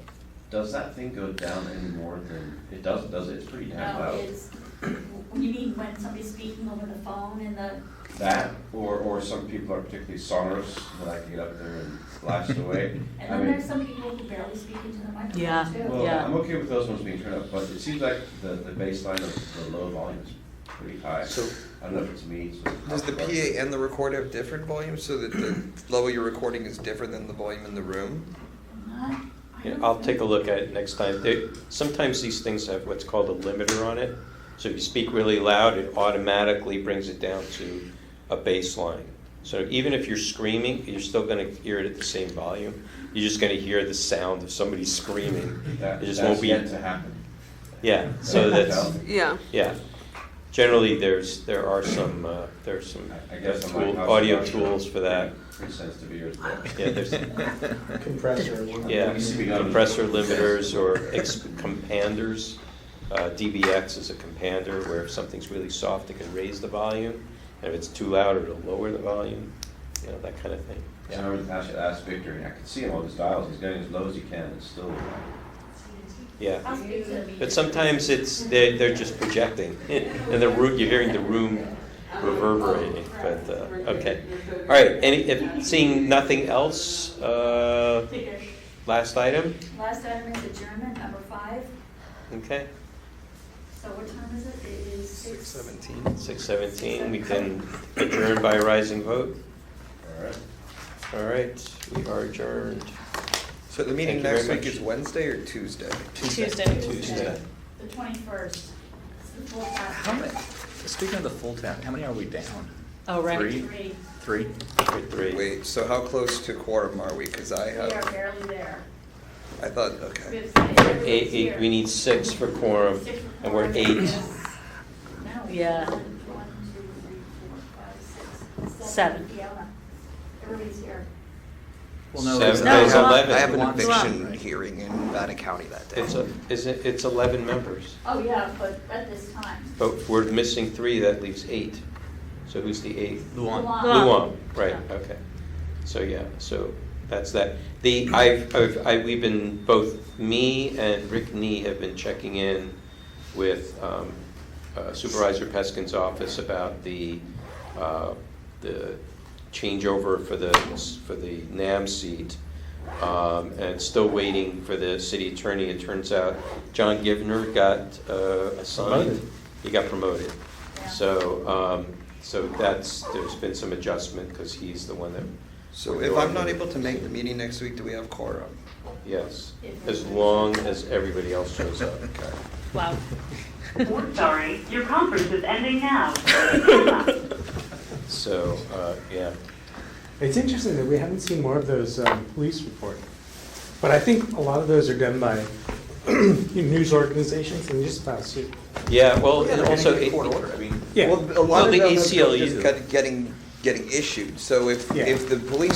does that thing go down any more than, it does it? It's pretty damn No, loud. it's, you mean when somebody's speaking over the phone in the, That, or some people are particularly sonorous, that I can get up there and blast away. and I then mean, there's some people who barely speak into the Yeah. microphone too. well, Yeah. I'm okay with those ones being turned up, but it seems like the baseline of the low volume is pretty high. So, I don't know if it's me, so. Does the PA and the recorder have different volumes so that the level you're recording is different than the volume in the room? Not- I yeah, don't I'll think- take a look at it next time. Sometimes these things have what's called a limiter on it. So if you speak really loud, it automatically brings it down to a baseline. So even if you're screaming, you're still going to hear it at the same volume. You're just going to hear the sound of somebody screaming. It just won't That's be. yet to happen. Yeah. So that's Yeah. yeah. Generally, there are some I guess on my house audio is tools for that. pretty sensitive ears, but. Yeah, there's Compressor. yeah You see me going- compressor limiters or companders. DBX is a compander where if something's really soft, it can raise the volume, and if it's too loud, it'll lower the volume. You know, that kind of thing. I remember in the past, I asked Victor, and I could see him on his dials, he's getting as low as he can, and still. Yeah. I'll speak to the But sometimes they're just projecting, and you're hearing the room reverberating, but, okay. All right, if seeing nothing else, last item, Last item is adjournment, number 5. okay, So what time is it? It is 6:17. 6:17, we can adjourn by a rising vote. All right. All right, we are adjourned. So the meeting Thank you very next week much. is Wednesday or Tuesday? Tuesday. Tuesday. The 21st. It's the full task. How many, speaking of the full task, how many are we down? Oh, right. Three? 3. 3? Three. Wait, so how close to quorum are we? Because I We are have, barely there. I thought, We okay. have Eight, we need 6 for quorum, and we're 8. No. Yeah. 1, 2, 3, 4, 5, 6, 7. Yeah. Everybody's here. Well, no, Seven, No, there's it's not. 11. I have an One. eviction hearing in Nevada County that day. It's 11 members, Oh, yeah, but at this time. but we're missing 3, that leaves 8. So who's the 8th? Luan. Luan, right, okay. So, yeah, so that's that. We've been, both me and Rick Nee have been checking in with Supervisor Peskin's office about the changeover for the NAM seat, and still waiting for the city attorney. It turns out John Givner got assigned. Promoted. He got promoted. Yeah. So there's been some adjustment because he's the one that, So if I'm not able to make the meeting next week, do we have quorum? yes, as long as everybody else shows up. Okay. Wow. We're sorry, your conference is ending now. So, yeah. It's interesting that we haven't seen more of those police reports. But I think a lot of those are done by news organizations and just about suit. Yeah, well, Yeah, and they're also, gonna get court order. I mean, Yeah. well, a lot Well, of the them are ACLU. just getting issued. So if Yeah. if the police